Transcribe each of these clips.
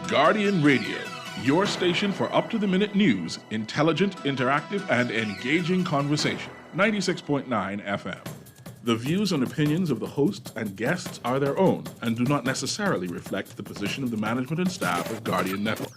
Guardian Radio, your station for up-to-the-minute news, intelligent, interactive, and engaging conversation. 96.9 FM. The views and opinions of the hosts and guests are their own and do not necessarily reflect the position of the management and staff of Guardian Network.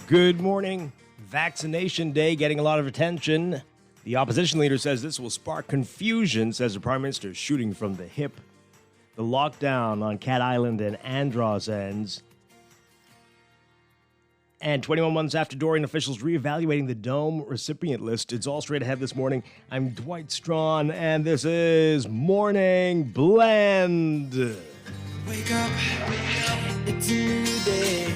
Good morning. Vaccination Day getting a lot of attention. The opposition leader says this will spark confusion, says the Prime Minister, shooting from the hip. The lockdown on Cat Island and Andros ends. And 21 months after Dorian, officials reevaluating the Dome recipient list. It's all straight ahead this morning. I'm Dwight Strachan, and this is Morning Blend. Wake up, it's a new day.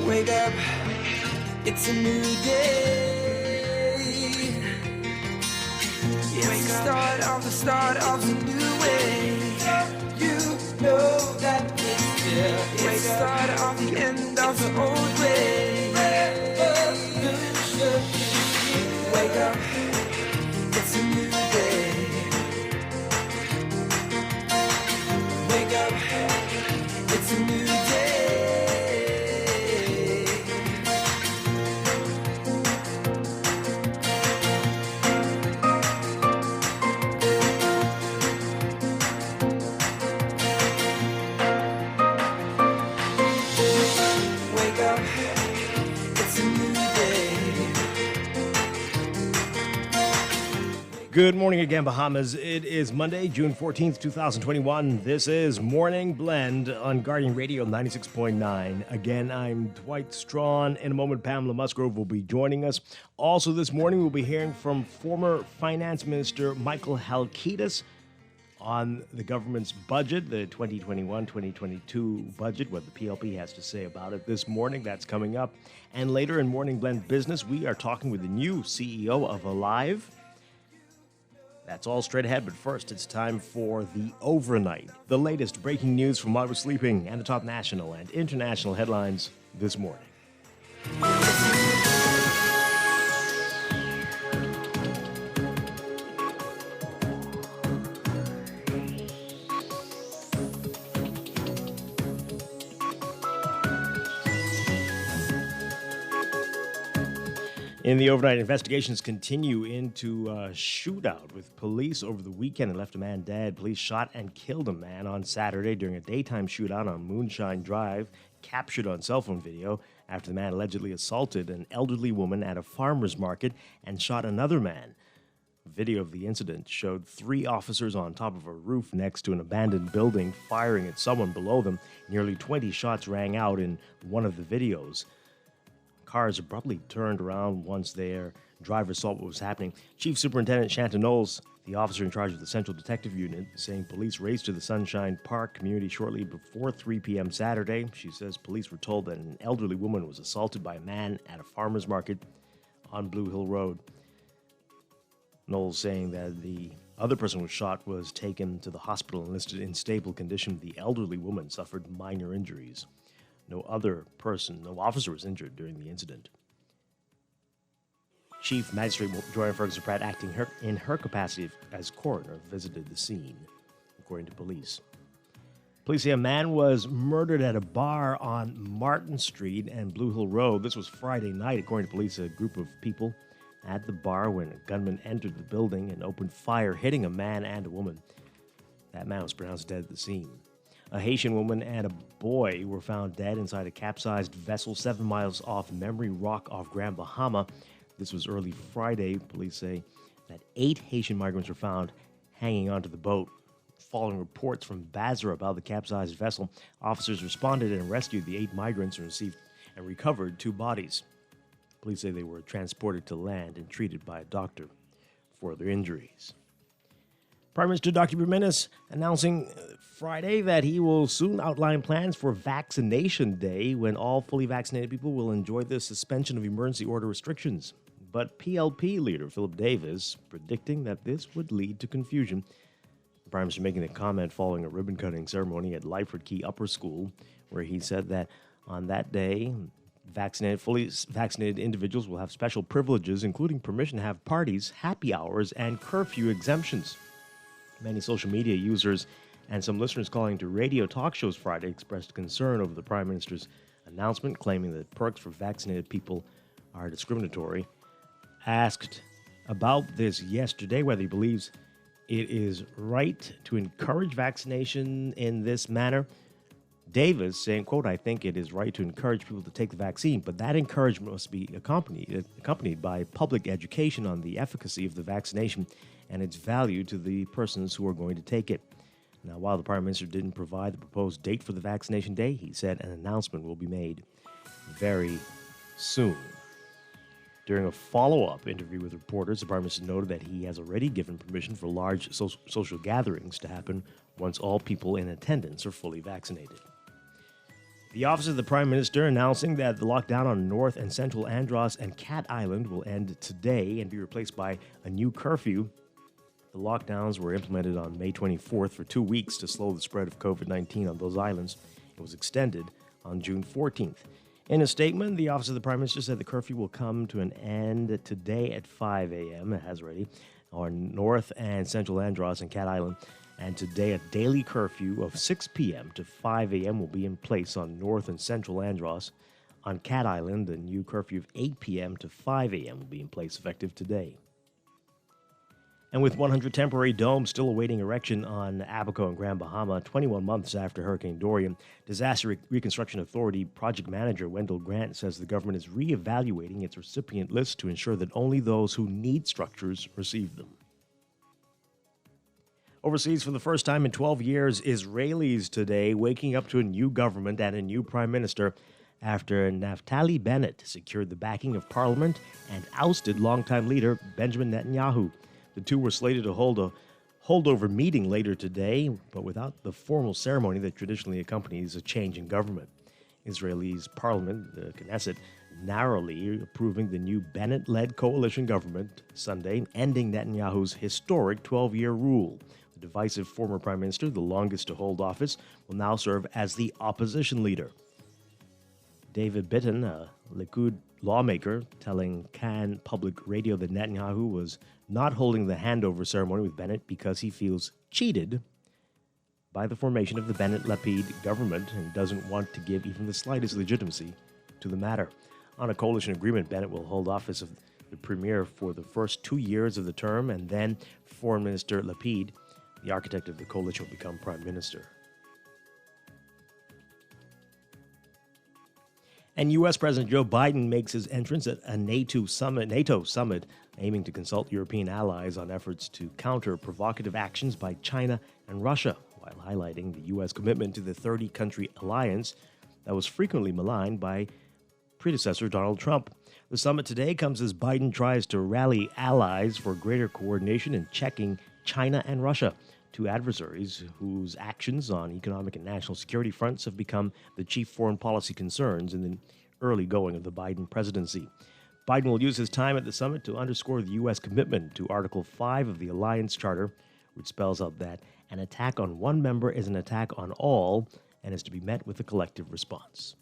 Wake up, it's a new day. It's the start of a new way. You know that it's here. It's the start of the end of the old way. Wake up, it's a new day. Wake up, it's a new day. Good morning again, Bahamas. It is Monday, June 14th, 2021. This is Morning Blend on Guardian Radio 96.9. Again, I'm Dwight Strachan. In a moment, Pamela Musgrove will be joining us. Also this morning, we'll be hearing from former Finance Minister Michael Halkitis on the government's budget, the 2021-2022 budget, what the PLP has to say about it this morning. That's coming up. And later in Morning Blend Business, we are talking with the new CEO of Alive. That's all straight ahead, but first it's time for the Overnight. The latest breaking news from while we're sleeping and the top national and international headlines this morning. In the overnight, investigations continue into a shootout with police over the weekend and left a man dead. Police shot and killed a man on Saturday during a daytime shootout on Moonshine Drive, captured on cell phone video after the man allegedly assaulted an elderly woman at a farmer's market and shot another man. Video of the incident showed 3 officers on top of a roof next to an abandoned building firing at someone below them. Nearly 20 shots rang out in one of the videos. Cars abruptly turned around once their drivers saw what was happening. Chief Superintendent Shanta Knowles, the officer in charge of the Central Detective Unit, saying police raced to the Sunshine Park community shortly before 3 p.m. Saturday. She says police were told that an elderly woman was assaulted by a man at a farmer's market on Blue Hill Road. Knowles saying that the other person who was shot was taken to the hospital and listed in stable condition. The elderly woman suffered minor injuries. No officer was injured during the incident. Chief Magistrate Joanna Ferguson-Pratt, acting in her capacity as coroner, visited the scene, according to police. Police say a man was murdered at a bar on Martin Street and Blue Hill Road. This was Friday night, according to police. A group of people at the bar when a gunman entered the building and opened fire, hitting a man and a woman. That man was pronounced dead at the scene. A Haitian woman and a boy were found dead inside a capsized vessel 7 miles off Memory Rock off Grand Bahama. This was early Friday. Police say that 8 Haitian migrants were found hanging onto the boat. Following reports from Basra about the capsized vessel, officers responded and rescued the 8 migrants and recovered 2 bodies. Police say they were transported to land and treated by a doctor for their injuries. Prime Minister Dr. Jimenez announcing Friday that he will soon outline plans for Vaccination Day, when all fully vaccinated people will enjoy the suspension of emergency order restrictions. But PLP leader Philip Davis predicting that this would lead to confusion. The Prime Minister making the comment following a ribbon-cutting ceremony at Lyford Key Upper School, where he said that on that day, fully vaccinated individuals will have special privileges, including permission to have parties, happy hours, and curfew exemptions. Many social media users and some listeners calling to radio talk shows Friday expressed concern over the Prime Minister's announcement, claiming that perks for vaccinated people are discriminatory. Asked about this yesterday, whether he believes it is right to encourage vaccination in this manner, Davis saying, quote, "I think it is right to encourage people to take the vaccine, but that encouragement must be accompanied by public education on the efficacy of the vaccination and its value to the persons who are going to take it." Now, while the Prime Minister didn't provide the proposed date for the vaccination day, he said an announcement will be made very soon. During a follow-up interview with reporters, the Prime Minister noted that he has already given permission for large social gatherings to happen once all people in attendance are fully vaccinated. The Office of the Prime Minister announcing that the lockdown on North and Central Andros and Cat Island will end today and be replaced by a new curfew. The lockdowns were implemented on May 24th for 2 weeks to slow the spread of COVID-19 on those islands. It was extended on June 14th. In a statement, the Office of the Prime Minister said the curfew will come to an end today at 5 a.m., it has already, on North and Central Andros and Cat Island. And today, a daily curfew of 6 p.m. to 5 a.m. will be in place on North and Central Andros. On Cat Island, a new curfew of 8 p.m. to 5 a.m. will be in place effective today. And with 100 temporary domes still awaiting erection on Abaco and Grand Bahama, 21 months after Hurricane Dorian, Disaster Reconstruction Authority project manager Wendell Grant says the government is reevaluating its recipient list to ensure that only those who need structures receive them. Overseas, for the first time in 12 years, Israelis today waking up to a new government and a new prime minister after Naftali Bennett secured the backing of parliament and ousted longtime leader Benjamin Netanyahu. The two were slated to hold a holdover meeting later today, but without the formal ceremony that traditionally accompanies a change in government. Israel's parliament, the Knesset, narrowly approving the new Bennett-led coalition government Sunday, ending Netanyahu's historic 12-year rule. The divisive former prime minister, the longest to hold office, will now serve as the opposition leader. David Bitton, a Likud lawmaker, telling Kan Public Radio that Netanyahu was not holding the handover ceremony with Bennett because he feels cheated by the formation of the Bennett-Lapid government and doesn't want to give even the slightest legitimacy to the matter. On a coalition agreement, Bennett will hold office of the premier for the first 2 years of the term, and then Foreign Minister Lapid, the architect of the coalition, will become prime minister. And U.S. President Joe Biden makes his entrance at a NATO summit aiming to consult European allies on efforts to counter provocative actions by China and Russia, while highlighting the U.S. commitment to the 30-country alliance that was frequently maligned by predecessor Donald Trump. The summit today comes as Biden tries to rally allies for greater coordination in checking China and Russia, two adversaries whose actions on economic and national security fronts have become the chief foreign policy concerns in the early going of the Biden presidency. Biden will use his time at the summit to underscore the U.S. commitment to Article 5 of the Alliance Charter, which spells out that an attack on one member is an attack on all and is to be met with a collective response.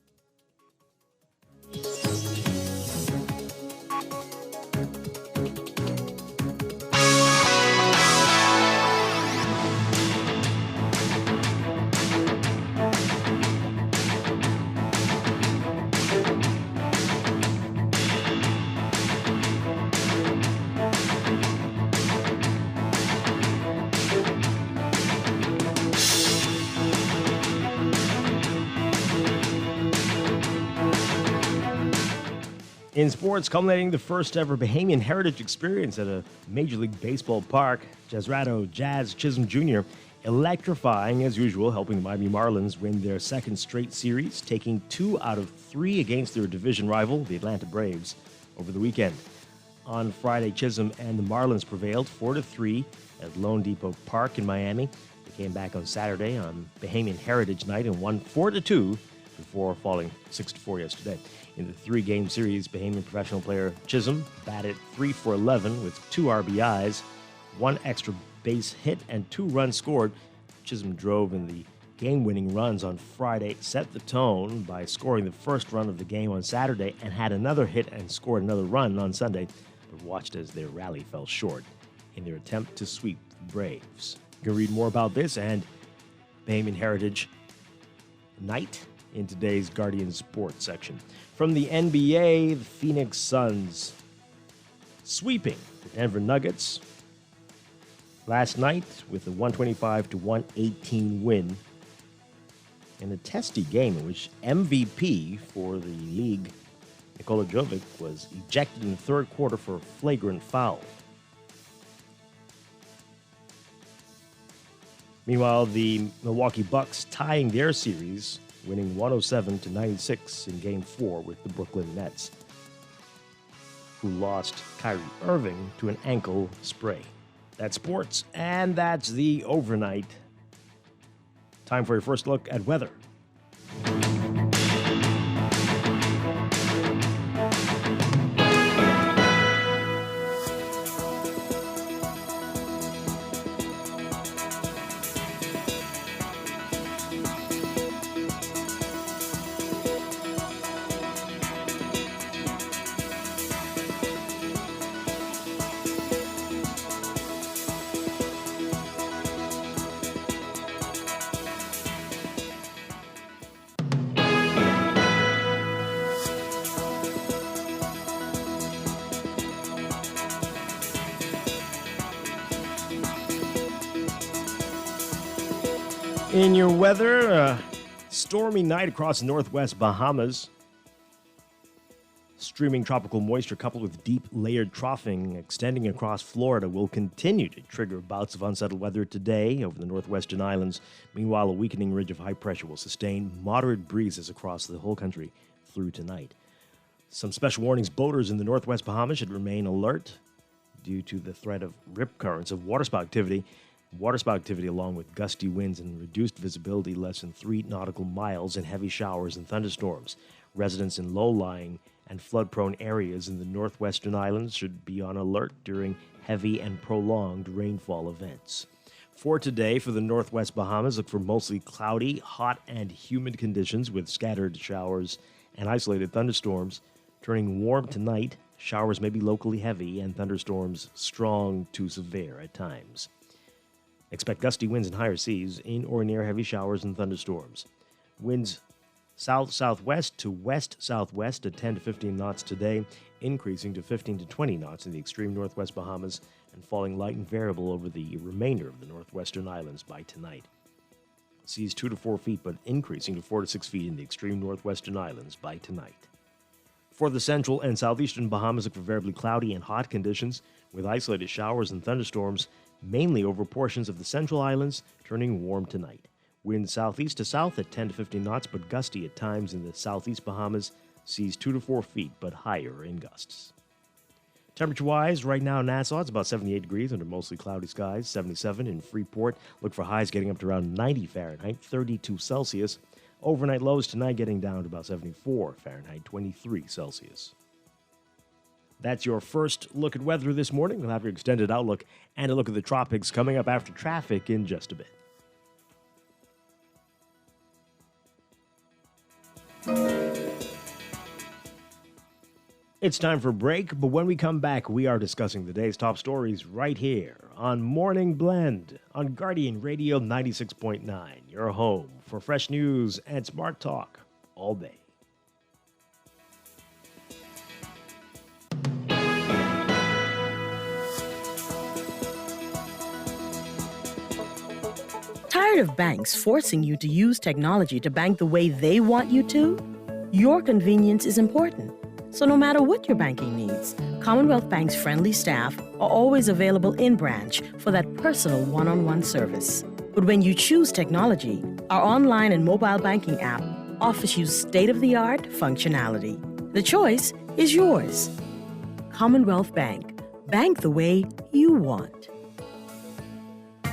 In sports, culminating the first ever Bahamian Heritage experience at a Major League Baseball park, Jazrato Jazz Chisholm Jr. electrifying as usual, helping the Miami Marlins win their second straight series, taking 2 out of 3 against their division rival, the Atlanta Braves, over the weekend. On Friday, Chisholm and the Marlins prevailed 4-3 at Lone Depot Park in Miami. They came back on Saturday on Bahamian Heritage Night and won 4-2 before falling 6-4 yesterday. In the 3-game series, Bahamian professional player Chisholm batted 3 for 11 with 2 RBIs, 1 extra base hit, and 2 runs scored. Chisholm drove in the game-winning runs on Friday, set the tone by scoring the first run of the game on Saturday, and had another hit and scored another run on Sunday, but watched as their rally fell short in their attempt to sweep the Braves. You can read more about this and Bahamian Heritage Night in today's Guardian Sports section. From the NBA, the Phoenix Suns sweeping the Denver Nuggets last night with a 125-118 win in a testy game in which MVP for the league, Nikola Jovic, was ejected in the third quarter for a flagrant foul. Meanwhile, the Milwaukee Bucks tying their series, winning 107-96 in Game 4 with the Brooklyn Nets, who lost Kyrie Irving to an ankle spray. That's sports, and that's the overnight. Time for your first look at weather. In your weather, a stormy night across the northwest Bahamas. Streaming tropical moisture coupled with deep layered troughing extending across Florida will continue to trigger bouts of unsettled weather today over the northwestern islands. Meanwhile, a weakening ridge of high pressure will sustain moderate breezes across the whole country through tonight. Some special warnings: boaters in the northwest Bahamas should remain alert due to the threat of rip currents of waterspout activity. Waterspout activity, along with gusty winds and reduced visibility less than 3 nautical miles, and heavy showers and thunderstorms. Residents in low-lying and flood-prone areas in the northwestern islands should be on alert during heavy and prolonged rainfall events. For today, for the northwest Bahamas, look for mostly cloudy, hot, and humid conditions with scattered showers and isolated thunderstorms. Turning warm tonight, showers may be locally heavy and thunderstorms strong to severe at times. Expect gusty winds and higher seas in or near heavy showers and thunderstorms. Winds south-southwest to west-southwest at 10 to 15 knots today, increasing to 15 to 20 knots in the extreme northwest Bahamas and falling light and variable over the remainder of the northwestern islands by tonight. Seas 2 to 4 feet, but increasing to 4 to 6 feet in the extreme northwestern islands by tonight. For the central and southeastern Bahamas, look for variably cloudy and hot conditions with isolated showers and thunderstorms, mainly over portions of the central islands, turning warm tonight. Wind southeast to south at 10 to 15 knots, but gusty at times in the southeast Bahamas. Seas 2 to 4 feet, but higher in gusts. Temperature-wise, right now in Nassau, it's about 78 degrees under mostly cloudy skies, 77 in Freeport. Look for highs getting up to around 90 Fahrenheit, 32 Celsius. Overnight lows tonight getting down to about 74 Fahrenheit, 23 Celsius. That's your first look at weather this morning. We'll have your extended outlook and a look at the tropics coming up after traffic in just a bit. It's time for a break, but when we come back, we are discussing the day's top stories right here on Morning Blend on Guardian Radio 96.9, your home for fresh news and smart talk all day. Tired of banks forcing you to use technology to bank the way they want you to? Your convenience is important. So no matter what your banking needs, Commonwealth Bank's friendly staff are always available in branch for that personal one-on-one service. But when you choose technology, our online and mobile banking app offers you state-of-the-art functionality. The choice is yours. Commonwealth Bank. Bank the way you want.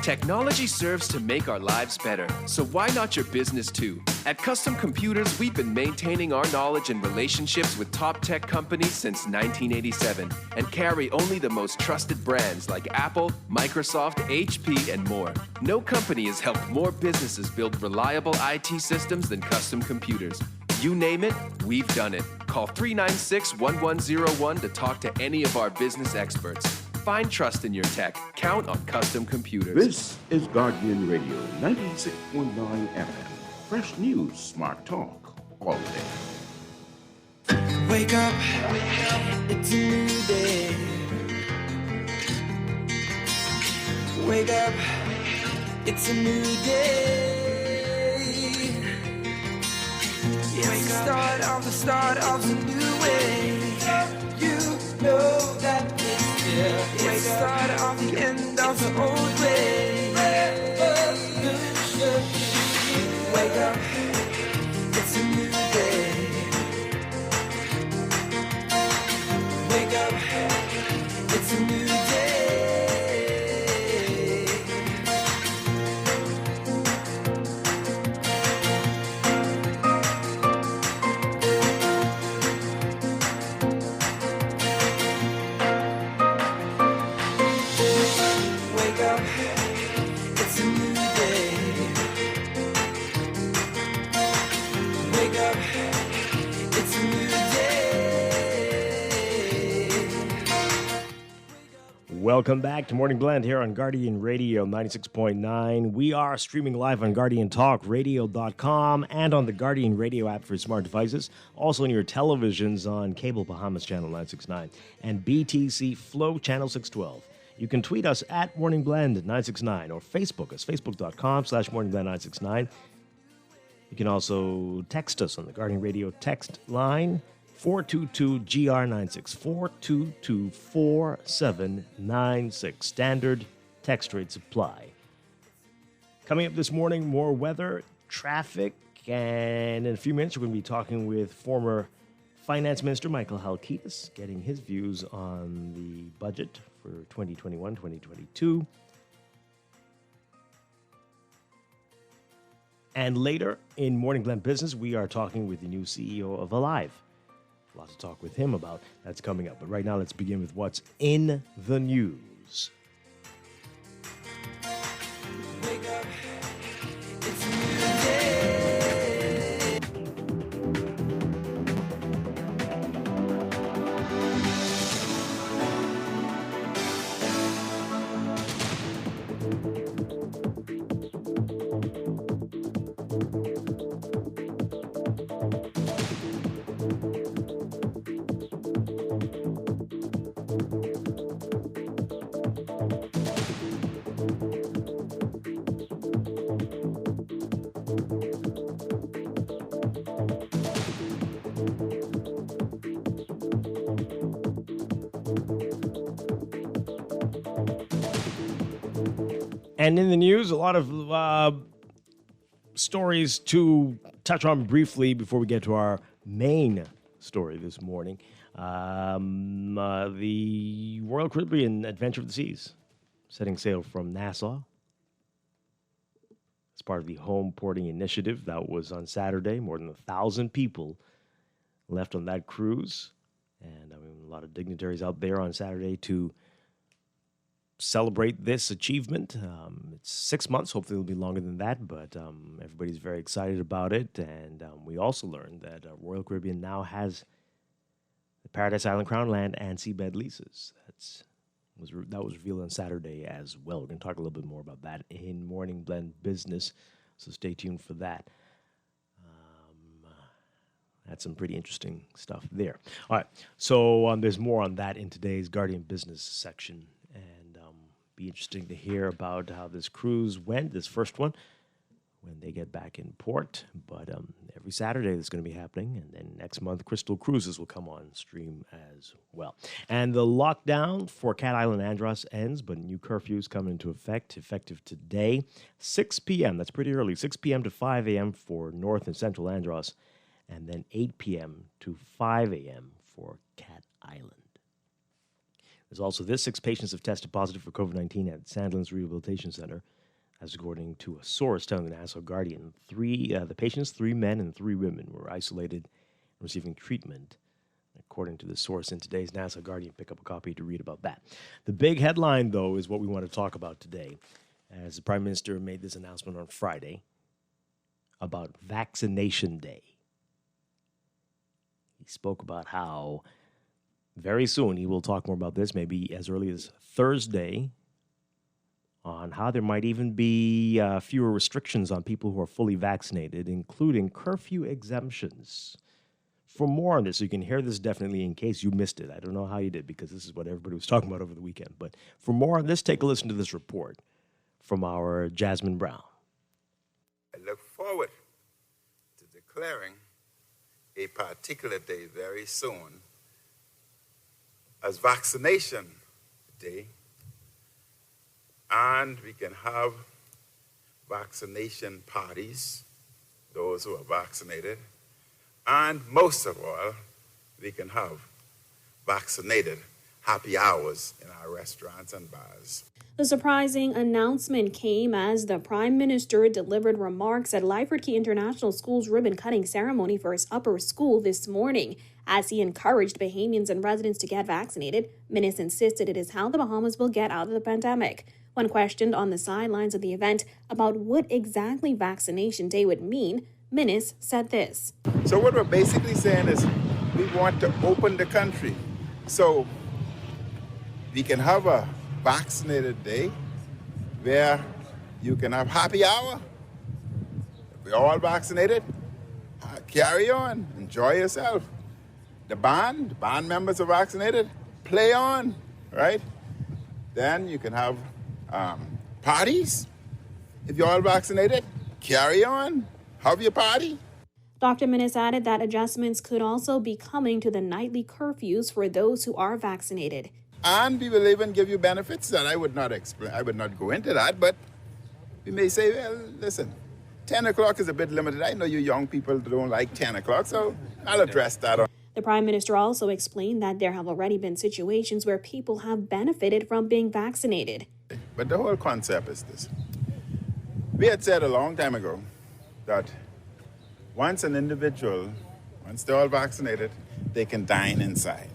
Technology serves to make our lives better, so why not your business too? At Custom Computers, we've been maintaining our knowledge and relationships with top tech companies since 1987 and carry only the most trusted brands like Apple, Microsoft, HP, and more. No company has helped more businesses build reliable IT systems than Custom Computers. You name it, we've done it. Call 396-1101 to talk to any of our business experts. Find trust in your tech. Count on Custom Computers. This is Guardian Radio 96.9 FM. Fresh news, smart talk, all day. Wake up, it's a new day. Wake up, it's a new day. It's the start of the new way. You know that it's here. It's the start of the end of the old way. Wake up, it's a new day. Wake up, it's a new day. Wake up, it's a new day. Wake up, it's a new day. Welcome back to Morning Blend here on Guardian Radio 96.9. We are streaming live on GuardianTalkRadio.com and on the Guardian Radio app for smart devices. Also on your televisions on Cable Bahamas Channel 969 and BTC Flow Channel 612. You can tweet us at Morning Blend 969 or Facebook us, facebook.com/morningblend 969. You can also text us on the Guardian Radio text line, 422-GR96, 422-4796. Standard text rates apply. Coming up this morning, more weather, traffic, and in a few minutes, we're going to be talking with former Finance Minister Michael Halkitis, getting his views on the budget for 2021-2022. And later in Morning Blend Business, we are talking with the new CEO of Alive. Lots to talk with him about. That's coming up. But right now, let's begin with what's in the news. Wake up, it's a new day. And in the news, a lot of stories to touch on briefly before we get to our main story this morning. The Royal Caribbean Adventure of the Seas, setting sail from Nassau. As part of the home porting initiative that was on Saturday, more than 1,000 people left on that cruise. And a lot of dignitaries out there on Saturday to celebrate this achievement. It's 6 months. Hopefully it'll be longer than that, but everybody's very excited about it. And we also learned that Royal Caribbean now has the Paradise Island Crown Land and seabed leases. That was revealed on Saturday as well. We're going to talk a little bit more about that in Morning Blend Business, so stay tuned for that. That's some pretty interesting stuff there. All right, so there's more on that in today's Guardian Business section, and be interesting to hear about how this cruise went, this first one. when they get back in port. But every Saturday that's going to be happening. And then next month, Crystal Cruises will come on stream as well. And the lockdown for Cat Island Andros ends, but new curfews come into effect, effective today, 6 p.m. That's pretty early, 6 p.m. to 5 a.m. for North and Central Andros, and then 8 p.m. to 5 a.m. for Cat Island. There's also this: 6 patients have tested positive for COVID-19 at Sandlands Rehabilitation Center. As according to a source telling the Nassau Guardian, the patients, 3 men and 3 women, were isolated and receiving treatment. According to the source in today's Nassau Guardian, pick up a copy to read about that. The big headline, though, is what we want to talk about today, as the Prime Minister made this announcement on Friday about Vaccination Day. He spoke about how very soon, he will talk more about this, maybe as early as Thursday, on how there might even be fewer restrictions on people who are fully vaccinated, including curfew exemptions. For more on this, you can hear this definitely in case you missed it. I don't know how you did, because this is what everybody was talking about over the weekend. But for more on this, take a listen to this report from our Jasmine Brown. I look forward to declaring a particular day very soon as Vaccination Day, and we can have vaccination parties, those who are vaccinated, and most of all, we can have vaccinated happy hours in our restaurants and bars. The surprising announcement came as the Prime Minister delivered remarks at Lyford Key International School's ribbon-cutting ceremony for his upper school this morning. As he encouraged Bahamians and residents to get vaccinated, Minnis insisted it is how the Bahamas will get out of the pandemic. When questioned on the sidelines of the event about what exactly Vaccination Day would mean, Minnis said this. So what we're basically saying is we want to open the country so we can have a vaccinated day where you can have happy hour. If we're all vaccinated, carry on, enjoy yourself. The band members are vaccinated, play on, right? Then you can have parties. If you're all vaccinated, carry on, have your party. Dr. Minnis added that adjustments could also be coming to the nightly curfews for those who are vaccinated. And we will even give you benefits that I would not explain. I would not go into that, but we may say, well, listen, 10 o'clock is a bit limited. I know you young people don't like 10 o'clock, so I'll address that. The Prime Minister also explained that there have already been situations where people have benefited from being vaccinated. But the whole concept is this. We had said a long time ago that once an individual, once they're all vaccinated, they can dine inside.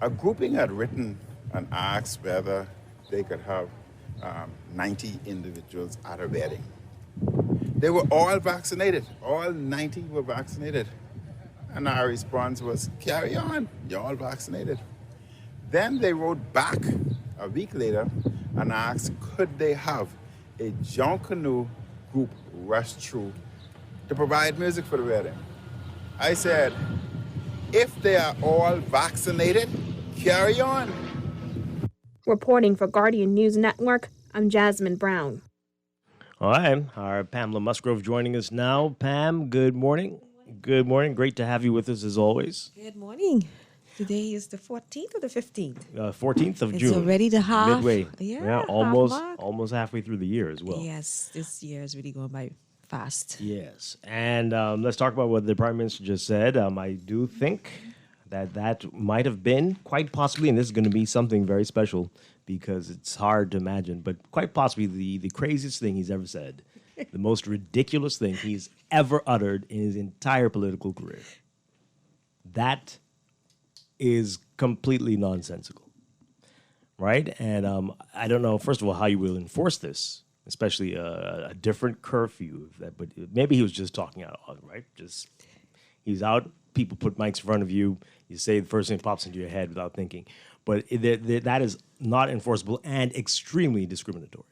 A grouping had written and asked whether they could have 90 individuals at a wedding. They were all vaccinated. All 90 were vaccinated. And our response was, carry on, you're all vaccinated. Then they wrote back a week later and asked, could they have a Junkanoo group rush through to provide music for the wedding? I said, if they are all vaccinated, carry on. Reporting for Guardian News Network, I'm Jasmine Brown. All right, our Pamela Musgrove joining us now. Pam, good morning. Good morning. Great to have you with us as always. Good morning. Today is the 14th or the 15th? 14th of June. It's already the half. Midway. Yeah, almost halfway through the year as well. Yes, this year is really going by fast. Yes, and let's talk about what the Prime Minister just said. I do think that might have been quite possibly, and this is going to be something very special because it's hard to imagine, but quite possibly the craziest thing he's ever said, the most ridiculous thing he's ever uttered in his entire political career. That is completely nonsensical, right? And I don't know, first of all, how you will enforce this, especially a different curfew. But maybe he was just talking out, right? Just he's out, people put mics in front of you, you say the first thing that pops into your head without thinking. But that is not enforceable and extremely discriminatory.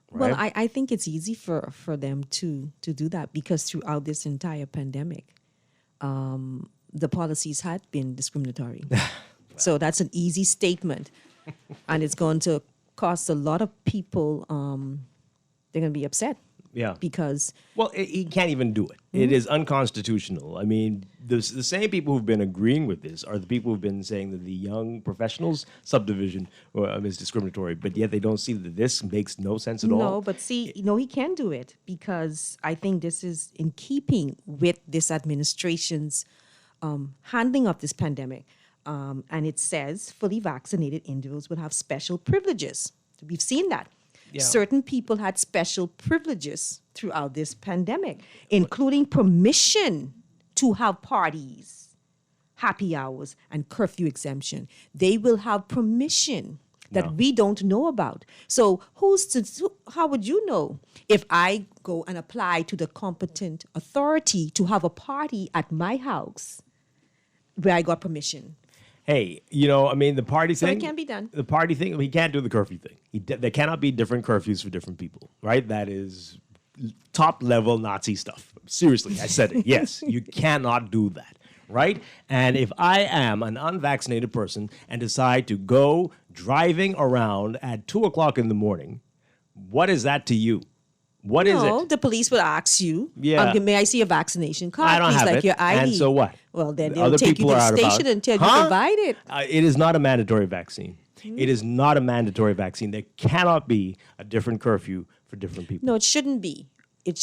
Right? Well, I think it's easy for them to do that because throughout this entire pandemic, the policies had been discriminatory. So that's an easy statement. And it's going to cost a lot of people, they're going to be upset. Yeah. Because Well, he can't even do it. It is unconstitutional. I mean, the same people who've been agreeing with this are the people who've been saying that the young professionals subdivision is discriminatory, but yet they don't see that this makes no sense at all. no, but see, he can do it because I think this is in keeping with this administration's handling of this pandemic. And it says fully vaccinated individuals will have special privileges. We've seen that. Yeah. Certain people had special privileges throughout this pandemic, including permission to have parties, happy hours, and curfew exemption. They will have permission that we don't know about. So how would you know if I go and apply to the competent authority to have a party at my house where I got permission? Hey, the party So thing. it can be done. The party thing, he can't do the curfew thing. There cannot be different curfews for different people, right? That is top level Nazi stuff. Seriously, I said it. Yes, you cannot do that, right? And if I am an unvaccinated person and decide to go driving around at 2:00 in the morning, what is that to you? What is No, it? the police will ask you, Yeah. may I see a vaccination card? I don't Please, have like it. your ID. And so what? Well, then they'll Other take you people to are the out about station it. until you Huh? provide it. It is not a mandatory vaccine. It is not a mandatory vaccine. There cannot be a different curfew for different people. No, it shouldn't be.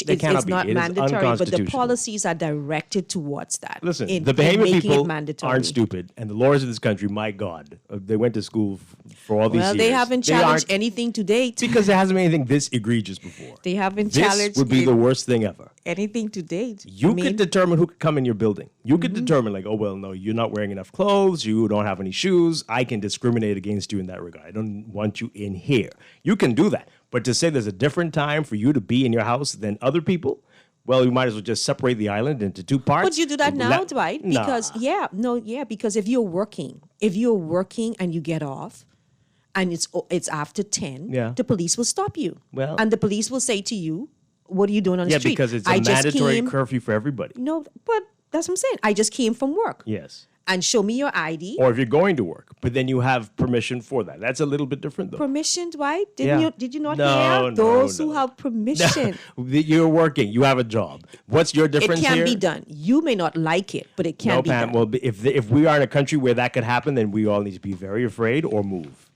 They cannot It's be. not It is mandatory, but the unconstitutional. policies are directed towards that. Listen, in the Bahamian making it people mandatory. aren't stupid, and the lawyers of this country, my God, they went to school for all these years. Well, they haven't challenged aren't- anything to date. because there hasn't been anything this egregious before. They haven't This challenged would be the worst thing ever. anything to date. You could determine who could come in your building. You could determine, like, oh, well, no, you're not wearing enough clothes. You don't have any shoes. I can discriminate against you in that regard. I don't want you in here. You can do that. But to say there's a different time for you to be in your house than other people, well, you might as well just separate the island into two parts. But you do that now, Dwight, because because if you're working and you get off, and it's after 10, the police will stop you. Well- and the police will say to you, "What are you doing on the street?" because it's "I a just mandatory came-" curfew for everybody. No, but that's what I'm saying. I just came from work. Yes. And show me your ID. Or if you're going to work, but then you have permission for that. That's a little bit different, though. Permission, Dwight? Yeah. Did you not No, hear? no, Those no. who have permission. You're working. You have a job. What's your It difference can here? be done. You may not like it, but it can No, be Pam. done. Well, if we are in a country where that could happen, then we all need to be very afraid or move.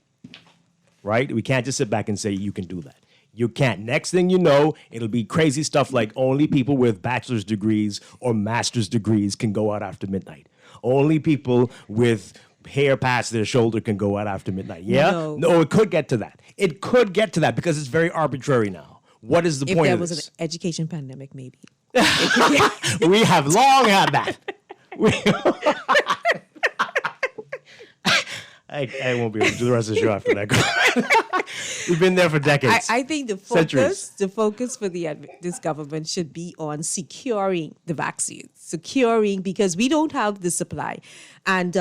Right? We can't just sit back and say you can do that. You can't. Next thing you know, it'll be crazy stuff like only people with bachelor's degrees or master's degrees can go out after midnight. Only people with hair past their shoulder can go out after midnight. Yeah? No. It could get to that. It could get to that because it's very arbitrary now. What is the If point there of was this? an education pandemic, maybe. We have long had that. I won't be able to do the rest of the show after that. We've been there for decades. I think Centuries. the focus for this government should be on securing the vaccines, because we don't have the supply. And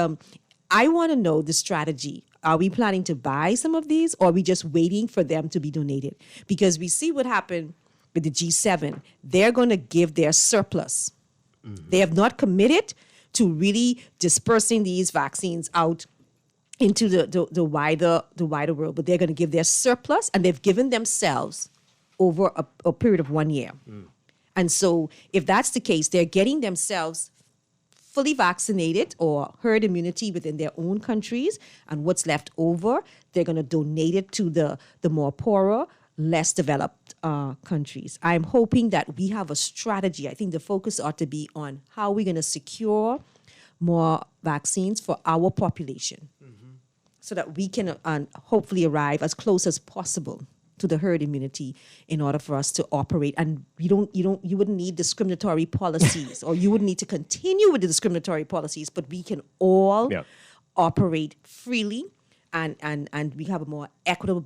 I want to know the strategy. Are we planning to buy some of these, or are we just waiting for them to be donated? Because we see what happened with the G7. They're going to give their surplus. Mm-hmm. They have not committed to really dispersing these vaccines out into the wider world, but they're going to give their surplus, and they've given themselves over a period of 1 year. And so if that's the case, they're getting themselves fully vaccinated or herd immunity within their own countries, and what's left over, they're going to donate it to the more poorer, less developed countries. I'm hoping that we have a strategy. I think the focus ought to be on how we're going to secure more vaccines for our population, so that we can hopefully arrive as close as possible to the herd immunity in order for us to operate. And you wouldn't need discriminatory policies, or you wouldn't need to continue with the discriminatory policies, but we can all operate freely and we have a more equitable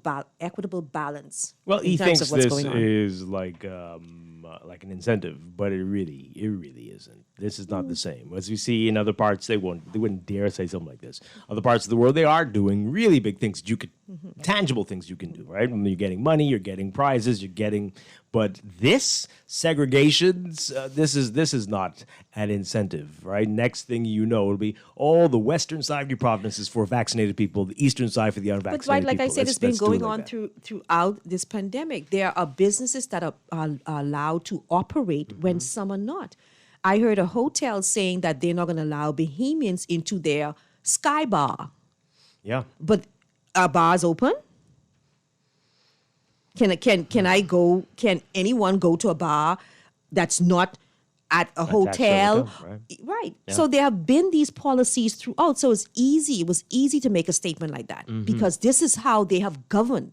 balance. Well, in he terms thinks of what's this going on. is like an incentive, but it really isn't. This is not the same. As we see in other parts, they wouldn't dare say something like this. Other parts of the world, they are doing really big things that you could tangible things you can do, right? When you're getting money, you're getting prizes, but this segregations, this is not an incentive, right? Next thing you know, it'll be the western side of your province is for vaccinated people, the eastern side for the unvaccinated But Dwight, like people. I said, it's been Let's do it going like on that. throughout this pandemic. There are businesses that are allowed to operate when some are not. I heard a hotel saying that they're not going to allow Bahamians into their Sky Bar. Yeah. But are bars open? Can I go? Can anyone go to a bar that's not at a hotel? Right. Yeah. So there have been these policies throughout. So it's easy. It was easy to make a statement like that because this is how they have governed.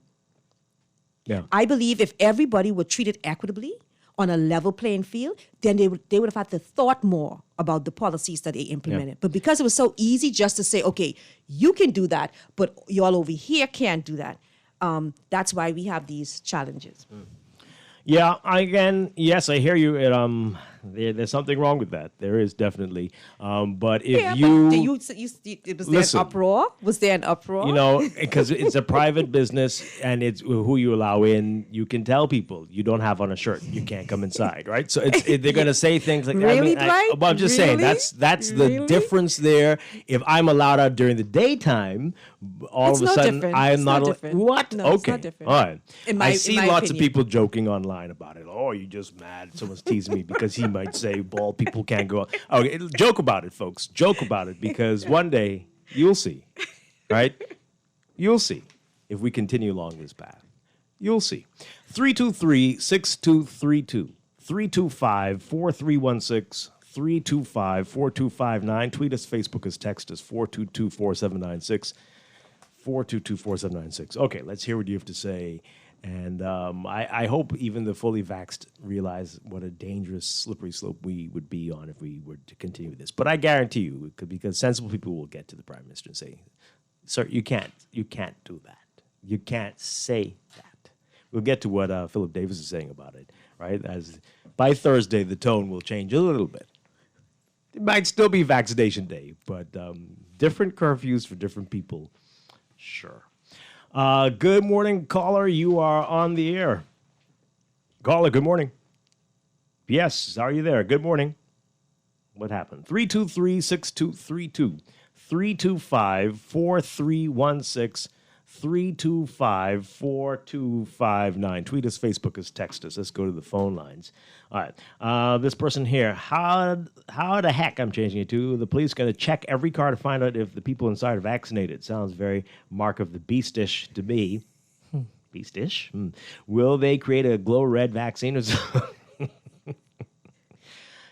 Yeah. I believe if everybody were treated equitably on a level playing field, then they would have had to thought more about the policies that they implemented. Yeah. But because it was so easy just to say, okay, you can do that, but y'all over here can't do that. That's why we have these challenges. Yeah, yes, I hear you. There's something wrong with that. There is definitely. But if Was there an uproar? Was there an uproar? Because it's a private business and it's who you allow in. You can tell people you don't have on a shirt, you can't come inside, right? So they're going to say things like, Really, Dwight? I'm just saying that's the difference there. If I'm allowed out during the daytime, all It's of a no sudden different. I am It's not. not different. What? No, Okay, it's not different. all right. I see in my lots of opinion. people joking online about it. Oh, you just mad? Someone's teasing me because he might say bald people can't go out. Okay, joke about it, folks. Joke about it because one day you'll see, right? You'll see if we continue along this path. You'll see. 323-6232. 325-4316. 325-4259. Tweet us, Facebook us, text us, 422-4796. 422-4796. Okay, let's hear what you have to say. And I hope even the fully vaxxed realize what a dangerous, slippery slope we would be on if we were to continue this. But I guarantee you, because sensible people will get to the Prime Minister and say, sir, you can't do that. You can't say that. We'll get to what Philip Davis is saying about it, right? As by Thursday, the tone will change a little bit. It might still be vaccination day, but different curfews for different people, sure. Good morning, caller. You are on the air. Caller, good morning. Yes, are you there? Good morning. What happened? 323-6232. 325-4316. 325-4259. Tweet us, Facebook us, text us. Let's go to the phone lines. All right. This person here, how the heck, I'm changing it to, the police going to check every car to find out if the people inside are vaccinated. Sounds very Mark of the Beastish to me. Beastish? Will they create a glow red vaccine or something?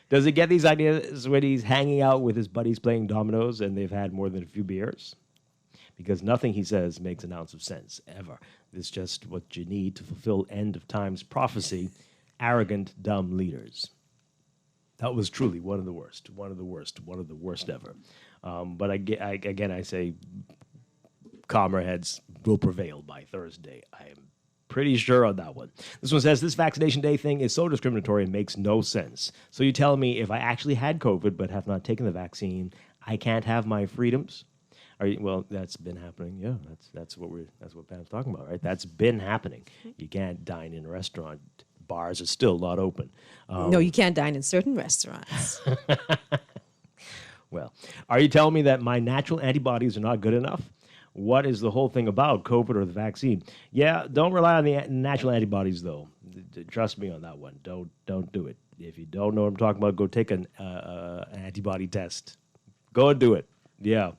Does he get these ideas when he's hanging out with his buddies playing dominoes and they've had more than a few beers? Because nothing he says makes an ounce of sense, ever. It's just what you need to fulfill end of times prophecy, arrogant, dumb leaders. That was truly one of the worst ever. But I say calmer heads will prevail by Thursday. I am pretty sure on that one. This one says, this vaccination day thing is so discriminatory and makes no sense. So you tell me if I actually had COVID but have not taken the vaccine, I can't have my freedoms? Well, that's been happening. Yeah, that's what Pam's talking about, right? That's been happening. You can't dine in a restaurant. Bars are still not open. No, you can't dine in certain restaurants. Well, are you telling me that my natural antibodies are not good enough? What is the whole thing about, COVID or the vaccine? Yeah, don't rely on the natural antibodies, though. Trust me on that one. Don't do it. If you don't know what I'm talking about, go take an antibody test. Go and do it. Yeah.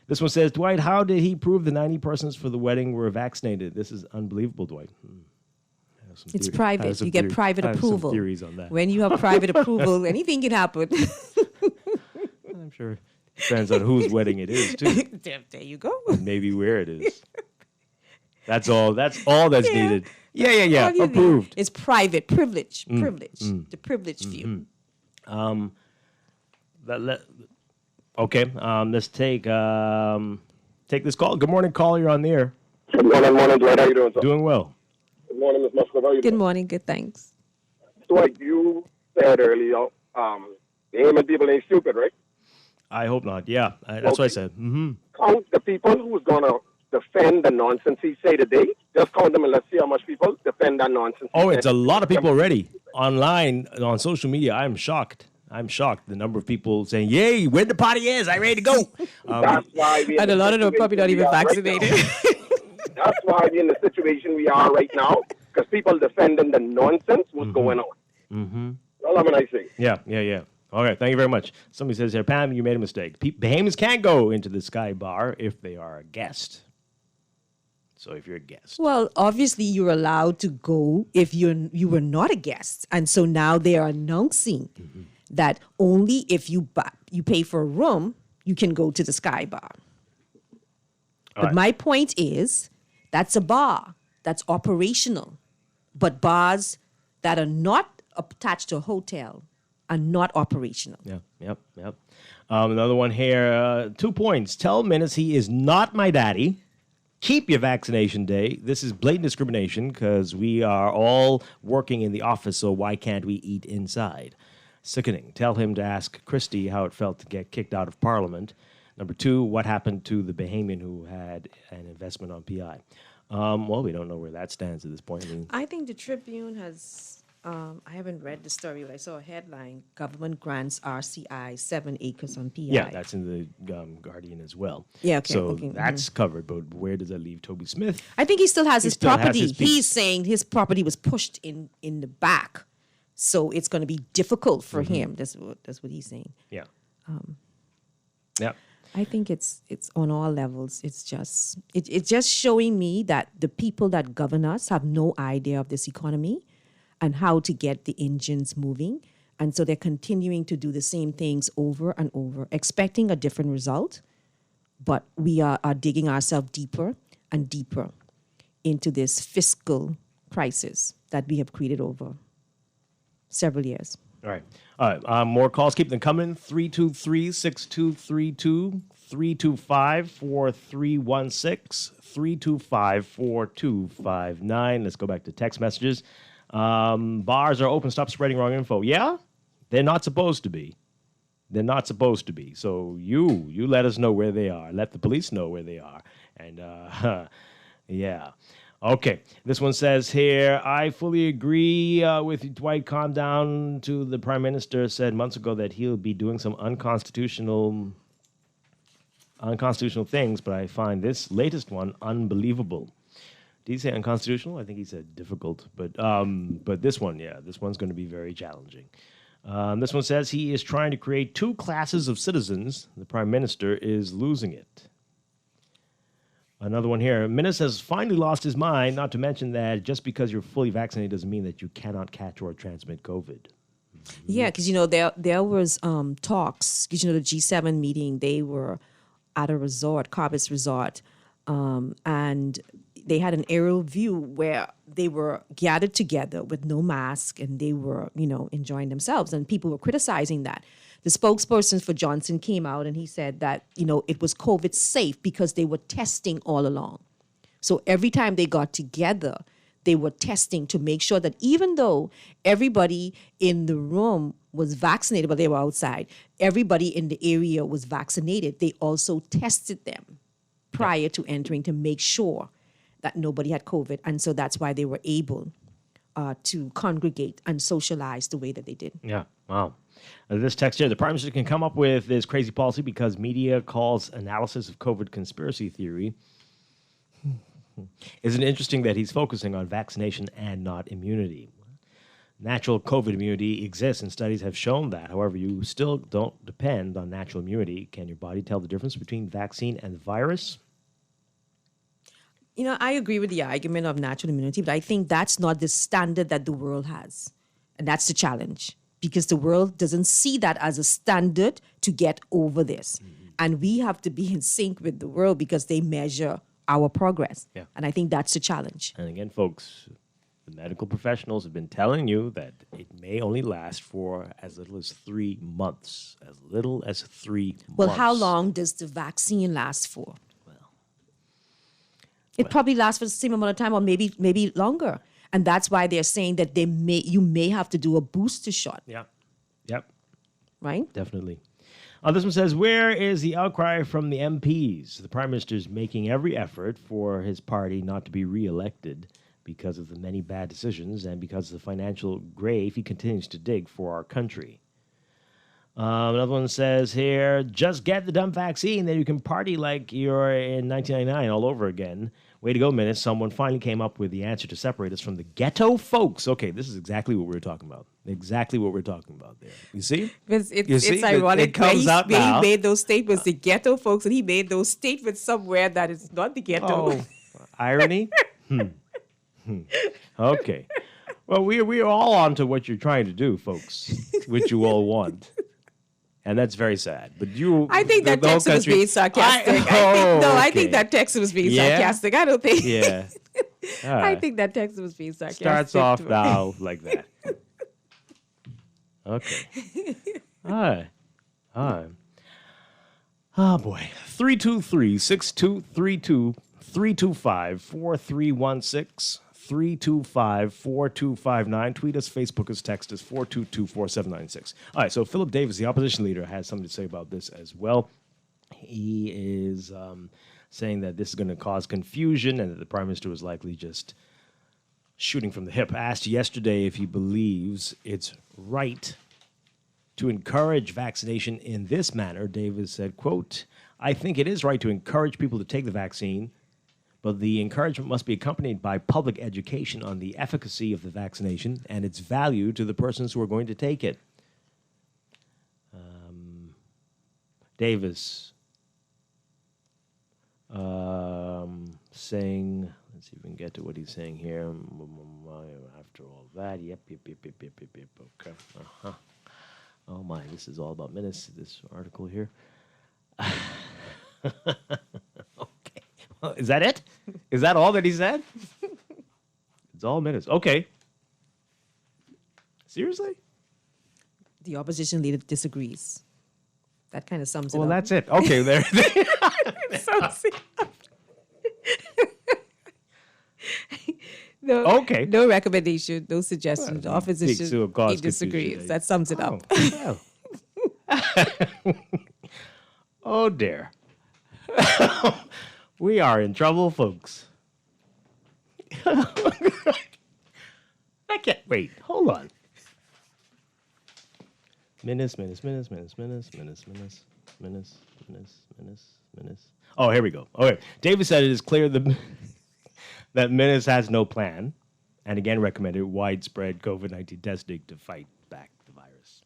This one says, Dwight, how did he prove the 90 persons for the wedding were vaccinated? This is unbelievable, Dwight. It's private. You get private approval. Some theories on that. When you have private approval, anything can happen. I'm sure. Depends on whose wedding it is, too. There you go. And maybe where it is. That's all that's needed. Yeah. All you Approved. need. It's private. Privilege. The privileged view. Okay, let's take this call. Good morning, caller. You're on the air. Good morning, Dwight. How you doing, sir? Doing well. Good morning, Ms. Musgrove. How you Good doing? morning. Good, thanks. Dwight, you said earlier, the Haman people ain't stupid, right? I hope not. Yeah, that's what I said. Mm-hmm. Count the people who's going to defend the nonsense he say today. Just count them and let's see how much people defend that nonsense. Oh, it's a lot of people already online on social media. I'm shocked. The number of people saying, "Yay, where the party is? I'm ready to go." That's why And a lot of them are probably not even vaccinated. That's why we're in the situation we are right now, because people defending the nonsense what's going on. Mm-hmm. Well, I'm nice thing. Yeah. All right, thank you very much. Somebody says here, Pam, you made a mistake. Bahamians can't go into the Sky Bar if they are a guest. So if you're a guest. Well, obviously you're allowed to go if you were not a guest. And so now they are announcing that only if you pay for a room, you can go to the Sky Bar. But my point is, that's a bar that's operational. But bars that are not attached to a hotel are not operational. Yep. Another one here, 2 points. Tell Menace he is not my daddy. Keep your vaccination day. This is blatant discrimination because we are all working in the office, so why can't we eat inside? Sickening. Tell him to ask Christie how it felt to get kicked out of Parliament. Number 2, what happened to the Bahamian who had an investment on PI? Well, we don't know where that stands at this point. I think the Tribune has, I haven't read the story, but I saw a headline, government grants RCI 7 acres on PI. Yeah, that's in the Guardian as well. Yeah, okay. So that's covered, but where does that leave Toby Smith? I think he still has his property. He's saying his property was pushed in the back. So it's going to be difficult for him. That's what he's saying. Yeah. Yeah. I think it's on all levels. It's just showing me that the people that govern us have no idea of this economy and how to get the engines moving. And so they're continuing to do the same things over and over, expecting a different result. But we are digging ourselves deeper and deeper into this fiscal crisis that we have created over several years. All right. More calls. Keep them coming. 323-6232, 325-4316, 325-4259. Let's go back to text messages. Bars are open. Stop spreading wrong info. Yeah? They're not supposed to be. So you let us know where they are. Let the police know where they are. And, yeah. Okay, this one says here, I fully agree with Dwight. Calm down. To the Prime Minister said months ago that he'll be doing some unconstitutional things, but I find this latest one unbelievable. Did he say unconstitutional? I think he said difficult, but this one, this one's going to be very challenging. This one says he is trying to create 2 classes of citizens. The Prime Minister is losing it. Another one here. Menace has finally lost his mind, not to mention that just because you're fully vaccinated doesn't mean that you cannot catch or transmit COVID. Yeah, because, there was talks, because, the G7 meeting, they were at a resort, Corbis Resort, and they had an aerial view where they were gathered together with no mask and they were, enjoying themselves. And people were criticizing that. The spokesperson for Johnson came out and he said that, it was COVID safe because they were testing all along. So every time they got together, they were testing to make sure that even though everybody in the room was vaccinated, but they were outside, everybody in the area was vaccinated. They also tested them prior to entering to make sure that nobody had COVID. And so that's why they were able to congregate and socialize the way that they did. Yeah, wow. This text here, the Prime Minister can come up with this crazy policy because media calls analysis of COVID conspiracy theory. Isn't it interesting that he's focusing on vaccination and not immunity? Natural COVID immunity exists and studies have shown that. However, you still don't depend on natural immunity. Can your body tell the difference between vaccine and virus? I agree with the argument of natural immunity, but I think that's not the standard that the world has. And that's the challenge. Because the world doesn't see that as a standard to get over this. Mm-hmm. And we have to be in sync with the world because they measure our progress. Yeah. And I think that's the challenge. And again, folks, the medical professionals have been telling you that it may only last for as little as 3 months. As little as 3 months. Well, how long does the vaccine last for? It probably lasts for the same amount of time or maybe longer. And that's why they're saying that you may have to do a booster shot. Yeah. Yep. Right? Definitely. This one says, where is the outcry from the MPs? The Prime Minister is making every effort for his party not to be re-elected because of the many bad decisions and because of the financial grave he continues to dig for our country. Another one says here, just get the dumb vaccine, then you can party like you're in 1999 all over again. Way to go, Minutes. Someone finally came up with the answer to separate us from the ghetto folks. Okay, this is exactly what we were talking about. Exactly what we're talking about there. You see? It's ironic. It comes out when now. he made those statements, the ghetto folks, and he made those statements somewhere that is not the ghetto. Oh, irony? Okay. Well, we're all on to what you're trying to do, folks, which you all want. And that's very sad. But I think that text was being sarcastic. I think that text was being sarcastic. I don't think. Yeah. I think that text was being sarcastic. Starts off now like that. Okay. All right. Oh, boy. 323-6232, 325-4316, 325-4259. Tweet us, Facebook us, text us, 422-4796. All right, so Philip Davis, the opposition leader, has something to say about this as well. He is saying that this is going to cause confusion and that the Prime Minister was likely just shooting from the hip. Asked yesterday if he believes it's right to encourage vaccination in this manner, Davis said, quote, I think it is right to encourage people to take the vaccine, but the encouragement must be accompanied by public education on the efficacy of the vaccination and its value to the persons who are going to take it. Davis saying, let's see if we can get to what he's saying here. After all that, yep. Okay. Oh my, this is all about minutes, this article here. Okay. Well, is that it? Is that all that he said? It's all minutes. Okay. Seriously? The opposition leader disagrees. That kind of sums it up. Well, that's it. Okay, there. Okay. No recommendation, no suggestion. The opposition he disagrees. That sums it up. Well. Oh, dear. We are in trouble, folks. I can't wait. Hold on. Minutes. Oh, here we go. Okay. David said it is clear that Minutes has no plan, and again recommended widespread COVID-19 testing to fight back the virus.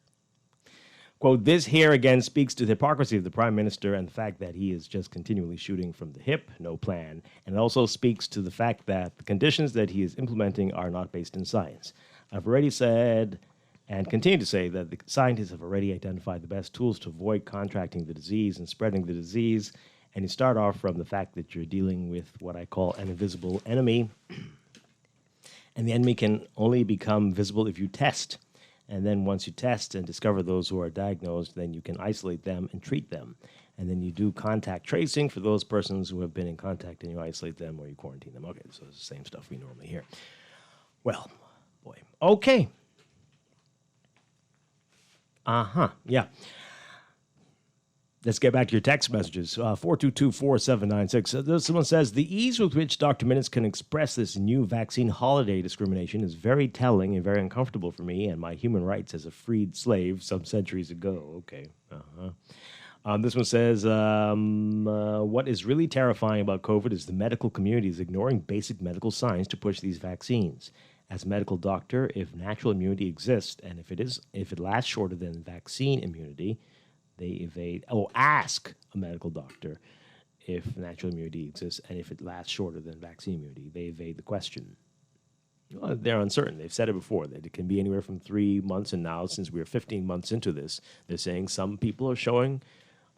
Quote, this here again speaks to the hypocrisy of the Prime Minister and the fact that he is just continually shooting from the hip, no plan, and it also speaks to the fact that the conditions that he is implementing are not based in science. I've already said and continue to say that the scientists have already identified the best tools to avoid contracting the disease and spreading the disease. And you start off from the fact that you're dealing with what I call an invisible enemy. And the enemy can only become visible if you test. And then once you test and discover those who are diagnosed, then you can isolate them and treat them. And then you do contact tracing for those persons who have been in contact, and you isolate them or you quarantine them. Okay, so it's the same stuff we normally hear. Well, boy. Okay. Yeah. Let's get back to your text messages. 422-4796. Someone says, the ease with which Dr. Minutes can express this new vaccine holiday discrimination is very telling and very uncomfortable for me and my human rights as a freed slave some centuries ago. Okay. This one says, what is really terrifying about COVID is the medical community is ignoring basic medical science to push these vaccines. As a medical doctor, if natural immunity exists and if it lasts shorter than vaccine immunity, they evade. Ask a medical doctor if natural immunity exists and if it lasts shorter than vaccine immunity. They evade the question. Well, they're uncertain. They've said it before that it can be anywhere from 3 months, and now since we're 15 months into this, they're saying some people are showing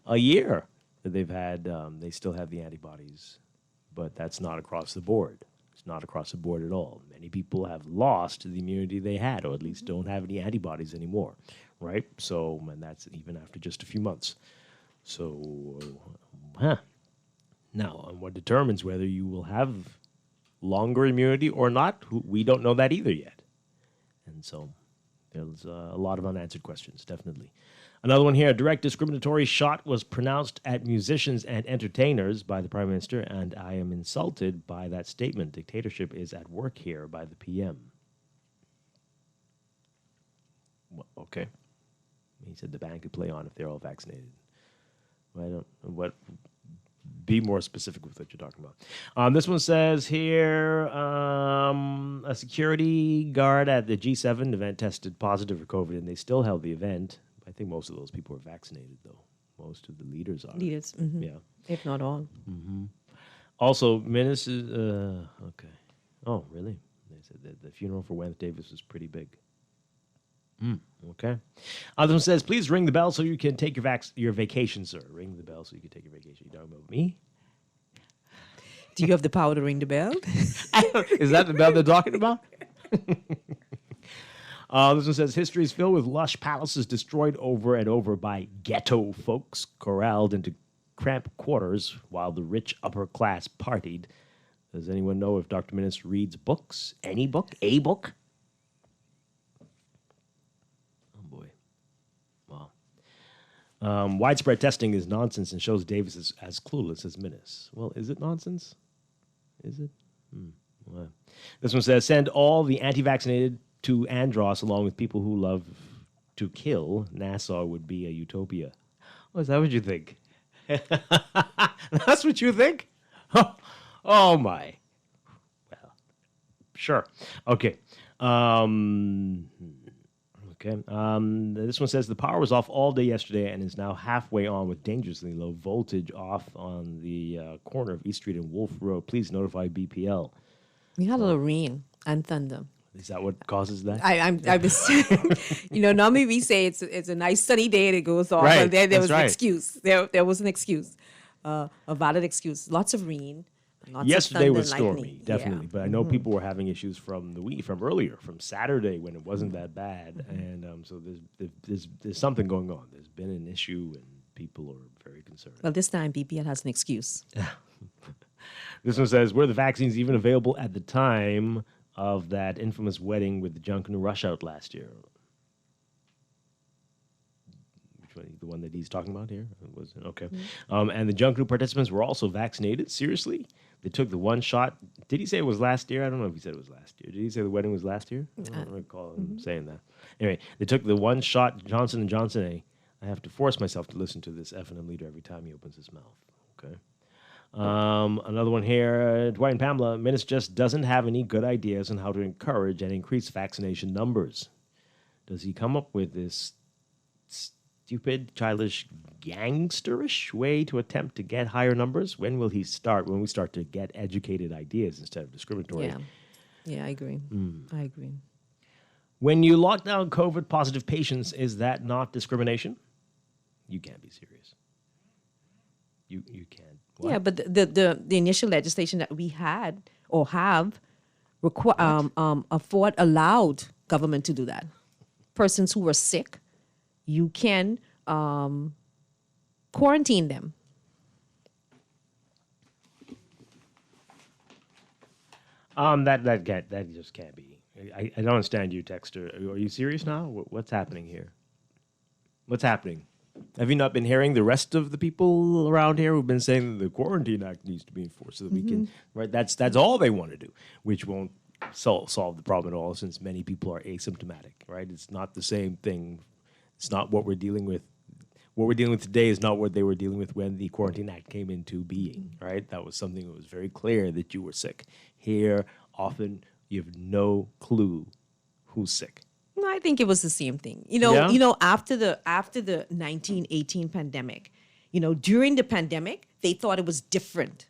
a year that they've had. They still have the antibodies, but that's not across the board. It's not across the board at all. Many people have lost the immunity they had, or at least don't have any antibodies anymore, right? So, and that's even after just a few months. So, now, what determines whether you will have longer immunity or not, we don't know that either yet. And so, there's a lot of unanswered questions, definitely. Another one here. A direct discriminatory shot was pronounced at musicians and entertainers by the Prime Minister, and I am insulted by that statement. Dictatorship is at work here by the PM. Well, okay. He said the band could play on if they're all vaccinated. I don't know what. Be more specific with what you're talking about. This one says here, a security guard at the G7 event tested positive for COVID, and they still held the event. I think most of those people are vaccinated, though. Most of the leaders are. Leaders, yeah, if not all. Also, ministers. Okay. Oh, really? They said that the funeral for Wentz Davis was pretty big. Okay. Other one says, please ring the bell so you can take your vacation, sir. Ring the bell so you can take your vacation. You talking about me? Do you have the power to ring the bell? Is that the bell they're talking about? This one says, history is filled with lush palaces destroyed over and over by ghetto folks corralled into cramped quarters while the rich upper class partied. Does anyone know if Dr. Minister reads books? Any book? A book? Widespread testing is nonsense and shows Davis is as clueless as Minnis. Well, is it nonsense? Is it? Well. This one says, send all the anti-vaccinated to Andros along with people who love to kill. Nassau would be a utopia. Oh, is that what you think? That's what you think? Oh, my. Well, sure. Okay. Okay. This one says the power was off all day yesterday and is now halfway on with dangerously low voltage off on the corner of East Street and Wolf Road. Please notify BPL. We had a little rain and thunder. Is that what causes that? I was, normally we say it's a nice sunny day and it goes off. Right. But there was right. an excuse. There was an excuse, a valid excuse. Lots of rain. Yesterday was stormy, lightning. definitely. Yeah. But I know people were having issues from earlier, from Saturday when it wasn't that bad, and so there's something going on. There's been an issue, and people are very concerned. Well, this time BPL has an excuse. This one says, were the vaccines even available at the time of that infamous wedding with the Junkanoo rush out last year? The one that he's talking about here? Was it? Okay. And the Junkanoo participants were also vaccinated? Seriously? They took the one shot. Did he say it was last year? I don't know if he said it was last year. Did he say the wedding was last year? I don't recall him saying that. Anyway, they took the one shot Johnson & Johnson. I have to force myself to listen to this F&M leader every time he opens his mouth. Okay. Another one here. Dwight and Pamela, Minnis just doesn't have any good ideas on how to encourage and increase vaccination numbers. Does he come up with this stupid, childish, gangsterish way to attempt to get higher numbers? When will he start? When we start to get educated ideas instead of discriminatory? Yeah, I agree. I agree. When you lock down COVID-positive patients, is that not discrimination? You can't be serious. You can't. What? Yeah, but the initial legislation that we had or have allowed government to do that. Persons who were sick, you can quarantine them. That just can't be. I don't understand you, Texter. Are you serious now? What's happening here? What's happening? Have you not been hearing the rest of the people around here who've been saying that the Quarantine Act needs to be enforced so that we can, right? That's all they want to do, which won't solve the problem at all since many people are asymptomatic, right? It's not the same thing. It's not what we're dealing with. What we're dealing with today is not what they were dealing with when the Quarantine Act came into being, right? That was something that was very clear that you were sick. Here, often you have no clue who's sick. No, I think it was the same thing. After the 1918 pandemic, during the pandemic, they thought it was different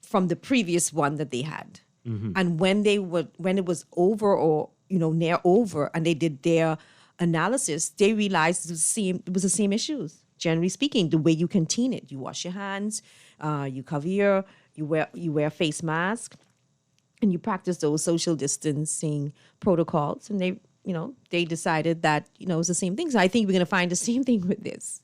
from the previous one that they had. And when it was over or near over, and they did their analysis, they realized it was the same issues. Generally speaking, the way you contain it, you wash your hands, you cover you wear a face mask, and you practice those social distancing protocols. And they decided that it's the same thing. So I think we're going to find the same thing with this.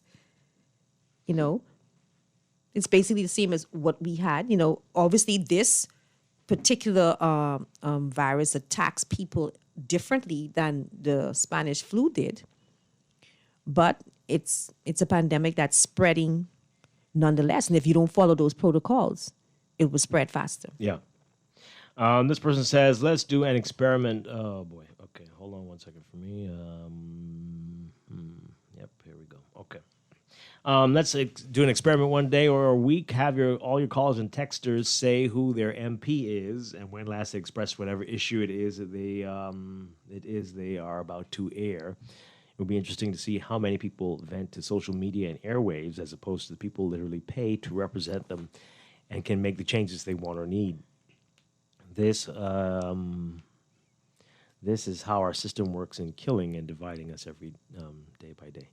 It's basically the same as what we had. Obviously this particular virus attacks people differently than the Spanish flu did. But it's a pandemic that's spreading nonetheless. And if you don't follow those protocols, it will spread faster. Yeah. This person says, let's do an experiment. Oh, boy. Okay, hold on one second for me. Yep, here we go. Okay. Let's do an experiment one day or a week. Have all your callers and texters say who their MP is and when last they expressed whatever issue it is that they are about to air. It would be interesting to see how many people vent to social media and airwaves as opposed to the people literally pay to represent them and can make the changes they want or need. This is how our system works in killing and dividing us every day by day.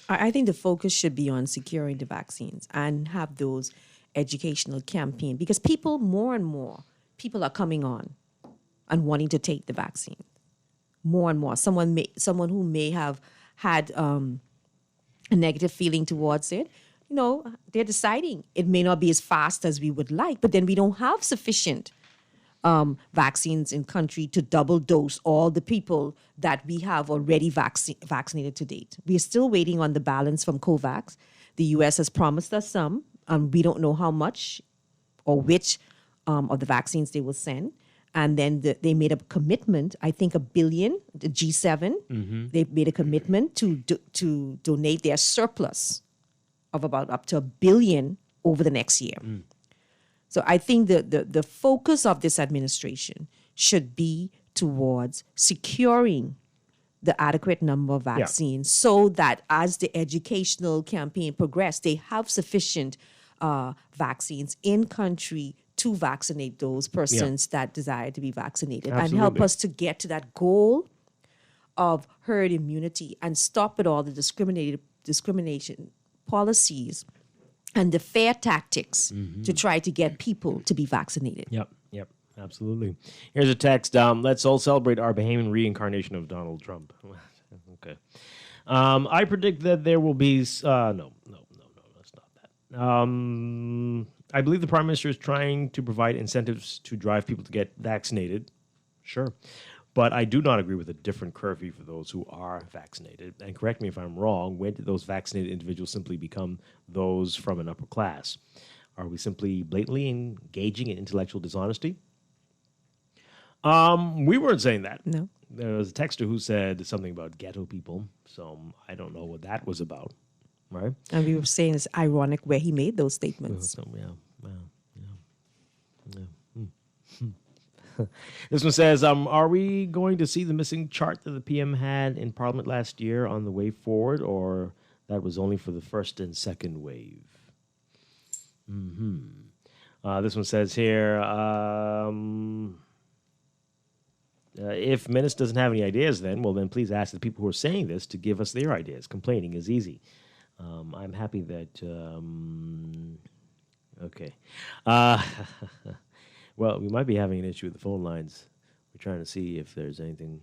I think the focus should be on securing the vaccines and have those educational campaigns because people, more and more, people are coming on and wanting to take the vaccine. More and more. Someone who may have had a negative feeling towards it, they're deciding it may not be as fast as we would like, but then we don't have sufficient vaccines in country to double dose all the people that we have already vaccinated to date. We are still waiting on the balance from COVAX. The U.S. has promised us some. We don't know how much or which of the vaccines they will send. And then they made a commitment, I think $1 billion, the G7, they made a commitment to donate their surplus of about up to $1 billion over the next year. So I think the focus of this administration should be towards securing the adequate number of vaccines so that as the educational campaign progresses, they have sufficient vaccines in country to vaccinate those persons that desire to be vaccinated. Absolutely. And help us to get to that goal of herd immunity and stop at all the discrimination policies and the fair tactics to try to get people to be vaccinated. Yep, absolutely. Here's a text. Let's all celebrate our Bahamian reincarnation of Donald Trump. Okay. I predict that there will be... No, that's not that. I believe the Prime Minister is trying to provide incentives to drive people to get vaccinated. Sure. But I do not agree with a different curfew for those who are vaccinated. And correct me if I'm wrong, when did those vaccinated individuals simply become those from an upper class? Are we simply blatantly engaging in intellectual dishonesty? We weren't saying that. No. There was a texter who said something about ghetto people, so I don't know what that was about, right? And we were saying it's ironic where he made those statements. This one says, are we going to see the missing chart that the PM had in Parliament last year on the way forward, or that was only for the first and second wave? This one says here, if Menace doesn't have any ideas then please ask the people who are saying this to give us their ideas. Complaining is easy. I'm happy that... okay. Well, we might be having an issue with the phone lines. We're trying to see if there's anything,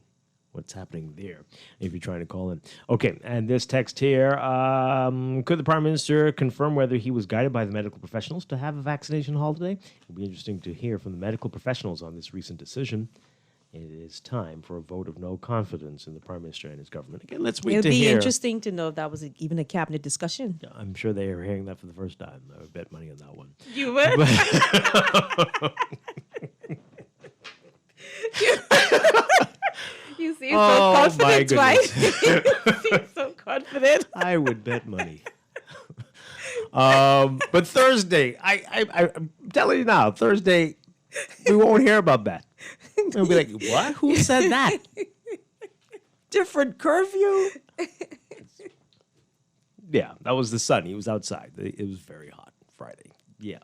what's happening there, if you're trying to call in. Okay, and this text here, could the Prime Minister confirm whether he was guided by the medical professionals to have a vaccination holiday? It'll be interesting to hear from the medical professionals on this recent decision. It is time for a vote of no confidence in the Prime Minister and his government. Again, let's wait to hear. It'll be interesting to know if that was even a cabinet discussion. I'm sure they are hearing that for the first time. I would bet money on that one. You would? You seem so confident, Dwight. You seem so confident. I would bet money. But Thursday, I'm telling you now, Thursday, we won't hear about that. We'll be like, what? Who said that? Different curfew? Yeah, that was the sun. He was outside. It was very hot Friday. Yeah.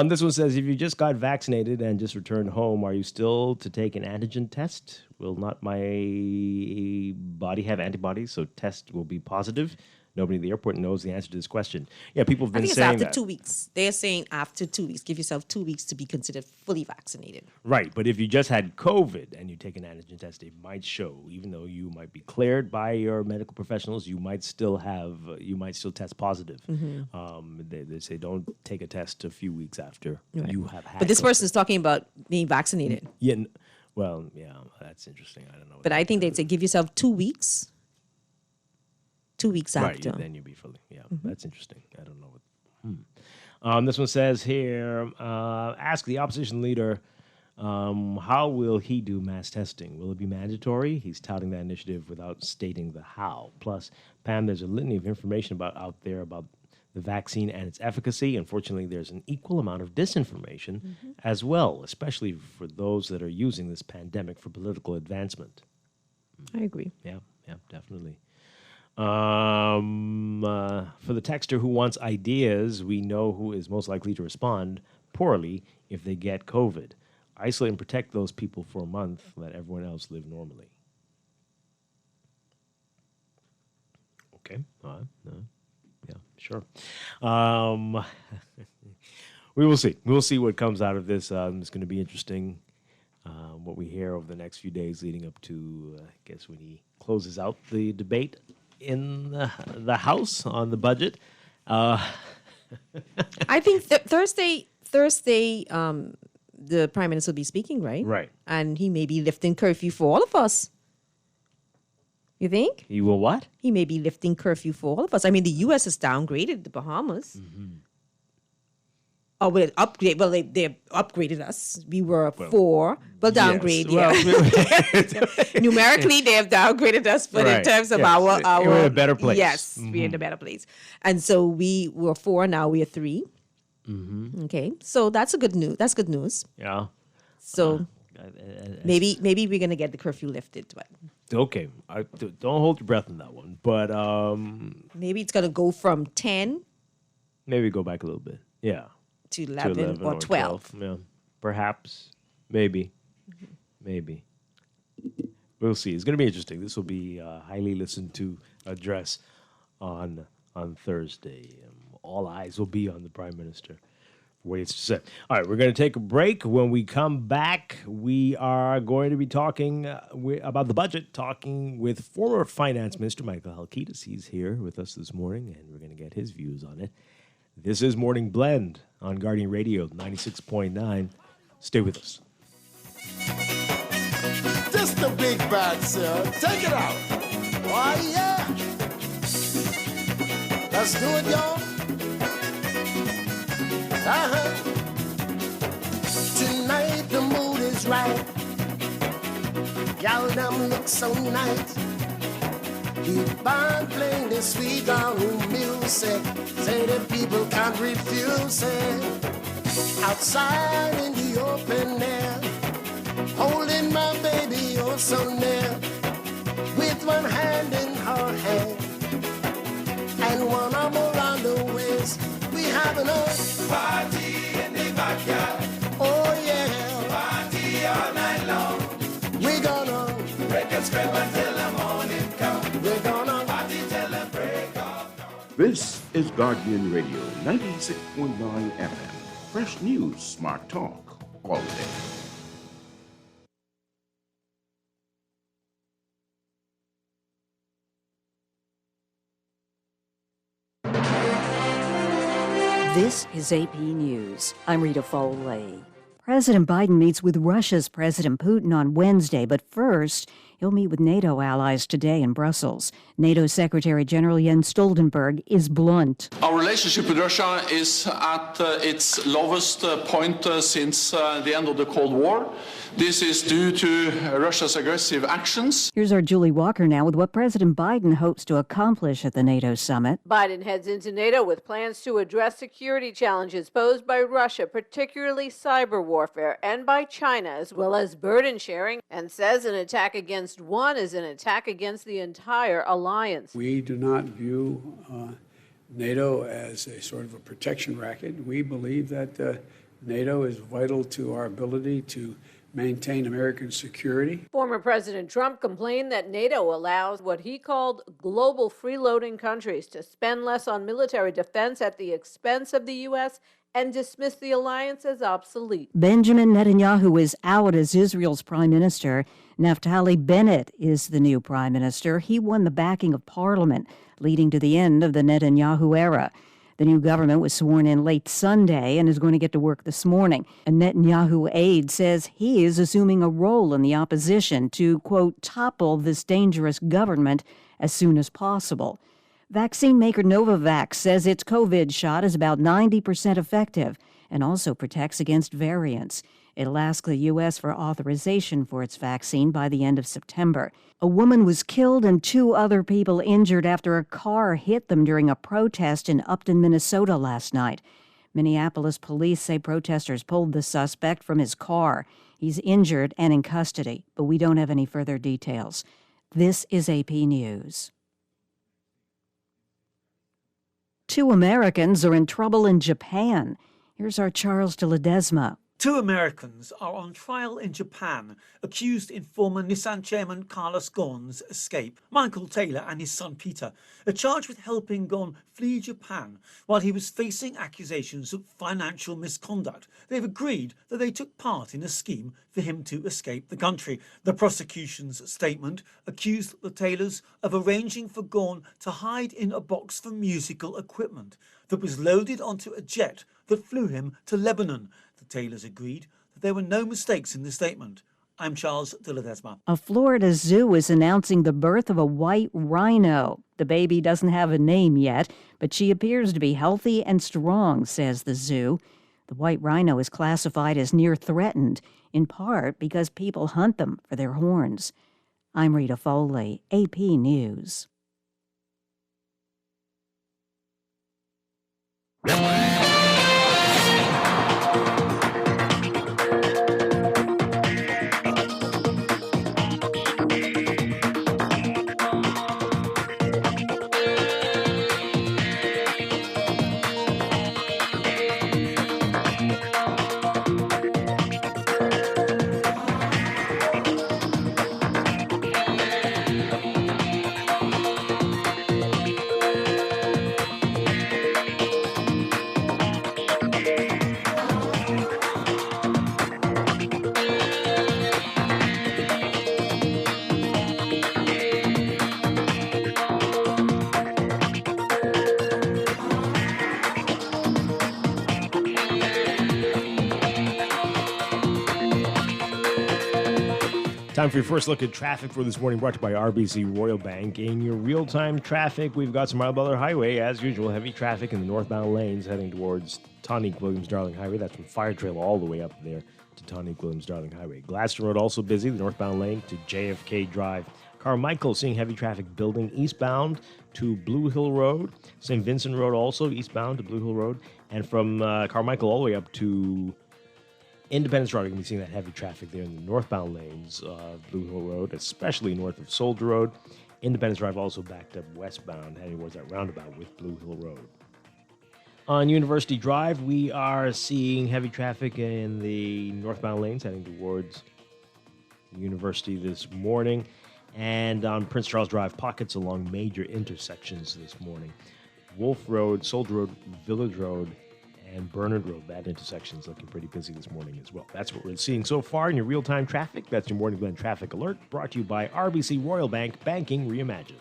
This one says, if you just got vaccinated and just returned home, are you still to take an antigen test? Will not my body have antibodies, so test will be positive? Nobody at the airport knows the answer to this question. Yeah, people have been saying that. I think it's after 2 weeks. They're saying after 2 weeks. Give yourself 2 weeks to be considered fully vaccinated. Right, but if you just had COVID and you take an antigen test, it might show, even though you might be cleared by your medical professionals, you might still test positive. They say don't take a test a few weeks after you have had. But this COVID. person is talking about being vaccinated. Yeah, that's interesting. I don't know. But I think they'd say give yourself 2 weeks 2 weeks Right, after. then you'd be fully. Yeah, that's interesting. I don't know what. This one says here, ask the opposition leader, how will he do mass testing? Will it be mandatory? He's touting that initiative without stating the how. Plus, Pam, there's a litany of information out there about the vaccine and its efficacy. Unfortunately, there's an equal amount of disinformation as well, especially for those that are using this pandemic for political advancement. I agree. Yeah, definitely. For the texter who wants ideas, we know who is most likely to respond poorly if they get COVID. Isolate and protect those people for a month. Let everyone else live normally. Okay. Yeah, sure. We will see. We'll see what comes out of this. It's going to be interesting what we hear over the next few days leading up to, I guess, when he closes out the debate in the House on the budget. I think Thursday, the Prime Minister will be speaking, right? Right. And he may be lifting curfew for all of us. You think? He will what? He may be lifting curfew for all of us. I mean, the U.S. has downgraded the Bahamas. Oh, well, they upgraded us. We were 4. Well, downgrade, yes. Numerically, they have downgraded us, but in terms of our we're in a better place. Yes, we're in a better place. And so we were 4, now we are 3. Okay, so that's good news. That's good news. Yeah. So maybe we're gonna get the curfew lifted, but okay. Don't hold your breath on that one, but maybe it's gonna go from 10. Maybe go back a little bit. Yeah. To 11 or 12. Yeah, perhaps, maybe. We'll see. It's going to be interesting. This will be a highly listened to address on Thursday. All eyes will be on the Prime Minister for what he has to say. All right, we're going to take a break. When we come back, we are going to be talking about the budget, talking with former Finance Minister Michael Halkitis. He's here with us this morning, and we're going to get his views on it. This is Morning Blend on Guardian Radio 96.9. Stay with us. Just the big bad, sir. Take it out. Oh, yeah. Let's do it, y'all. Tonight the mood is right. Y'all them look so nice. Keep on playing this sweet girl music. Say that people can't refuse it. Outside in the open air, holding my baby oh so near, with one hand in her hand and one arm around her waist. We having a party in the backyard. Oh yeah, party all night long. We gonna break and scrape until the morning comes. We're gonna party till the break of dawn. This is Guardian Radio 96.9 FM. Fresh news, smart talk, all day. This is AP News. I'm Rita Foley. President Biden meets with Russia's President Putin on Wednesday, but first, he'll meet with NATO allies today in Brussels. NATO Secretary General Jens Stoltenberg is blunt. Our relationship with Russia is at its lowest point since the end of the Cold War. This is due to Russia's aggressive actions. Here's our Julie Walker now with what President Biden hopes to accomplish at the NATO summit. Biden heads into NATO with plans to address security challenges posed by Russia, particularly cyber warfare, and by China, as well as burden sharing, and says an attack against one is an attack against the entire alliance. We do not view NATO as a sort of a protection racket. We believe that NATO is vital to our ability to maintain American security. Former President Trump complained that NATO allows what he called global freeloading countries to spend less on military defense at the expense of the U.S. and dismissed the alliance as obsolete. Benjamin Netanyahu is out as Israel's prime minister. Naftali Bennett is the new prime minister. He won the backing of parliament, leading to the end of the Netanyahu era. The new government was sworn in late Sunday and is going to get to work this morning. A Netanyahu aide says he is assuming a role in the opposition to, quote, topple this dangerous government as soon as possible. Vaccine maker Novavax says its COVID shot is about 90% effective and also protects against variants. It'll ask the U.S. for authorization for its vaccine by the end of September. A woman was killed and 2 other people injured after a car hit them during a protest in Upton, Minnesota last night. Minneapolis police say protesters pulled the suspect from his car. He's injured and in custody, but we don't have any further details. This is AP News. 2 Americans are in trouble in Japan. Here's our Charles de Ledesma. 2 Americans are on trial in Japan, accused in former Nissan chairman Carlos Ghosn's escape. Michael Taylor and his son Peter are charged with helping Ghosn flee Japan while he was facing accusations of financial misconduct. They've agreed that they took part in a scheme for him to escape the country. The prosecution's statement accused the Taylors of arranging for Ghosn to hide in a box for musical equipment that was loaded onto a jet that flew him to Lebanon. The Taylors agreed that there were no mistakes in the statement. I'm Charles de Ledesma. A Florida zoo is announcing the birth of a white rhino. The baby doesn't have a name yet, but she appears to be healthy and strong, says the zoo. The white rhino is classified as near threatened, in part because people hunt them for their horns. I'm Rita Foley, AP News. Time for your first look at traffic for this morning, brought to you by RBC Royal Bank. In your real-time traffic, we've got some Mile Butler Highway. As usual, heavy traffic in the northbound lanes heading towards Tonique-Williams-Darling Highway. That's from Fire Trail all the way up there to Tonique-Williams-Darling Highway. Gladstone Road also busy, the northbound lane to JFK Drive. Carmichael seeing heavy traffic building eastbound to Blue Hill Road. St. Vincent Road also eastbound to Blue Hill Road. And from Carmichael all the way up to Independence Road, you can be seeing that heavy traffic there in the northbound lanes of Blue Hill Road, especially north of Soldier Road. Independence Drive also backed up westbound, heading towards that roundabout with Blue Hill Road. On University Drive, we are seeing heavy traffic in the northbound lanes heading towards University this morning. And on Prince Charles Drive, pockets along major intersections this morning. Wolf Road, Soldier Road, Village Road, and Bernard Road. That intersection is looking pretty busy this morning as well. That's what we're seeing so far in your real-time traffic. That's your Morning Blend Traffic Alert, brought to you by RBC Royal Bank, banking reimagined.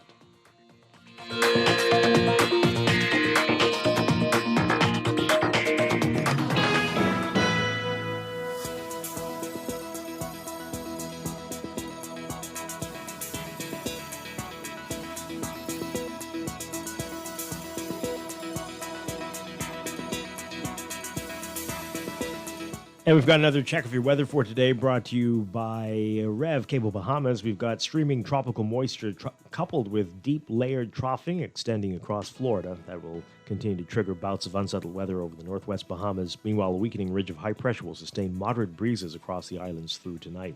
And we've got another check of your weather for today, brought to you by Rev Cable Bahamas. We've got streaming tropical moisture coupled with deep layered troughing extending across Florida. That will continue to trigger bouts of unsettled weather over the northwest Bahamas. Meanwhile, a weakening ridge of high pressure will sustain moderate breezes across the islands through tonight.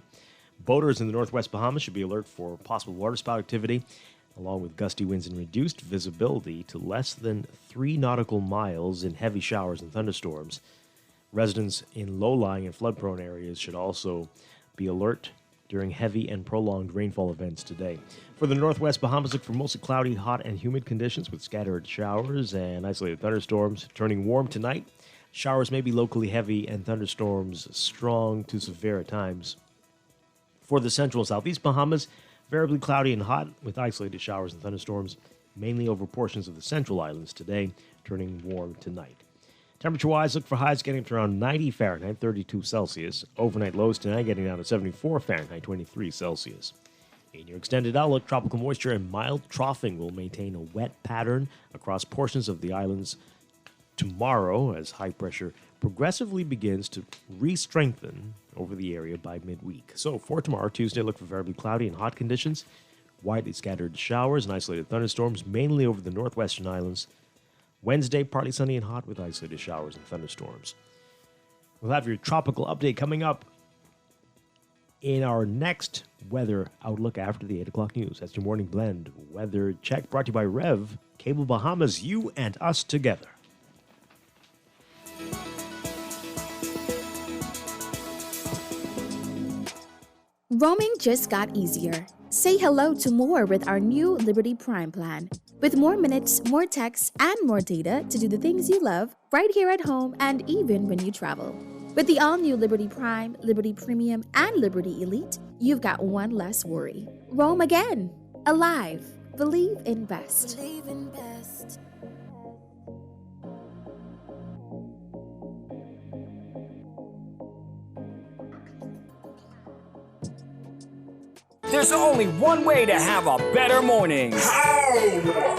Boaters in the northwest Bahamas should be alert for possible waterspout activity, along with gusty winds and reduced visibility to less than 3 nautical miles in heavy showers and thunderstorms. Residents in low-lying and flood-prone areas should also be alert during heavy and prolonged rainfall events today. For the northwest Bahamas, look for mostly cloudy, hot, and humid conditions with scattered showers and isolated thunderstorms. Turning warm tonight, showers may be locally heavy and thunderstorms strong to severe at times. For the central and southeast Bahamas, variably cloudy and hot with isolated showers and thunderstorms, mainly over portions of the central islands today, turning warm tonight. Temperature-wise, look for highs getting up to around 90 Fahrenheit, 32 Celsius. Overnight lows tonight getting down to 74 Fahrenheit, 23 Celsius. In your extended outlook, tropical moisture and mild troughing will maintain a wet pattern across portions of the islands tomorrow as high pressure progressively begins to re-strengthen over the area by midweek. So for tomorrow, Tuesday, look for variably cloudy and hot conditions, widely scattered showers and isolated thunderstorms, mainly over the northwestern islands. Wednesday, partly sunny and hot with isolated showers and thunderstorms. We'll have your tropical update coming up in our next weather outlook after the 8 o'clock news. That's your morning blend weather check brought to you by Rev, Cable Bahamas, you and us together. Roaming just got easier. Say hello to more with our new Liberty Prime plan. With more minutes, more texts, and more data to do the things you love right here at home and even when you travel. With the all-new Liberty Prime, Liberty Premium, and Liberty Elite, you've got one less worry. Roam again. Alive. Believe in best. Believe in best. There's only one way to have a better morning. How?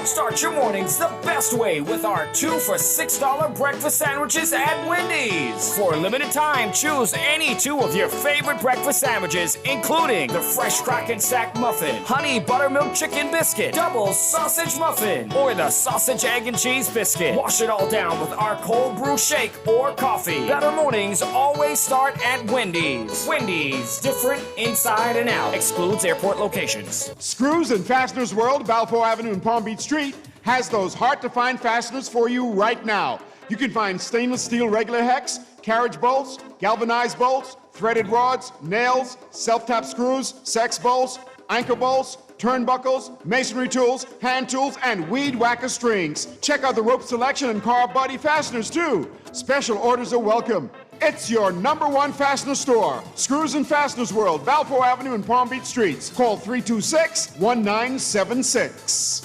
Start your mornings the best way with our 2 for $6 breakfast sandwiches at Wendy's. For a limited time, choose any 2 of your favorite breakfast sandwiches, including the fresh Strachan sack muffin, honey buttermilk chicken biscuit, double sausage muffin, or the sausage egg and cheese biscuit. Wash it all down with our cold brew shake or coffee. Better mornings always start at Wendy's. Wendy's, different inside and out. Excludes airport locations. Screws and Fasteners World, Balfour Avenue and Palm Beach Street, has those hard-to-find fasteners for you right now. You can find stainless steel regular hex, carriage bolts, galvanized bolts, threaded rods, nails, self-tap screws, sex bolts, anchor bolts, turnbuckles, masonry tools, hand tools, and weed whacker strings. Check out the rope selection and car body fasteners, too. Special orders are welcome. It's your #1 fastener store. Screws and Fasteners World, Balfour Avenue and Palm Beach Streets. Call 326-1976.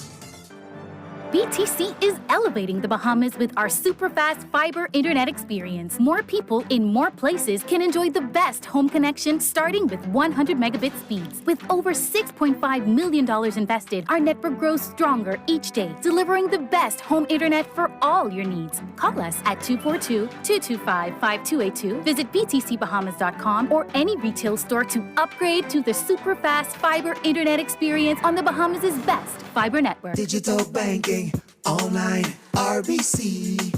BTC is elevating the Bahamas with our super fast fiber internet experience. More people in more places can enjoy the best home connection starting with 100 megabit speeds. With over $6.5 million invested, our network grows stronger each day, delivering the best home internet for all your needs. Call us at 242-225-5282. Visit btcbahamas.com or any retail store to upgrade to the super fast fiber internet experience on the Bahamas' best fiber network. Digital banking, online, RBC.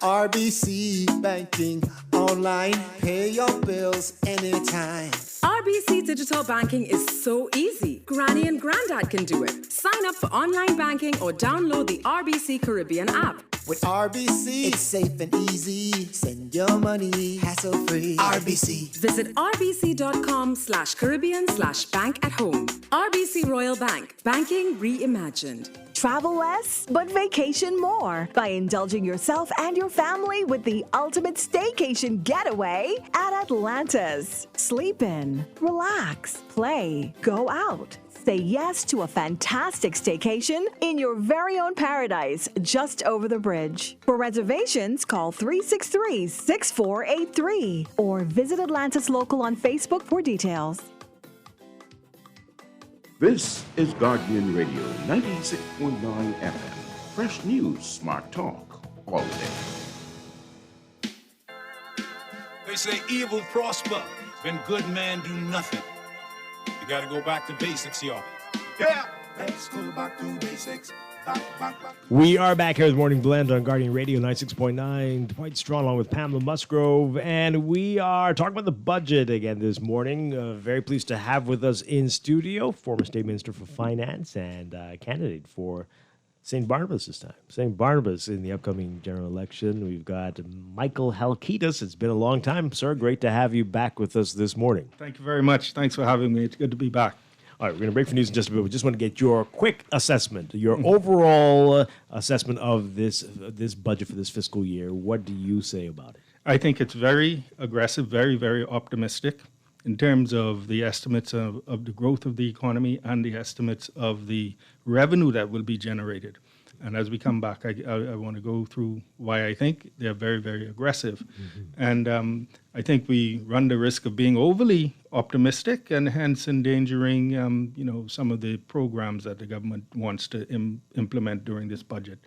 RBC banking, online, pay your bills anytime. RBC Digital Banking is so easy. Granny and Granddad can do it. Sign up for online banking or download the RBC Caribbean app. With RBC, it's safe and easy. Send your money hassle-free. RBC. Visit rbc.com/Caribbean/bank at home. RBC Royal Bank. Banking reimagined. Travel less, but vacation more by indulging yourself and your family with the ultimate staycation getaway at Atlantis. Sleep in, relax, play, go out. Say yes to a fantastic staycation in your very own paradise just over the bridge. For reservations, call 363-6483 or visit Atlantis Local on Facebook for details. This is Guardian Radio 96.9 FM. Fresh news, smart talk, all day. They say evil prosper when good men do nothing. You gotta go back to basics, y'all. Yeah, let's go back to basics. Back. We are back here with Morning Blend on Guardian Radio 96.9. Dwight Strachan along with Pamela Musgrove. And we are talking about the budget again this morning. Very pleased to have with us in studio former State Minister for Finance and candidate for St. Barnabas this time. St. Barnabas in the upcoming general election. We've got Michael Halkitis. It's been a long time, sir. Great to have you back with us this morning. Thank you very much. Thanks for having me. It's good to be back. All right, we're going to break for news in just a bit. We just want to get your quick assessment, your overall assessment of this budget for this fiscal year. What do you say about it? I think it's very aggressive, very, very optimistic in terms of the estimates of the growth of the economy and the estimates of the revenue that will be generated. And as we come back, I want to go through why I think they're very, very aggressive. And I think we run the risk of being overly optimistic and hence endangering, some of the programs that the government wants to implement during this budget.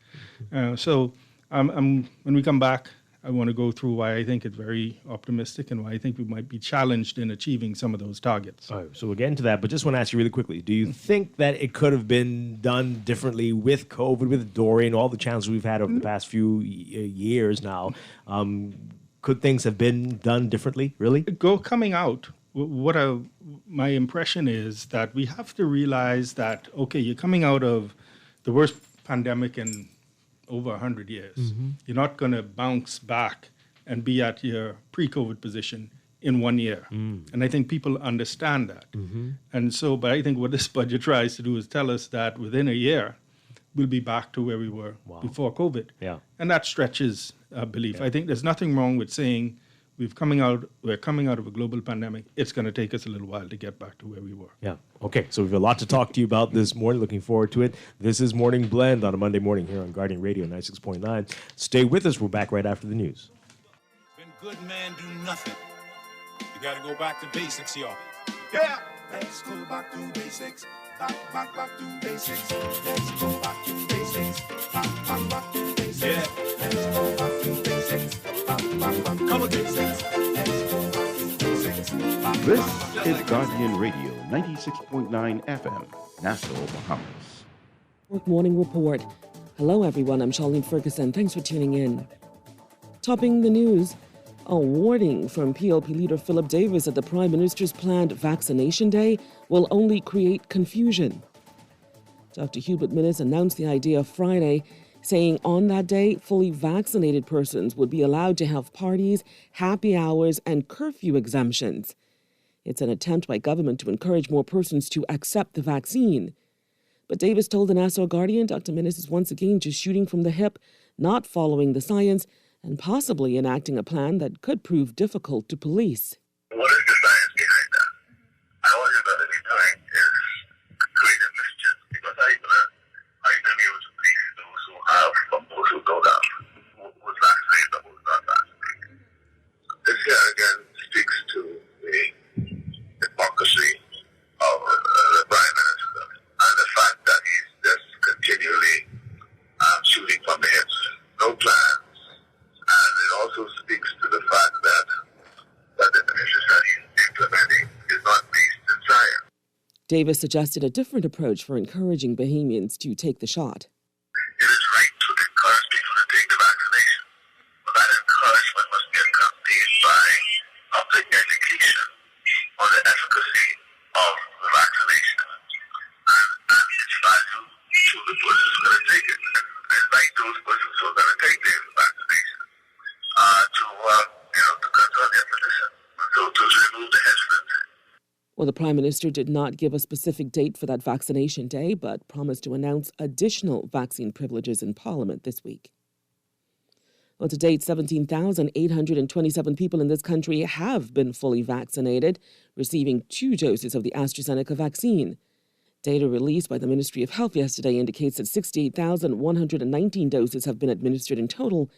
So when we come back, I want to go through why I think it's very optimistic and why I think we might be challenged in achieving some of those targets. All right, so we'll get into that, but just want to ask you really quickly, do you think that it could have been done differently with COVID, with Dorian, all the challenges we've had over the past few years now? Could things have been done differently, really? Coming out, my impression is that we have to realize that, okay, you're coming out of the worst pandemic in over 100 years. You're not going to bounce back and be at your pre-COVID position in 1 year. And I think people understand that. And so, but I think what this budget tries to do is tell us that within a year, we'll be back to where we were before COVID. Yeah. And that stretches belief. I think there's nothing wrong with saying we're coming out of a global pandemic. It's going to take us a little while to get back to where we were. Yeah. Okay. So we have a lot to talk to you about this morning. Looking forward to it. This is Morning Blend on a Monday morning here on Guardian Radio 96.9. Stay with us. We're back right after the news. When good men do nothing, you got to go back to basics, y'all. Yeah. Let's go back to basics. Back to basics. Let's go back to basics. Back to basics. Yeah. Let's go back to basics. Come again. This is Guardian Radio 96.9 FM, Nassau, Bahamas. Morning Report. Hello, everyone. I'm Charlene Ferguson. Thanks for tuning in. Topping the news, a warning from PLP leader Philip Davis that the Prime Minister's planned vaccination day will only create confusion. Dr. Hubert Minnis announced the idea Friday, saying on that day, fully vaccinated persons would be allowed to have parties, happy hours, and curfew exemptions. It's an attempt by government to encourage more persons to accept the vaccine. But Davis told the Nassau Guardian Dr. Minnis is once again just shooting from the hip, not following the science, and possibly enacting a plan that could prove difficult to police. What is the science behind that? And all you're going to be doing is creating mischief, because how are you going to be able to police those who have from those who don't have, who's vaccinated and who's not vaccinated? This here again speaks to the hypocrisy of the Prime Minister and the fact that he's just continually shooting from the hips. No plans. And it also speaks to the fact that the measures that he's implementing is not based in science. Davis suggested a different approach for encouraging Bahamians to take the shot. It is right to encourage people to take the vaccination, but that encouragement must be accompanied by public education on the efficacy of the vaccination and its value to the persons who are going to take it. And invite those persons who are going to take the vaccination to consult their position, so to remove the hesitancy. Well, the Prime Minister did not give a specific date for that vaccination day, but promised to announce additional vaccine privileges in Parliament this week. Well, to date, 17,827 people in this country have been fully vaccinated, receiving 2 doses of the AstraZeneca vaccine. Data released by the Ministry of Health yesterday indicates that 68,119 doses have been administered in total,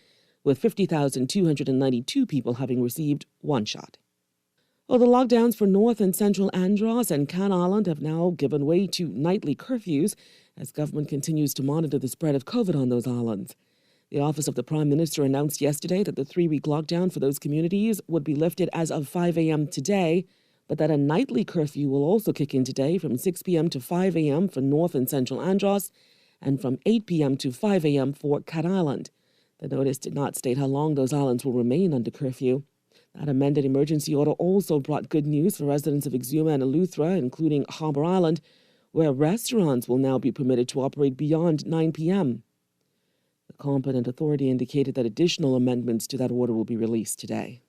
with 50,292 people having received 1 shot. Well, the lockdowns for North and Central Andros and Can Island have now given way to nightly curfews as government continues to monitor the spread of COVID on those islands. The Office of the Prime Minister announced yesterday that the 3-week lockdown for those communities would be lifted as of 5 a.m. today, but that a nightly curfew will also kick in today from 6 p.m. to 5 a.m. for North and Central Andros and from 8 p.m. to 5 a.m. for Cat Island. The notice did not state how long those islands will remain under curfew. That amended emergency order also brought good news for residents of Exuma and Eleuthera, including Harbour Island, where restaurants will now be permitted to operate beyond 9 p.m. The competent authority indicated that additional amendments to that order will be released today.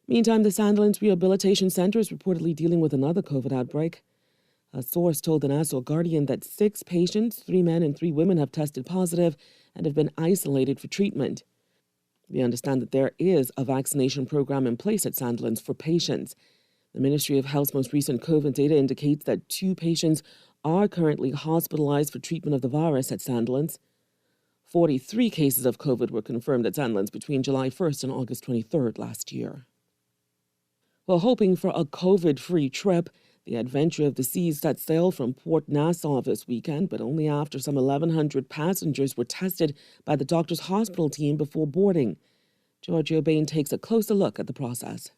Meantime, the Sandilands Rehabilitation Centre is reportedly dealing with another COVID outbreak. A source told the Nassau Guardian that 6 patients, 3 men and 3 women, have tested positive and have been isolated for treatment. We understand that there is a vaccination program in place at Sandilands for patients. The Ministry of Health's most recent COVID data indicates that 2 patients are currently hospitalized for treatment of the virus at Sandlands. 43 cases of COVID were confirmed at Sandlands between July 1st and August 23rd last year. While hoping for a COVID-free trip, the Adventure of the Seas set sail from Port Nassau this weekend, but only after some 1,100 passengers were tested by the Doctors Hospital team before boarding. Giorgio Bain takes a closer look at the process.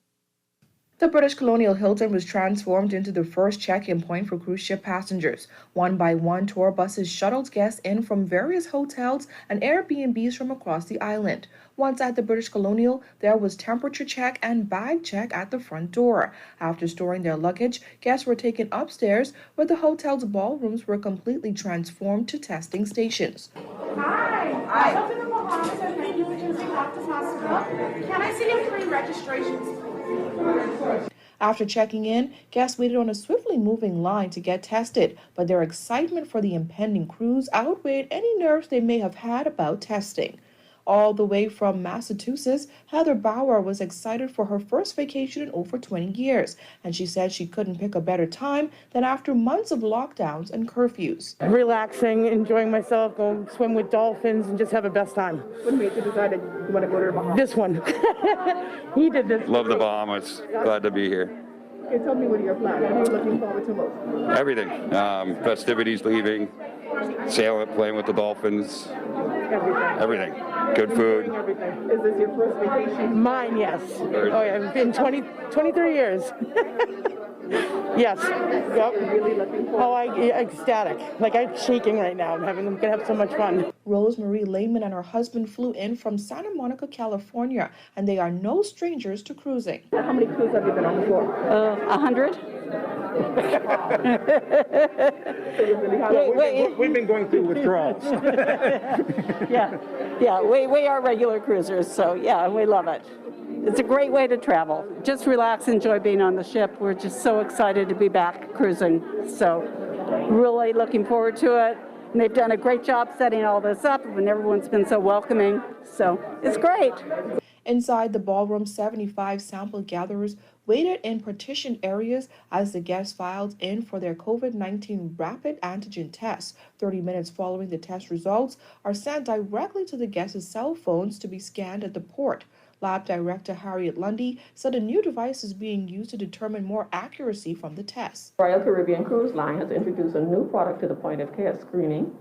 The British Colonial Hilton was transformed into the first check-in point for cruise ship passengers. One by one, tour buses shuttled guests in from various hotels and Airbnbs from across the island. Once at the British Colonial, there was temperature check and bag check at the front door. After storing their luggage, guests were taken upstairs, where the hotel's ballrooms were completely transformed to testing stations. Hi. Welcome to the Bahamas at Magnificent Doctors Hospital. Can I see your free registrations? After checking in, guests waited on a swiftly moving line to get tested, but their excitement for the impending cruise outweighed any nerves they may have had about testing. All the way from Massachusetts, Heather Bauer was excited for her first vacation in over 20 years, and she said she couldn't pick a better time than after months of lockdowns and curfews. Relaxing, enjoying myself, go swim with dolphins, and just have a best time. What made you decide you want to go to the Bahamas? This one. He did this. Love the Bahamas. Glad to be here. Okay, tell me what are your plans? What are you looking forward to most? Everything. Festivities, leaving, sailing, playing with the dolphins. Everything. Good food. Everything. Is this your first vacation? Mine, yes. Oh, yeah, it's been 23 years. Yes. Yep. Really looking forward. Oh, ecstatic. Like, I'm shaking right now. I'm going to have so much fun. Rosemary Lehman and her husband flew in from Santa Monica, California, and they are no strangers to cruising. How many cruises have you been on before? 100. We've been going through withdrawals. Yeah, we are regular cruisers, so yeah, we love it. It's a great way to travel. Just relax, enjoy being on the ship. We're just so excited to be back cruising. So really looking forward to it. And they've done a great job setting all this up, and everyone's been so welcoming. So it's great. Inside the ballroom, 75 sample gatherers waited in partitioned areas as the guests filed in for their COVID-19 rapid antigen tests. 30 minutes following the test results are sent directly to the guests' cell phones to be scanned at the port. Lab Director Harriet Lundy said a new device is being used to determine more accuracy from the tests. Royal Caribbean Cruise Line has introduced a new product to the point of care screening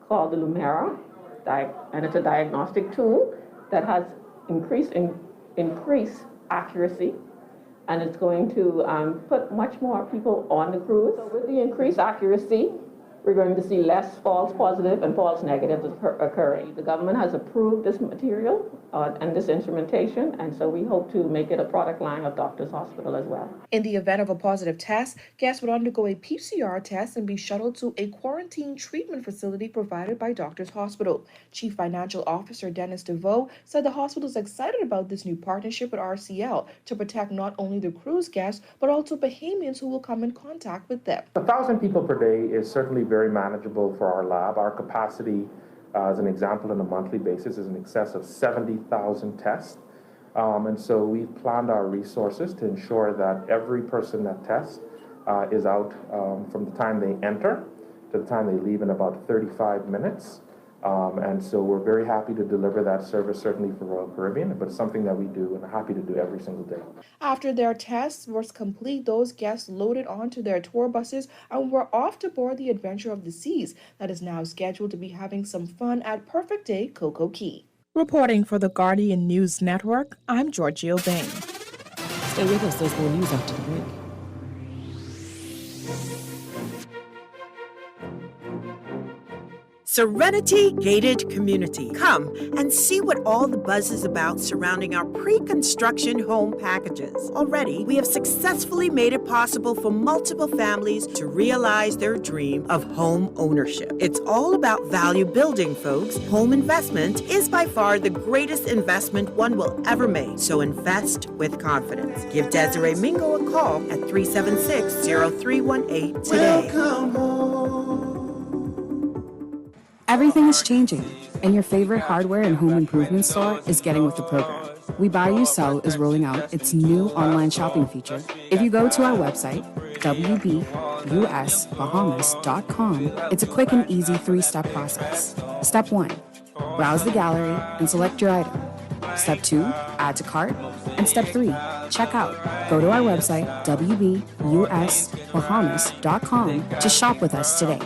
called the Lumera, and it's a diagnostic tool that has increased accuracy, and it's going to put much more people on the cruise. So with the increased accuracy, we're going to see less false positive and false negatives occurring. The government has approved this material and this instrumentation, and so we hope to make it a product line of Doctors Hospital as well. In the event of a positive test, guests would undergo a PCR test and be shuttled to a quarantine treatment facility provided by Doctors Hospital. Chief Financial Officer Dennis DeVoe said the hospital is excited about this new partnership with RCL to protect not only the cruise guests, but also Bahamians who will come in contact with them. 1,000 people per day is certainly very manageable for our lab. Our capacity, as an example, on a monthly basis is in excess of 70,000 tests. And so we've planned our resources to ensure that every person that tests is out from the time they enter to the time they leave in about 35 minutes. And so we're very happy to deliver that service, certainly for Royal Caribbean, but it's something that we do and are happy to do every single day. After their tests was complete, those guests loaded onto their tour buses and were off to board the Adventure of the Seas that is now scheduled to be having some fun at Perfect Day Coco Key. Reporting for the Guardian News Network, I'm Giorgio Bain. Stay with us, there's more news after the break. Serenity Gated Community. Come and see what all the buzz is about surrounding our pre-construction home packages. Already, we have successfully made it possible for multiple families to realize their dream of home ownership. It's all about value building, folks. Home investment is by far the greatest investment one will ever make. So invest with confidence. Give Desiree Mingo a call at 376-0318 today. Welcome home. Everything is changing, and your favorite hardware and home improvement store is getting with the program. We Buy You Sell is rolling out its new online shopping feature. If you go to our website, wbuyoursell.com, www.usbahamas.com, it's a quick and easy 3-step process. Step 1, browse the gallery and select your item. Step 2, add to cart. And step 3, check out. Go to our website, www.usbahamas.com, to shop with us today.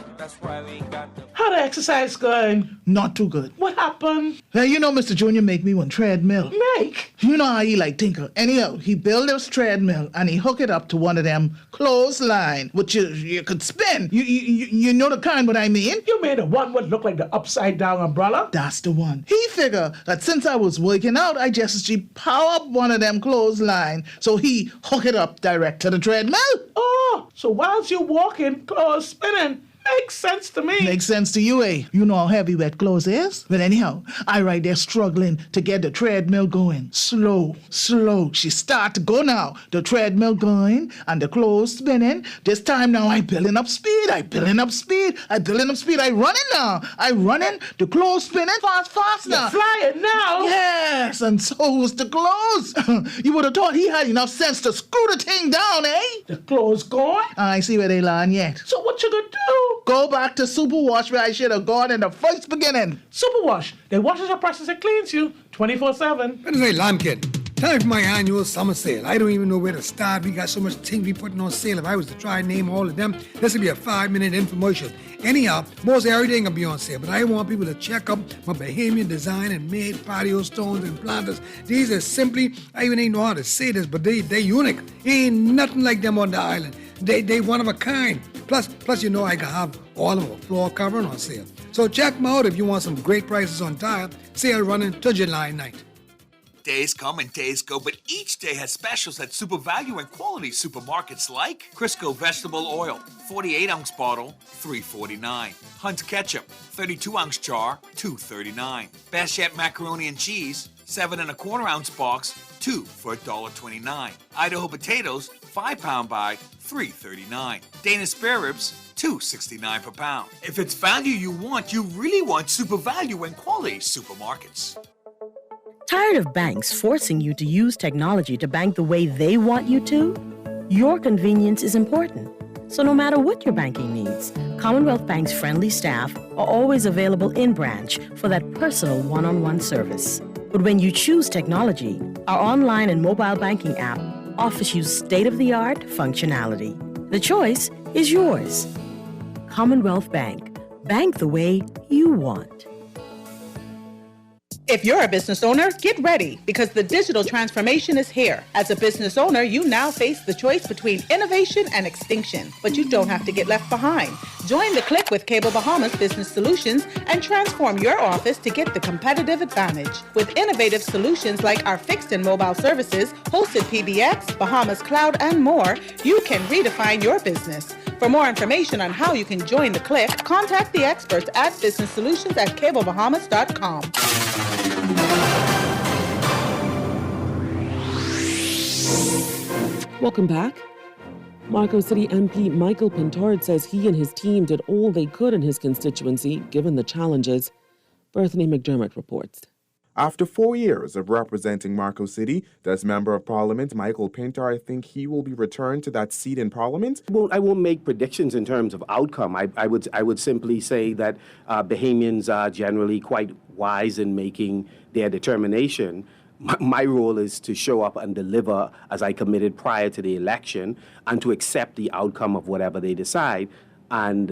How the exercise going? Not too good. What happened? Well, you know, Mr. Junior make me one treadmill. Make? You know how he like tinker. Anyhow, he built this treadmill and he hook it up to one of them clothesline, which you could spin. You know the kind what I mean? You made a one what look like the upside down umbrella? That's the one. He figure that since I was working out, I just power up one of them clothesline, so he hook it up direct to the treadmill. Oh, so whilst you're walking, clothes spinning. Makes sense to me. Makes sense to you, eh? You know how heavy wet clothes is? But anyhow, I right there struggling to get the treadmill going. Slow. She start to go now. The treadmill going and the clothes spinning. This time now I building up speed. I running now. I running. The clothes spinning fast now. You're flying now. Yes, and so was the clothes. You would have thought he had enough sense to screw the thing down, eh? The clothes going? I see where they land yet. So what you gonna do? Go back to Superwash where I should have gone in the first beginning. Superwash. They washes your presses and cleans you 24/7. What is that, Lambkin? Time for my annual summer sale. I don't even know where to start. We got so much things we putting on sale. If I was to try and name all of them, this would be a 5-minute infomercial. Anyhow, most everything will be on sale, but I want people to check out my Bahamian design and made patio stones and planters. These are simply, I even ain't know how to say this, but they're unique. Ain't nothing like them on the island. They one of a kind. Plus, you know I can have all of a floor covering on sale. So check them out if you want some great prices on tile. Sale running till July 9th. Days come and days go, but each day has specials at super value and quality supermarkets like Crisco vegetable oil, 48-ounce bottle, $3.49. Hunt's ketchup, 32-ounce jar, $2.39. Bashette macaroni and cheese, 7.25-ounce box, 2 for $1.29. Idaho potatoes, 5-pound bag, $3.39. Dana spare ribs, $2.69 per pound. If it's value you want, you really want super value and quality supermarkets. Tired of banks forcing you to use technology to bank the way they want you to? Your convenience is important. So no matter what your banking needs, Commonwealth Bank's friendly staff are always available in branch for that personal one-on-one service. But when you choose technology, our online and mobile banking app offers you state-of-the-art functionality. The choice is yours. Commonwealth Bank. Bank the way you want. If you're a business owner, get ready because the digital transformation is here. As a business owner, you now face the choice between innovation and extinction, but you don't have to get left behind. Join the click with Cable Bahamas Business Solutions and transform your office to get the competitive advantage. With innovative solutions like our fixed and mobile services, hosted PBX, Bahamas Cloud, and more, you can redefine your business. For more information on how you can join the click, contact the experts at Business Solutions at cablebahamas.com. Welcome back. Marco City MP Michael Pintard says he and his team did all they could in his constituency, given the challenges. Bethany McDermott reports. After 4 years of representing Marco City, does Member of Parliament Michael Pintard think he will be returned to that seat in Parliament? I won't make predictions in terms of outcome. I would simply say that Bahamians are generally quite wise in making their determination. My role is to show up and deliver as I committed prior to the election and to accept the outcome of whatever they decide. And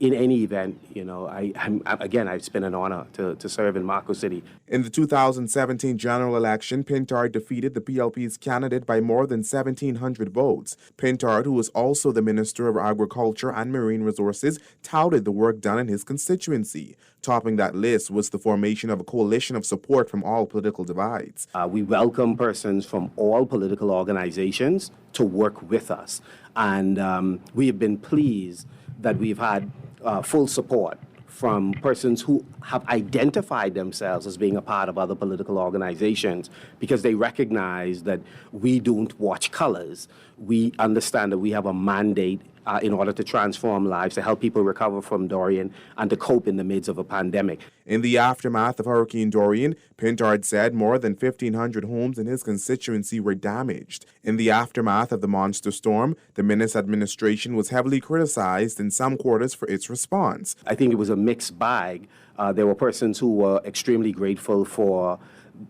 in any event, it's been an honor to serve in Marco City. In the 2017 general election, Pintard defeated the PLP's candidate by more than 1,700 votes. Pintard, who was also the Minister of Agriculture and Marine Resources, touted the work done in his constituency. Topping that list was the formation of a coalition of support from all political divides. We welcome persons from all political organizations to work with us. And we have been pleased that we've had full support from persons who have identified themselves as being a part of other political organizations because they recognize that we don't watch colors. We understand that we have a mandate in order to transform lives, to help people recover from Dorian, and to cope in the midst of a pandemic. In the aftermath of Hurricane Dorian, Pintard said more than 1,500 homes in his constituency were damaged. In the aftermath of the monster storm, the Minnis administration was heavily criticized in some quarters for its response. I think it was a mixed bag. There were persons who were extremely grateful for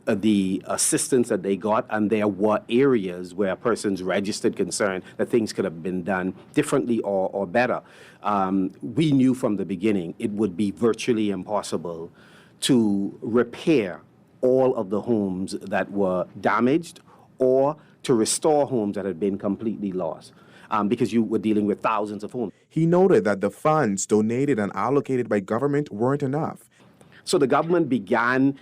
the assistance that they got, and there were areas where persons registered concern that things could have been done differently or better. We knew from the beginning it would be virtually impossible to repair all of the homes that were damaged or to restore homes that had been completely lost, because you were dealing with thousands of homes. He noted that the funds donated and allocated by government weren't enough. So the government began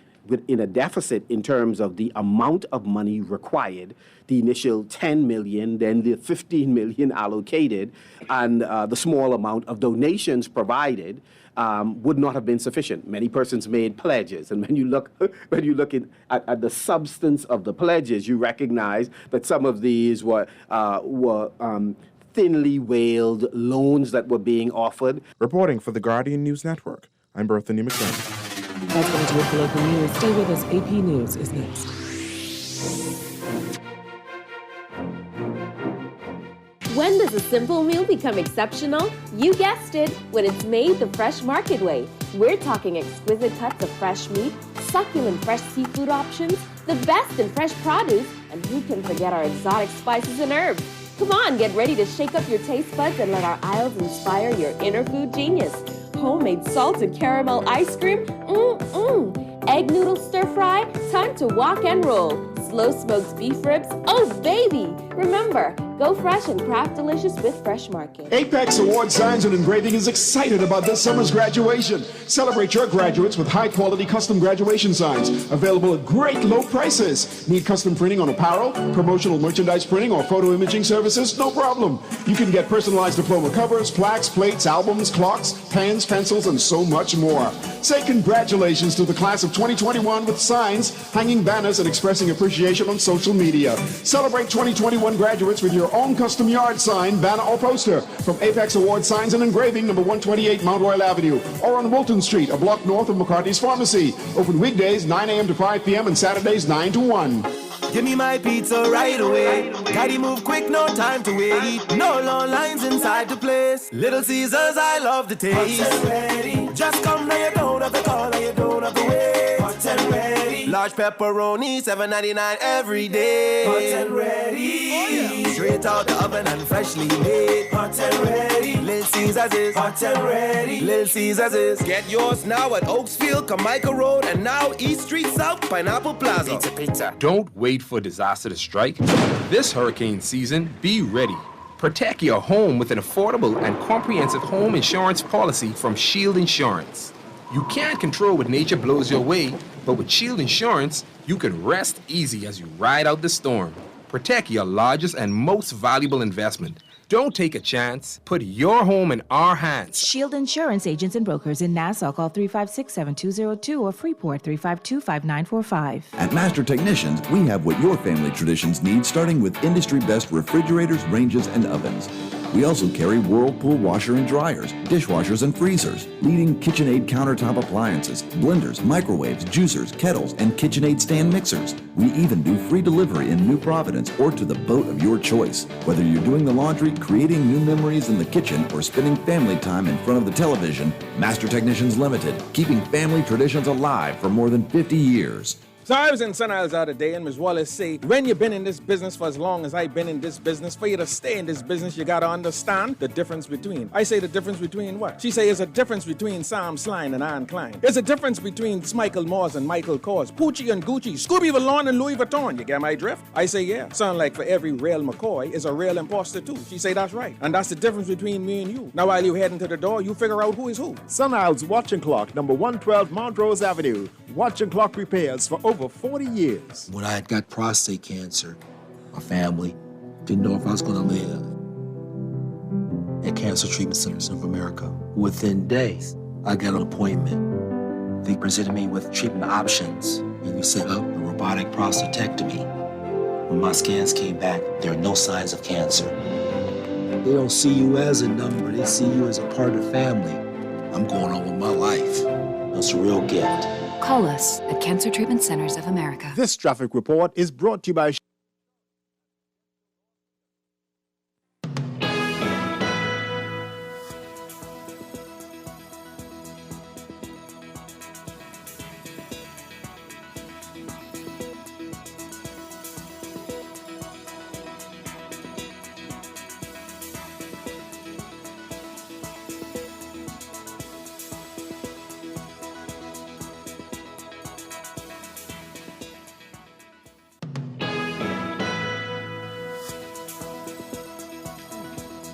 in a deficit in terms of the amount of money required, the initial 10 million, then the 15 million allocated, and the small amount of donations provided would not have been sufficient. Many persons made pledges, and when you look at the substance of the pledges, you recognize that some of these were thinly veiled loans that were being offered. Reporting for the Guardian News Network, I'm Berthany McLean. That's going to do it for local news. Stay with us. AP News is next. When does a simple meal become exceptional? You guessed it, when it's made the Fresh Market way. We're talking exquisite cuts of fresh meat, succulent fresh seafood options, the best in fresh produce, and who can forget our exotic spices and herbs? Come on, get ready to shake up your taste buds and let our aisles inspire your inner food genius. Homemade salted caramel ice cream, egg noodle stir fry, time to walk and roll. Slow smoked beef ribs, oh baby! Remember, go fresh and craft delicious with Fresh Market. Apex Award Signs and Engraving is excited about this summer's graduation. Celebrate your graduates with high-quality custom graduation signs, available at great low prices. Need custom printing on apparel, promotional merchandise printing, or photo imaging services? No problem. You can get personalized diploma covers, plaques, plates, albums, clocks, pens, pencils, and so much more. Say congratulations to the class of 2021 with signs, hanging banners, and expressing appreciation on social media. Celebrate 2021 graduates with your own custom yard sign, banner, or poster from Apex Award Signs and Engraving, number 128 Mount Royal Avenue, or on Wilton Street, a block north of McCarthy's Pharmacy. Open weekdays 9 a.m. to 5 p.m. and Saturdays 9 to 1. Give me my pizza right away. Gotta move quick, no time to wait. No long lines inside the place. Little Caesars, I love the taste. Hot and ready. Just come now, you don't have to call, now you don't have to wait. Hot and ready. Large pepperoni, $7.99 every day. Hot and ready. Oh, yeah. Straight out the oven and freshly made. Hot and ready. Little Caesars is hot and ready. Little Caesars is. Get yours now at Oaksfield, Carmichael Road, and now East Street South, Pineapple Plaza. Pizza, pizza. Don't wait for disaster to strike. This hurricane season, be ready. Protect your home with an affordable and comprehensive home insurance policy from Shield Insurance. You can't control what nature blows your way, but with Shield Insurance, you can rest easy as you ride out the storm. Protect your largest and most valuable investment. Don't take a chance. Put your home in our hands. Shield Insurance agents and brokers in Nassau. Call 356-7202 or Freeport 352-5945. At Master Technicians, we have what your family traditions need, starting with industry-best refrigerators, ranges, and ovens. We also carry Whirlpool washer and dryers, dishwashers and freezers, leading KitchenAid countertop appliances, blenders, microwaves, juicers, kettles, and KitchenAid stand mixers. We even do free delivery in New Providence or to the boat of your choice. Whether you're doing the laundry, creating new memories in the kitchen, or spending family time in front of the television, Master Technicians Limited, keeping family traditions alive for more than 50 years. So I was in St. Isles the other day, and Ms. Wallace say, when you've been in this business for as long as I've been in this business, for you to stay in this business, you gotta understand the difference between. I say the difference between what? She say, there's a difference between Sam Sline and Anne Klein. There's a difference between Michael Moores and Michael Kors, Pucci and Gucci, Scooby Valon and Louis Vuitton. You get my drift? I say, yeah. Sound like for every real McCoy is a real imposter too. She say, that's right. And that's the difference between me and you. Now while you heading to the door, you figure out who is who. St. Isles Watch and Clock, number 112 Montrose Avenue. Watch and Clock repairs for over 40 years. When I had got prostate cancer, my family didn't know if I was going to live. At Cancer Treatment Centers of America, within days, I got an appointment. They presented me with treatment options, and we set up a robotic prostatectomy. When my scans came back, there are no signs of cancer. They don't see you as a number, they see you as a part of the family. I'm going on with my life. That's a real gift. Call us at Cancer Treatment Centers of America. This traffic report is brought to you by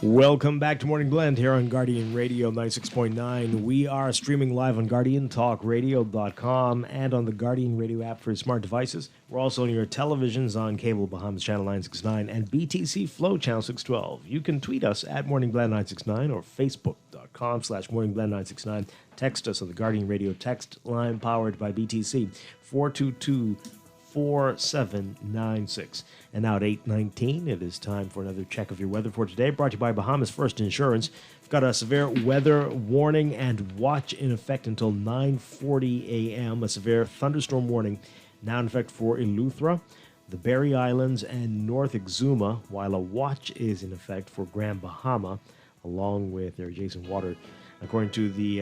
Welcome back to Morning Blend here on Guardian Radio 96.9. We are streaming live on GuardianTalkRadio.com and on the Guardian Radio app for smart devices. We're also on your televisions on cable Bahamas Channel 969 and BTC Flow Channel 612. You can tweet us at Morning Blend 969 or Facebook.com/Morning Blend 969. Text us on the Guardian Radio text line powered by BTC 422-4796. And now at 8:19, it is time for another check of your weather for today, brought to you by Bahamas First Insurance. We've got a severe weather warning and watch in effect until 9:40 a.m. A severe thunderstorm warning now in effect for Eleuthera, the Berry Islands, and North Exuma, while a watch is in effect for Grand Bahama, along with their adjacent water. According to the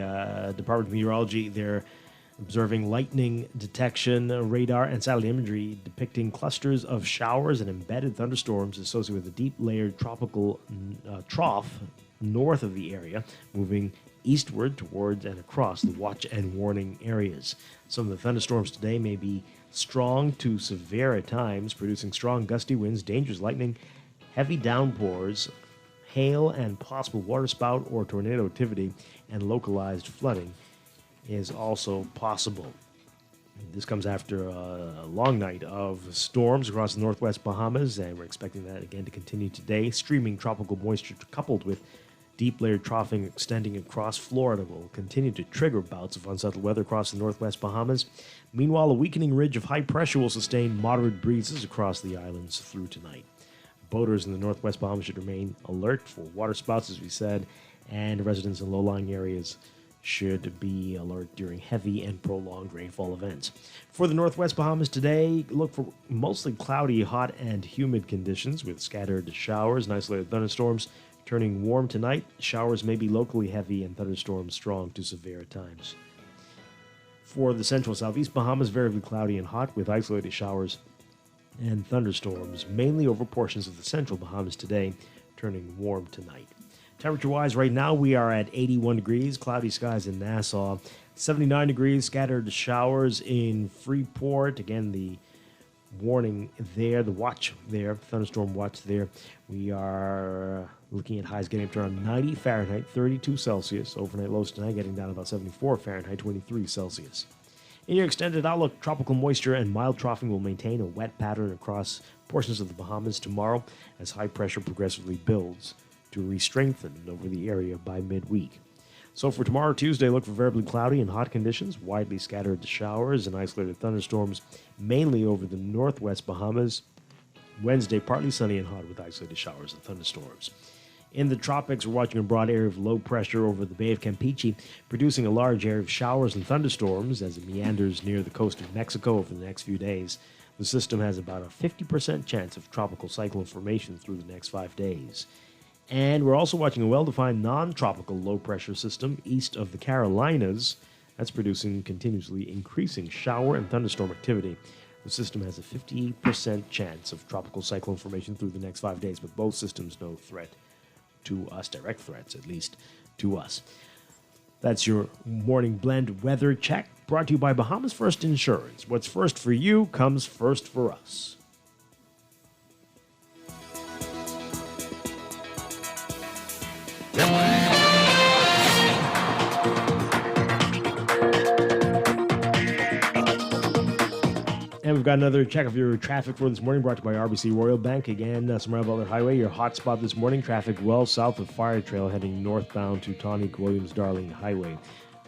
Department of Meteorology, they're observing lightning detection radar and satellite imagery depicting clusters of showers and embedded thunderstorms associated with a deep layered tropical trough north of the area, moving eastward towards and across the watch and warning areas. Some of the thunderstorms today may be strong to severe at times, producing strong gusty winds, dangerous lightning, heavy downpours, hail, and possible waterspout or tornado activity, and localized flooding is also possible. This comes after a long night of storms across the northwest Bahamas, and we're expecting that again to continue today. Streaming tropical moisture coupled with deep layered troughing extending across Florida will continue to trigger bouts of unsettled weather across the northwest Bahamas. Meanwhile, a weakening ridge of high pressure will sustain moderate breezes across the islands through tonight. Boaters in the northwest Bahamas should remain alert for waterspouts, as we said, and residents in low-lying areas should be alert during heavy and prolonged rainfall events. For the northwest Bahamas today, look for mostly cloudy, hot, and humid conditions with scattered showers and isolated thunderstorms. Turning warm tonight, showers may be locally heavy and thunderstorms strong to severe at times. For the central southeast Bahamas, variably cloudy and hot with isolated showers and thunderstorms, mainly over portions of the central Bahamas today, turning warm tonight. Temperature-wise, right now we are at 81 degrees, cloudy skies in Nassau, 79 degrees, scattered showers in Freeport. Again, the warning there, the watch there, thunderstorm watch there. We are looking at highs getting up to around 90 Fahrenheit, 32 Celsius. Overnight lows tonight getting down to about 74 Fahrenheit, 23 Celsius. In your extended outlook, tropical moisture and mild troughing will maintain a wet pattern across portions of the Bahamas tomorrow as high pressure progressively builds to re-strengthen over the area by midweek. So for tomorrow, Tuesday, look for variably cloudy and hot conditions, widely scattered showers and isolated thunderstorms, mainly over the northwest Bahamas. Wednesday, partly sunny and hot with isolated showers and thunderstorms. In the tropics, we're watching a broad area of low pressure over the Bay of Campeche, producing a large area of showers and thunderstorms as it meanders near the coast of Mexico over the next few days. The system has about a 50% chance of tropical cyclone formation through the next 5 days. And we're also watching a well-defined non-tropical low-pressure system east of the Carolinas. That's producing continuously increasing shower and thunderstorm activity. The system has a 50% chance of tropical cyclone formation through the next 5 days, but both systems no threat to us, direct threats at least to us. That's your morning blend weather check, brought to you by Bahamas First Insurance. What's first for you comes first for us. And we've got another check of your traffic for this morning, brought to you by RBC Royal Bank. Again, Samara Butler Highway, your hot spot this morning. Traffic well south of Fire Trail, heading northbound to Tonic Williams Darling Highway.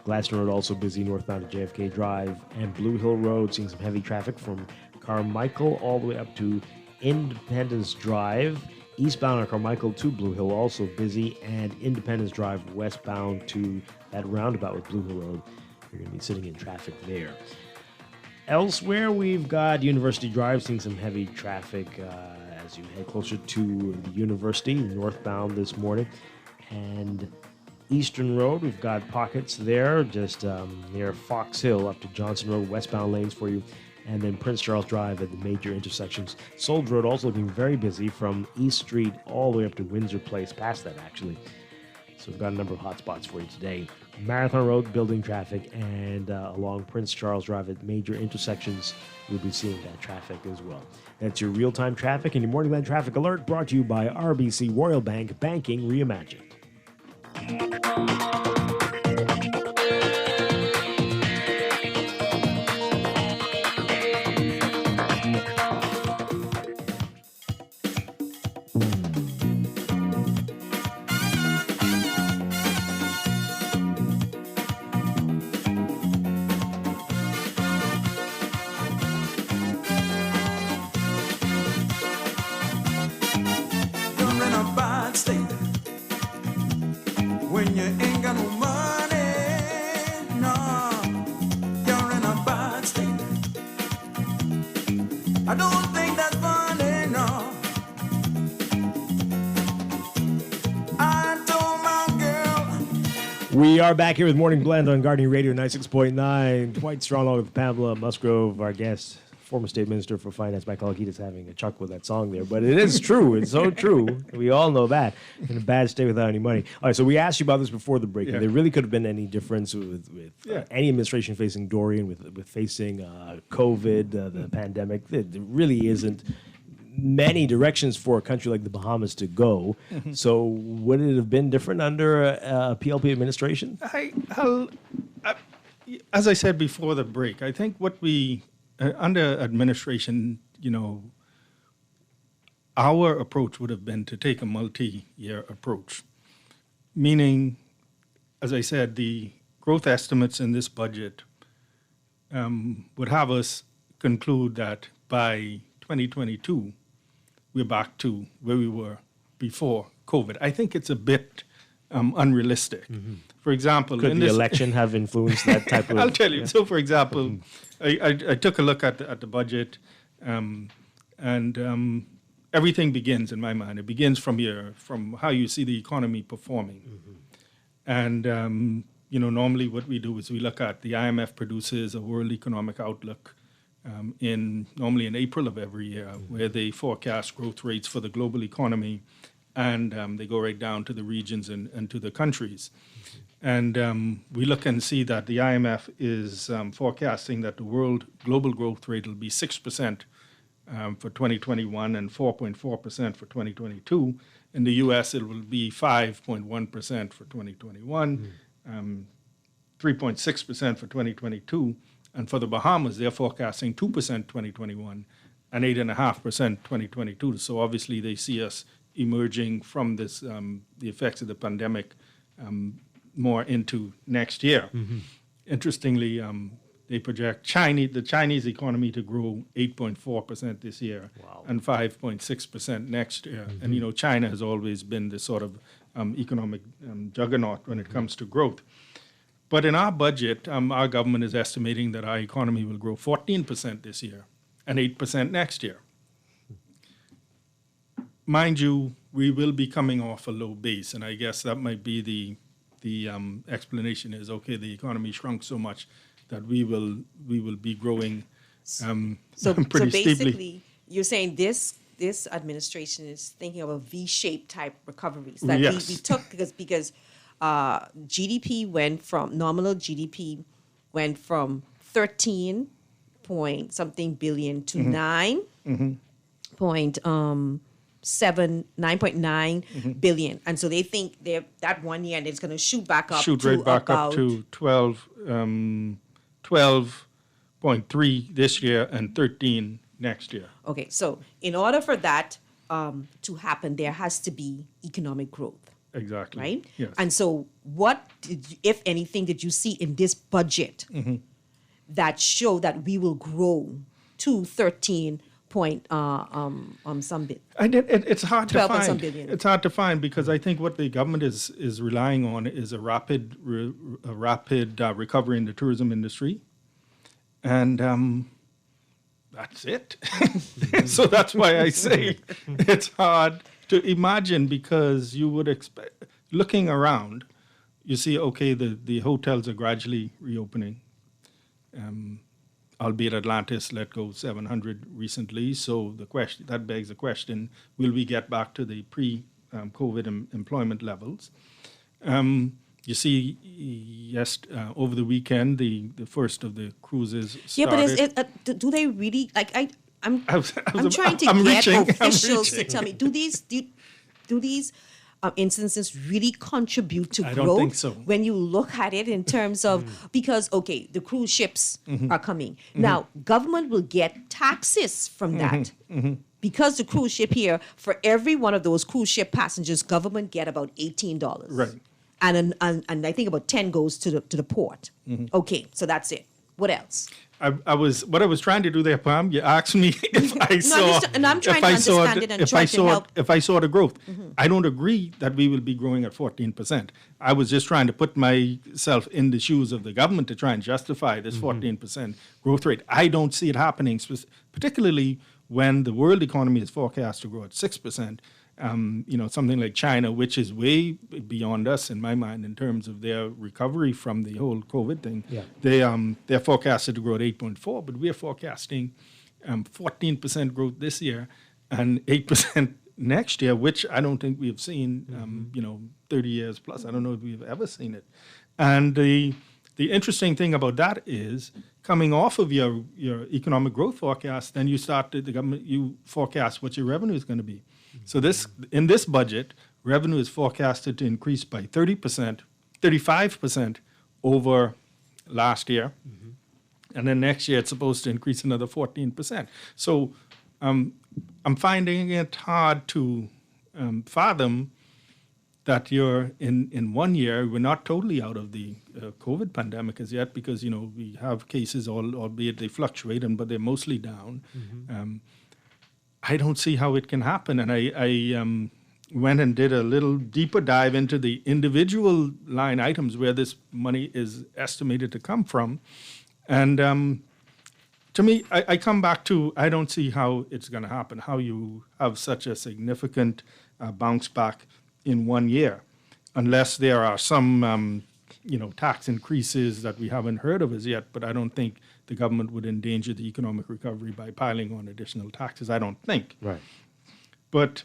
Gladstone Road also busy northbound to JFK Drive. And Blue Hill Road seeing some heavy traffic from Carmichael all the way up to Independence Drive. Eastbound on Carmichael to Blue Hill, also busy, and Independence Drive westbound to that roundabout with Blue Hill Road. You're going to be sitting in traffic there. Elsewhere, we've got University Drive seeing some heavy traffic as you head closer to the university, northbound this morning. And Eastern Road, we've got pockets there just near Fox Hill up to Johnson Road, westbound lanes for you. And then Prince Charles Drive at the major intersections. Soldier Road also looking very busy from East Street all the way up to Windsor Place, past that actually. So we've got a number of hot spots for you today. Marathon Road, building traffic, and along Prince Charles Drive at major intersections, we'll be seeing that traffic as well. That's your real-time traffic and your Morningland Traffic Alert brought to you by RBC Royal Bank, Banking Reimagined. We are back here with Morning Blend on Gardening Radio 96.9. Dwight Strong along with Pamela Musgrove, our guest, former State Minister for Finance. Mike Alakita's having a chuckle with that song there, but it is true. It's so true. We all know that. In a bad state without any money. All right, so we asked you about this before the break. Yeah. There really could have been any difference with any administration facing Dorian, with facing COVID, the pandemic. There really isn't many directions for a country like the Bahamas to go. Mm-hmm. So would it have been different under a PLP administration? As I said before the break, I think what we, under administration, our approach would have been to take a multi-year approach. Meaning, as I said, the growth estimates in this budget would have us conclude that by 2022, we're back to where we were before COVID. I think it's a bit unrealistic. Mm-hmm. For example, could the election have influenced that type of? I'll tell you. Yeah. So, for example, I took a look at the budget, and everything begins in my mind. It begins from how you see the economy performing, mm-hmm. and normally what we do is we look at the IMF produces a World Economic Outlook. Normally in April of every year, mm-hmm. where they forecast growth rates for the global economy, and they go right down to the regions and to the countries. Mm-hmm. And we look and see that the IMF is forecasting that the world global growth rate will be 6% for 2021 and 4.4% for 2022. In the U.S., it will be 5.1% for 2021, 3.6% for 2022. And for the Bahamas, they're forecasting 2% 2021 and 8.5% 2022. So obviously they see us emerging from this, the effects of the pandemic more into next year. Mm-hmm. Interestingly, they project the Chinese economy to grow 8.4% this year. Wow. And 5.6% next year. Mm-hmm. And, China has always been the sort of economic juggernaut when it comes to growth. But in our budget, our government is estimating that our economy will grow 14% this year and 8% next year. Mind you, we will be coming off a low base, and I guess that might be the explanation is, okay, the economy shrunk so much that we will be growing pretty so basically, steeply. You're saying this administration is thinking of a V-shaped type recovery. So that yes. we took because GDP nominal GDP went from 13 point something billion to mm-hmm. 9.9 billion. And so they think that 1 year and it's going to shoot back up up to 12.3 this year and 13 next year. Okay, so in order for that to happen, there has to be economic growth. Exactly. Right? Yes. And so what, if anything, did you see in this budget mm-hmm. that show that we will grow to 13 some bit. It's hard to 12 and find. some billion. It's hard to find because I think what the government is relying on is a rapid recovery in the tourism industry, and that's it. So that's why I say it's hard to imagine, because you would expect, looking around, you see, okay, the hotels are gradually reopening. Albeit Atlantis let go 700 recently, so that begs the question: will we get back to the pre-COVID employment levels? You see, over the weekend, the first of the cruises started. Yeah, but do they really like? I'm trying to I'm get reaching, officials to tell me: do these instances really contribute to growth? I don't think so. When you look at it in terms of, because, okay, the cruise ships are coming. Now, government will get taxes from that. Because the cruise ship here, for every one of those cruise ship passengers, government get about $18. Right. And I think about 10 goes to the port. Okay, so that's it. What else? What I was trying to do there, Pam, you asked me if I saw, and I'm trying to understand it and try to help. If I saw the growth. I don't agree that we will be growing at 14%. I was just trying to put myself in the shoes of the government to try and justify this 14% growth rate. I don't see it happening, particularly when the world economy is forecast to grow at 6%. Something like China, which is way beyond us in my mind in terms of their recovery from the whole COVID thing. Yeah. They're forecasted to grow at 8.4, but we are forecasting 14% growth this year and 8% next year, which I don't think we have seen, 30 years plus. I don't know if we've ever seen it. And the interesting thing about that is, coming off of your economic growth forecast, then you forecast what your revenue is going to be. So in this budget, revenue is forecasted to increase by 35% over last year. And then next year, it's supposed to increase another 14%. So I'm finding it hard to fathom that you're in 1 year, we're not totally out of the COVID pandemic as yet, because, we have cases, albeit they fluctuate, but they're mostly down. I don't see how it can happen. And I went and did a little deeper dive into the individual line items where this money is estimated to come from. And to me, I come back to, I don't see how it's going to happen, how you have such a significant bounce back in 1 year, unless there are some, tax increases that we haven't heard of as yet. But I don't think the government would endanger the economic recovery by piling on additional taxes. I don't think. Right. But,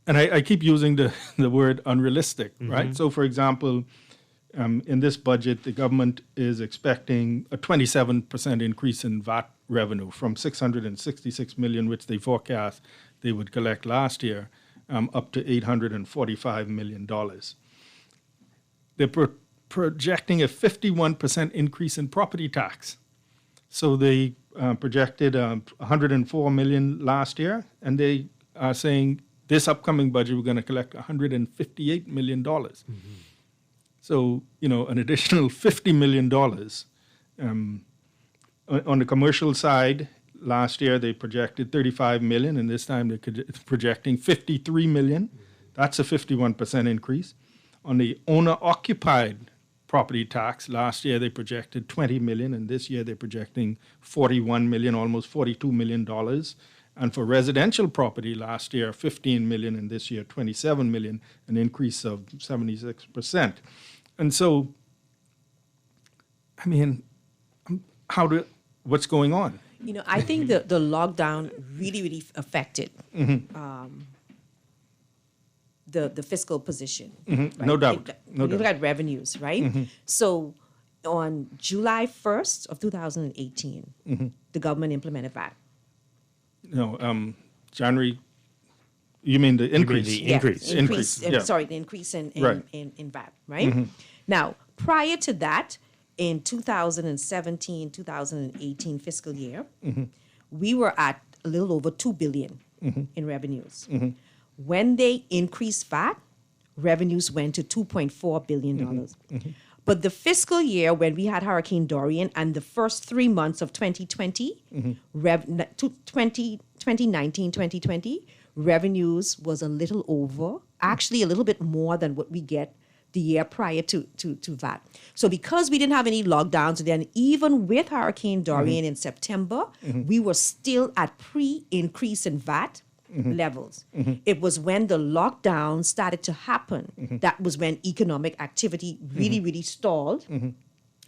and I keep using the word unrealistic, right? So, for example, in this budget, the government is expecting a 27% increase in VAT revenue from $666 million, which they forecast they would collect last year, up to $845 million. They're projecting a 51% increase in property tax. So they projected $104 million last year, and they are saying this upcoming budget we're going to collect $158 million. So, an additional $50 million. On the commercial side, last year they projected $35 million, and this time they're projecting $53 million. That's a 51% increase. On the owner-occupied property tax, last year they projected $20 million, and this year they're projecting $41 million, almost $42 million. And for residential property, last year $15 million, and this year $27 million, an increase of 76%. And so, what's going on? I think the lockdown really affected the fiscal position. Right? No doubt. You look at revenues, right? So on July 1st of 2018, the government implemented VAT. No, January. You mean the increase? The increase. Sorry, the increase in VAT, right? Now, prior to that, in 2017, 2018 fiscal year, we were at a little over $2 billion in revenues. When they increased VAT, revenues went to $2.4 billion. But the fiscal year when we had Hurricane Dorian and the first 3 months of 2020, 2019, 2020, revenues was a little over, actually a little bit more than what we get the year prior to that. So because we didn't have any lockdowns, then even with Hurricane Dorian in September, we were still at pre-increase in VAT levels. It was when the lockdown started to happen, that was when economic activity really stalled.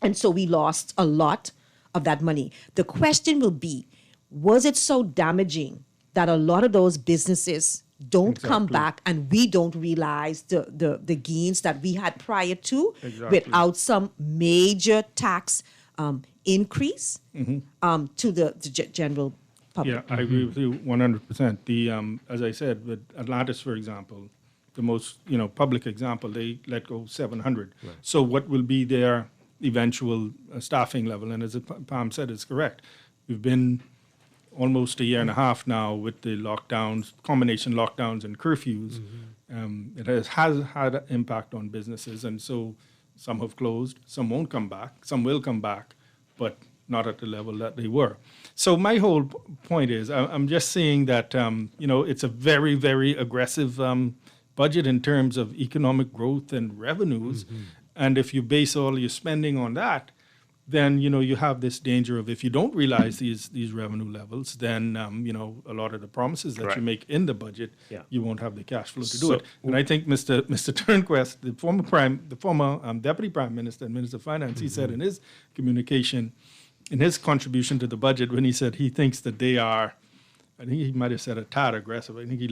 And so we lost a lot of that money. The question will be, was it so damaging that a lot of those businesses don't come back and we don't realize the gains that we had prior to without some major tax increase to the general public? Yeah, I agree with you 100%. The as I said, with Atlantis, for example, the most public example, they let go 700. Right. So what will be their eventual staffing level? And as Pam said, it's correct. We've been almost a year and a half now with the lockdowns, combination lockdowns and curfews. It has had an impact on businesses, and so some have closed, some won't come back, some will come back, but not at the level that they were. So my whole point is, I'm just saying that it's a very, very aggressive budget in terms of economic growth and revenues, and if you base all your spending on that, then you have this danger of, if you don't realize these revenue levels, then a lot of the promises that you make in the budget, you won't have the cash flow to do it. And I think Mr. Turnquist, the former Deputy Prime Minister and Minister of Finance, he said in his communication, in his contribution to the budget, when he said he thinks that they are, I think he might have said a tad aggressive. I think he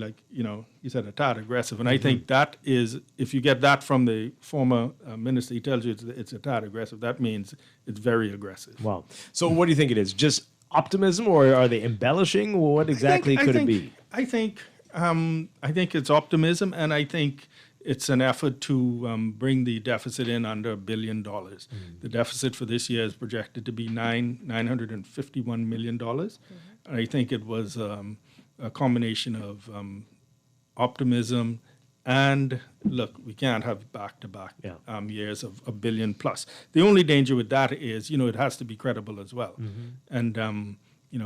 said a tad aggressive. And I think that is, if you get that from the former minister, he tells you it's a tad aggressive, that means it's very aggressive. Wow. So what do you think it is? Just optimism, or are they embellishing? What exactly could it be? I think it's optimism, and I think it's an effort to bring the deficit in under $1 billion. The deficit for this year is projected to be $951 million. I think it was a combination of optimism and, look, we can't have back-to-back years of $1 billion plus. The only danger with that is, it has to be credible as well. And,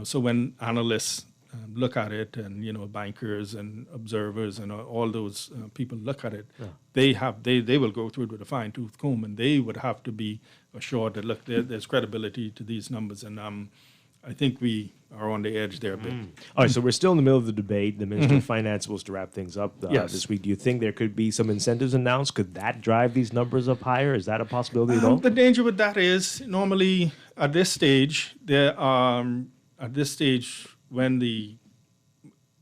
so when analysts look at it, and bankers and observers and all those people look at it, they will go through it with a fine-tooth comb, and they would have to be assured that, look, there's credibility to these numbers, and I think we are on the edge there a bit. All right, so we're still in the middle of the debate. The Minister of Finance is supposed to wrap things up this week. Do you think there could be some incentives announced? Could that drive these numbers up higher? Is that a possibility at all? The danger with that is, normally at this stage,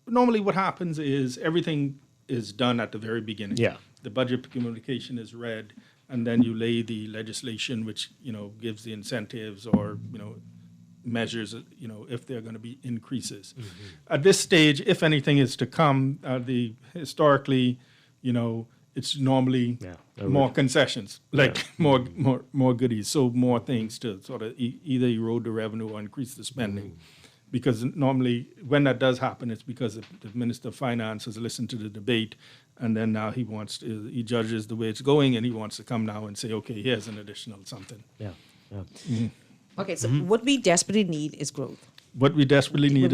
normally what happens is everything is done at the very beginning. Yeah. The budget communication is read, and then you lay the legislation which, gives the incentives or, measures, if there are going to be increases. At this stage, if anything is to come, historically, it's normally more concessions, like more goodies, so more things to sort of either erode the revenue or increase the spending. Because normally, when that does happen, it's because the Minister of Finance has listened to the debate, and then now he judges the way it's going, and he wants to come now and say, okay, here's an additional something. Okay, so what we desperately need is growth. What we desperately need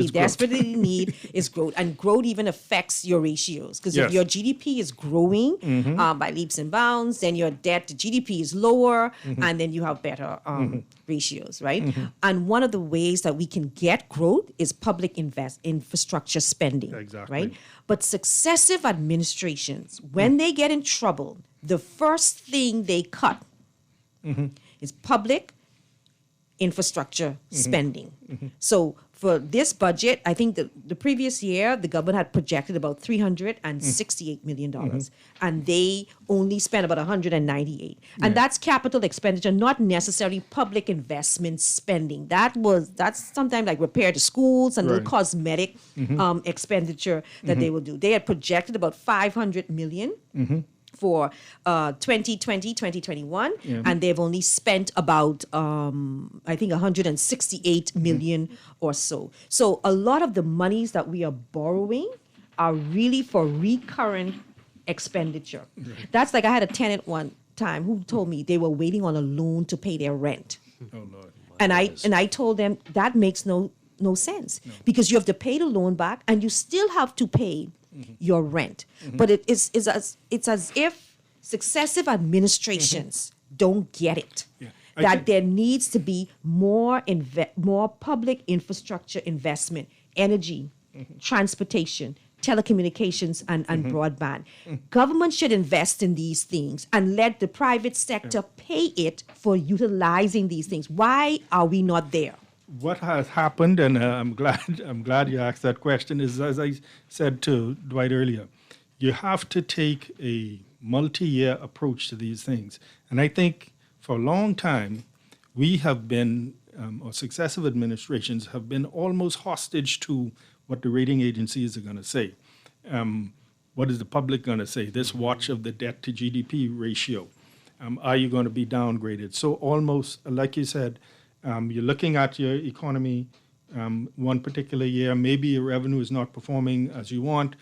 is growth. And growth even affects your ratios. Because if your GDP is growing by leaps and bounds, then your debt to GDP is lower, and then you have better ratios, right? And one of the ways that we can get growth is public infrastructure spending, right? But successive administrations, when they get in trouble, the first thing they cut is public infrastructure spending. So for this budget, I think the previous year, the government had projected about $368 million, and they only spent about $198. And that's capital expenditure, not necessarily public investment spending. That's sometimes like repair to schools and little cosmetic expenditure that they will do. They had projected about $500 million for 2020, 2021, and they've only spent about, I think, $168 million or so. So a lot of the monies that we are borrowing are really for recurrent expenditure. That's like, I had a tenant time who told me they were waiting on a loan to pay their rent. Oh, Lord. And I told them that makes no sense because you have to pay the loan back and you still have to pay your rent. But it's as if successive administrations don't get it. That there needs to be more public infrastructure investment, energy, transportation, telecommunications, and broadband. Government should invest in these things and let the private sector pay it for utilizing these things. Why are we not there? What has happened, and I'm glad you asked that question, is as I said to Dwight earlier, you have to take a multi-year approach to these things. And I think for a long time, we have been, or successive administrations have been almost hostage to what the rating agencies are going to say. What is the public going to say? This watch of the debt to GDP ratio. Are you going to be downgraded? So almost, like you said, you're looking at your economy one particular year. Maybe your revenue is not performing as you want.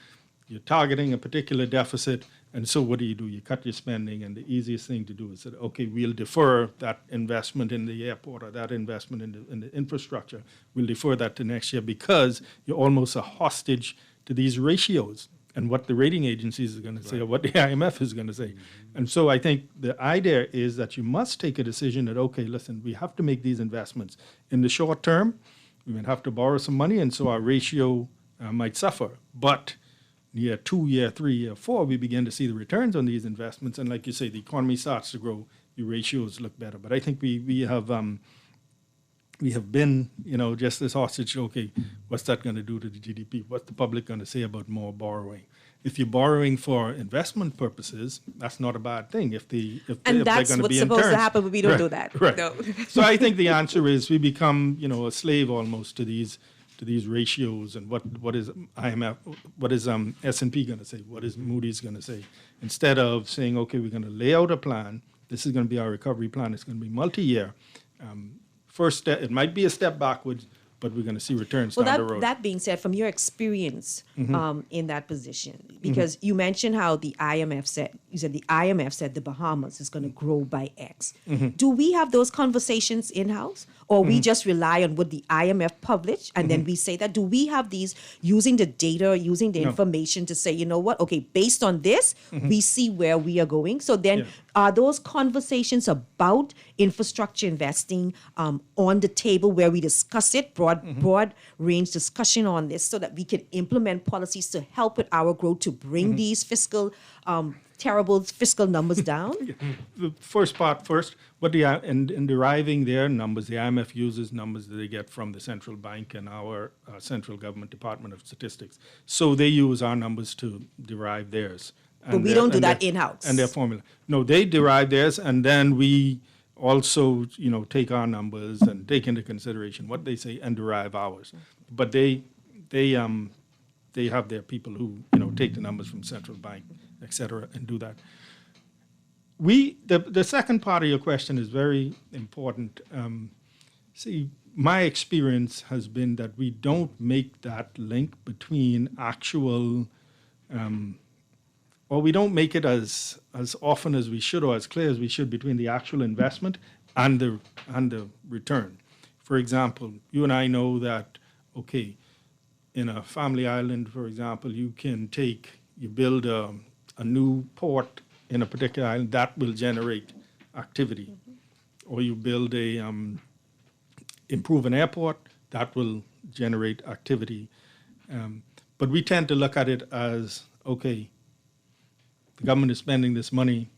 You're targeting a particular deficit. And so what do? You cut your spending. And the easiest thing to do is say, okay, we'll defer that investment in the airport or that investment in the infrastructure. We'll defer that to next year because you're almost a hostage to these ratios and what the rating agencies are going to say or what the IMF is going to say. And so I think the idea is that you must take a decision that, okay, listen, we have to make these investments. In the short term, we might have to borrow some money, and so our ratio might suffer. But year 2, year 3, year 4, we begin to see the returns on these investments. And like you say, the economy starts to grow, your ratios look better. But I think we have been, just this hostage, okay, what's that going to do to the GDP? What's the public going to say about more borrowing? If you're borrowing for investment purposes, that's not a bad thing. If they're going to be in that's what's supposed to happen, but we don't do that. Right. No. So I think the answer is we become, a slave almost to these ratios and what is IMF, what is S&P going to say, what is Moody's going to say, instead of saying, okay, we're going to lay out a plan. This is going to be our recovery plan. It's going to be multi-year. First step, it might be a step backwards, but we're going to see returns down the road. That being said, from your experience in that position, because you mentioned how the IMF said, the Bahamas is going to grow by X. Do we have those conversations in-house? Or we just rely on what the IMF publish and then we say that? Do we have these using the data, using the information to say, you know what, okay, based on this, we see where we are going? So then are those conversations about infrastructure investing on the table where we discuss it, broad range discussion on this so that we can implement policies to help with our growth to bring these terrible fiscal numbers down? The first part first, in deriving their numbers, the IMF uses numbers that they get from the central bank and our central government Department of Statistics. So they use our numbers to derive theirs. But we don't do that in-house. And their formula. No, they derive theirs, and then we also, take our numbers and take into consideration what they say and derive ours. But they have their people who, take the numbers from central bank, et cetera, and do that. The second part of your question is very important. My experience has been that we don't make that link between actual, or we don't make it as often as we should or as clear as we should between the actual investment and the return. For example, you and I know that, okay, in a family island, for example, you build a new port in a particular island that will generate activity. Or you build improve an airport, that will generate activity. But we tend to look at it as, okay, the government is spending this money,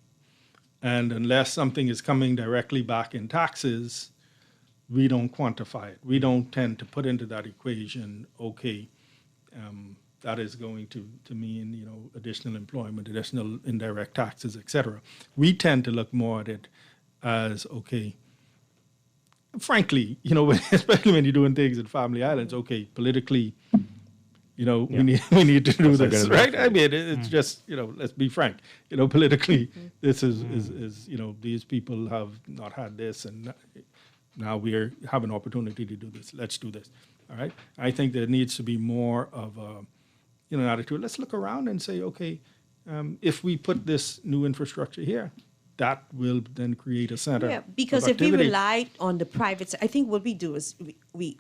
and unless something is coming directly back in taxes, we don't quantify it. We don't tend to put into that equation, okay, that is going to mean, additional employment, additional indirect taxes, et cetera. We tend to look more at it as, okay, frankly, especially when you're doing things in family islands, okay, politically, we need to do this, right? I mean, it's just, let's be frank, politically, this is these people have not had this, and now we have an opportunity to do this. Let's do this, all right? I think there needs to be more of an attitude. Let's look around and say, okay, if we put this new infrastructure here, that will then create a center. Yeah, because of if we activity. relied on the private, I think what we do is we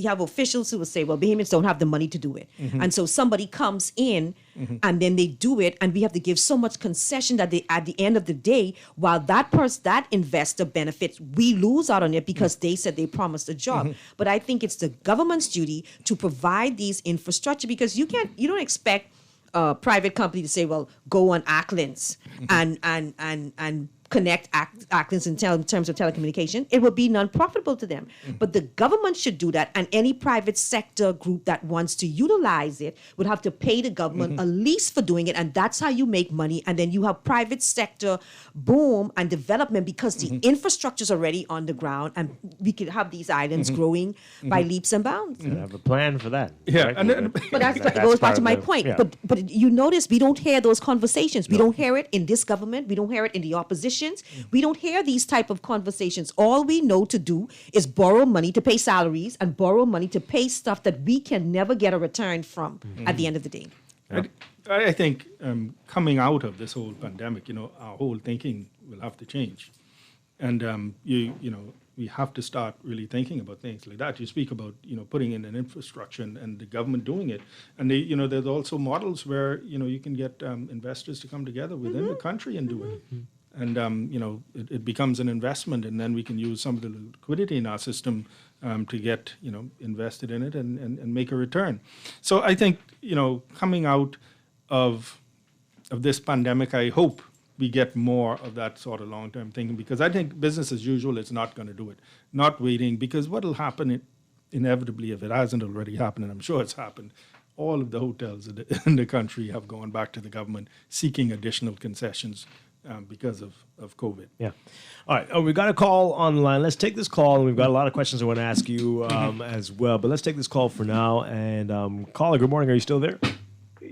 have officials who will say, well, Bahamians don't have the money to do it. Mhm. And so somebody comes in Mhm. and then they do it, and we have to give so much concession that at the end of the day, while that investor benefits, we lose out on it because they said they promised a job. Mhm. But I think it's the government's duty to provide these infrastructure, because you don't expect a private company to say, well, go on Acklands and connect Acklands in terms of telecommunication. It would be non-profitable to them. But the government should do that, and any private sector group that wants to utilize it would have to pay the government a lease for doing it, and that's how you make money. And then you have private sector boom and development because the infrastructure is already on the ground, and we could have these islands growing by leaps and bounds. You have a plan for that. Yeah, right? and then- But it goes back part to of my the- point. yeah. But you notice we don't hear those conversations. We don't hear it in this government. We don't hear it in the oppositions. We don't hear these type of conversations. All we know to do is borrow money to pay salaries and borrow money to pay stuff that we can never get a return from at the end of the day. I think coming out of this whole pandemic, our whole thinking will have to change, and we have to start really thinking about things like that. You speak about putting in an infrastructure and the government doing it, and there's also models where you can get investors to come together within the country and do it. And it becomes an investment, and then we can use some of the liquidity in our system to get invested in it and make a return. So I think coming out of this pandemic, I hope we get more of that sort of long-term thinking, because I think business as usual is not going to do it. Not waiting, because what will happen inevitably, if it hasn't already happened, and I'm sure it's happened, all of the hotels in the country have gone back to the government seeking additional concessions because of COVID. Yeah. All right. Oh, we've got a call on the line. Let's take this call. And we've got a lot of questions I want to ask you as well. But let's take this call for now. And caller, good morning. Are you still there?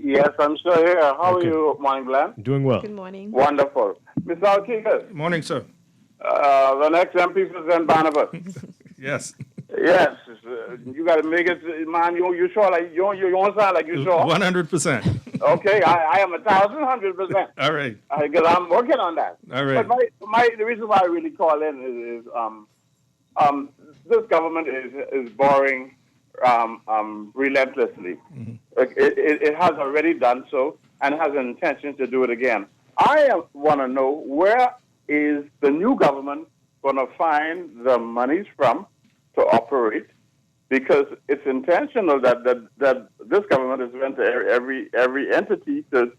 Yes, I'm still here. How are you, morning, Glenn? Doing well. Good morning. Wonderful. Mr. Alkikas. Morning, sir. The next MP President Barnabas. Yes. Yes. You got to make it, man. You sure? Like you don't sound like you sure. 100%. Okay, I am 1,100%. All right. Because I'm working on that. All right. But the reason why I really call in is this government is borrowing relentlessly. It has already done so and has an intention to do it again. I want to know, where is the new government going to find the monies from to operate? Because it's intentional that this government is going to every entity to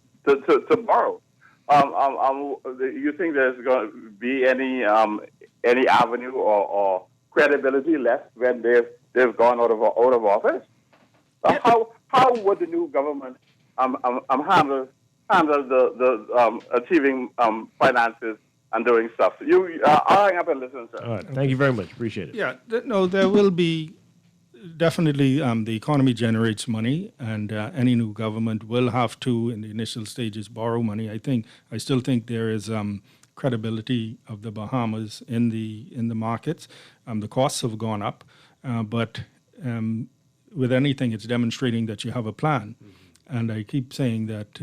borrow. You think there's going to be any avenue or credibility left when they've gone out of office? How would the new government handle the achieving finances and doing stuff? I'll hang up and listen, sir. All right. Thank you very much. Appreciate it. Yeah. No, there will be definitely the economy generates money, and any new government will have to, in the initial stages, borrow money. I still think there is credibility of the Bahamas in the markets. The costs have gone up, but with anything, it's demonstrating that you have a plan. And I keep saying that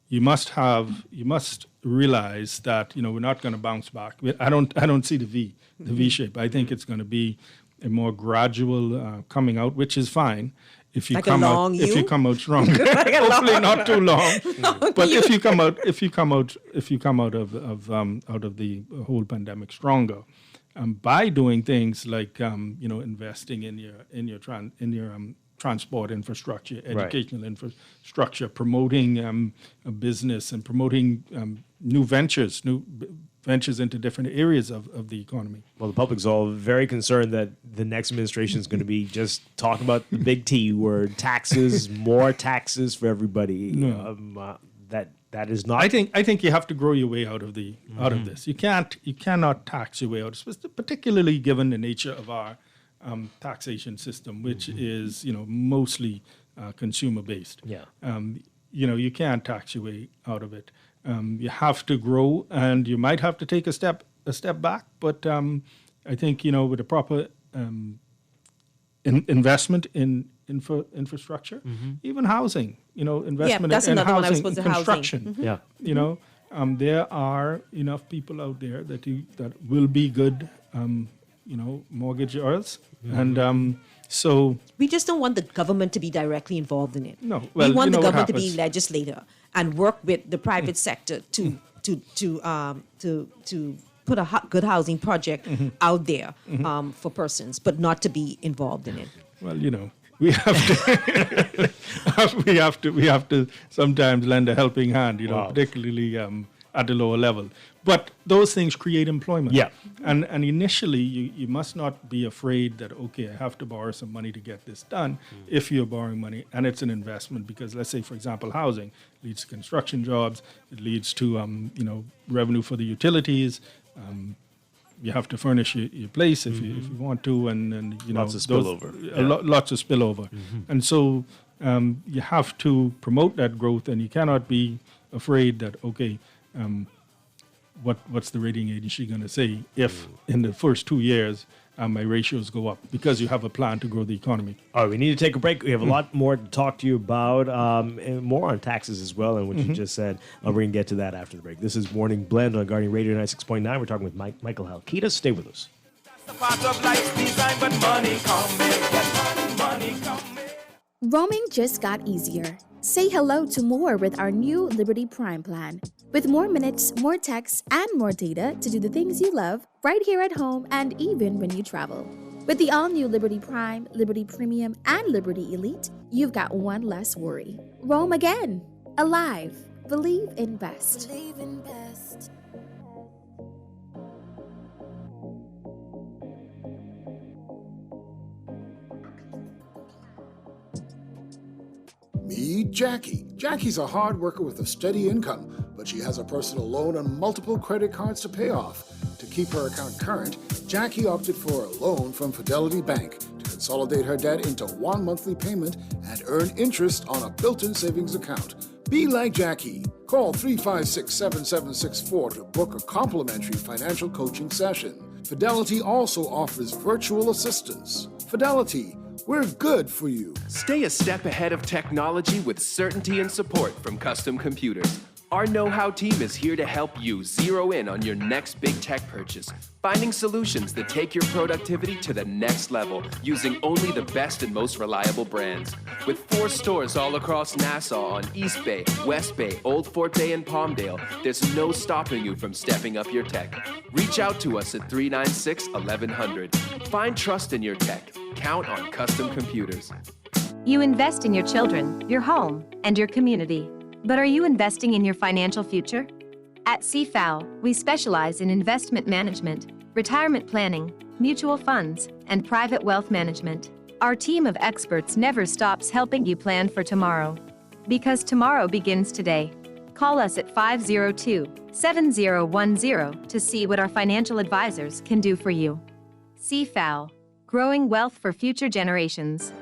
you must realize that we're not going to bounce back. I don't see the V shape. I think it's going to be a more gradual coming out, which is fine if you come out strong. Hopefully not too long. But if you come out of the whole pandemic stronger, by doing things like investing in your transport infrastructure, educational infrastructure, promoting a business and promoting new ventures into different areas of the economy. Well, the public's all very concerned that the next administration is going to be just talking about the big T word, taxes, more taxes for everybody. No. That is not. I think you have to grow your way out of this. You cannot tax your way out, particularly given the nature of our taxation system, which is mostly consumer based. Yeah. You can't tax your way out of it. You have to grow, and you might have to take a step back. But I think with a proper investment in infrastructure, even housing, investment that's in another one I was housing, supposed to construction. housing. Yeah. there are enough people out there that will be good, mortgagors, and so we just don't want the government to be directly involved in it. No, we want the government to be legislator and work with the private sector to put a good housing project out there for persons, but not to be involved in it. Well, we have to sometimes lend a helping hand, particularly at the lower level. But those things create employment. Yeah. And initially, you must not be afraid that, okay, I have to borrow some money to get this done if you're borrowing money and it's an investment. Because let's say, for example, housing leads to construction jobs. It leads to, revenue for the utilities. You have to furnish your place if you want to. And lots of spillover. Lots of spillover. And so you have to promote that growth, and you cannot be afraid that, okay, what's the rating agency going to say if in the first 2 years my ratios go up, because you have a plan to grow the economy. All right, we need to take a break. We have a lot more to talk to you about, and more on taxes as well, and what you just said. We're going to get to that after the break. This is Morning Blend on Guardian Radio 96.9. We're talking with Michael Halkita. Stay with us. Roaming just got easier. Say hello to more with our new Liberty Prime plan. With more minutes, more texts, and more data to do the things you love right here at home and even when you travel. With the all-new Liberty Prime, Liberty Premium, and Liberty Elite, you've got one less worry. Roam again. Alive. Believe in best. Believe in best. Meet Jackie. Jackie's a hard worker with a steady income, but she has a personal loan and multiple credit cards to pay off. To keep her account current, Jackie opted for a loan from Fidelity Bank to consolidate her debt into one monthly payment and earn interest on a built-in savings account. Be like Jackie. Call 356-7764 to book a complimentary financial coaching session. Fidelity also offers virtual assistance. Fidelity, we're good for you. Stay a step ahead of technology with certainty and support from Custom Computers. Our know-how team is here to help you zero in on your next big tech purchase, finding solutions that take your productivity to the next level using only the best and most reliable brands. With 4 stores all across Nassau on East Bay, West Bay, Old Fort Bay, and Palmdale, there's no stopping you from stepping up your tech. Reach out to us at 396-1100. Find trust in your tech. Count on Custom Computers. You invest in your children, your home, and your community. But are you investing in your financial future? At CFAO, we specialize in investment management, retirement planning, mutual funds, and private wealth management. Our team of experts never stops helping you plan for tomorrow. Because tomorrow begins today. Call us at 502-7010 to see what our financial advisors can do for you. CFAO, growing wealth for future generations.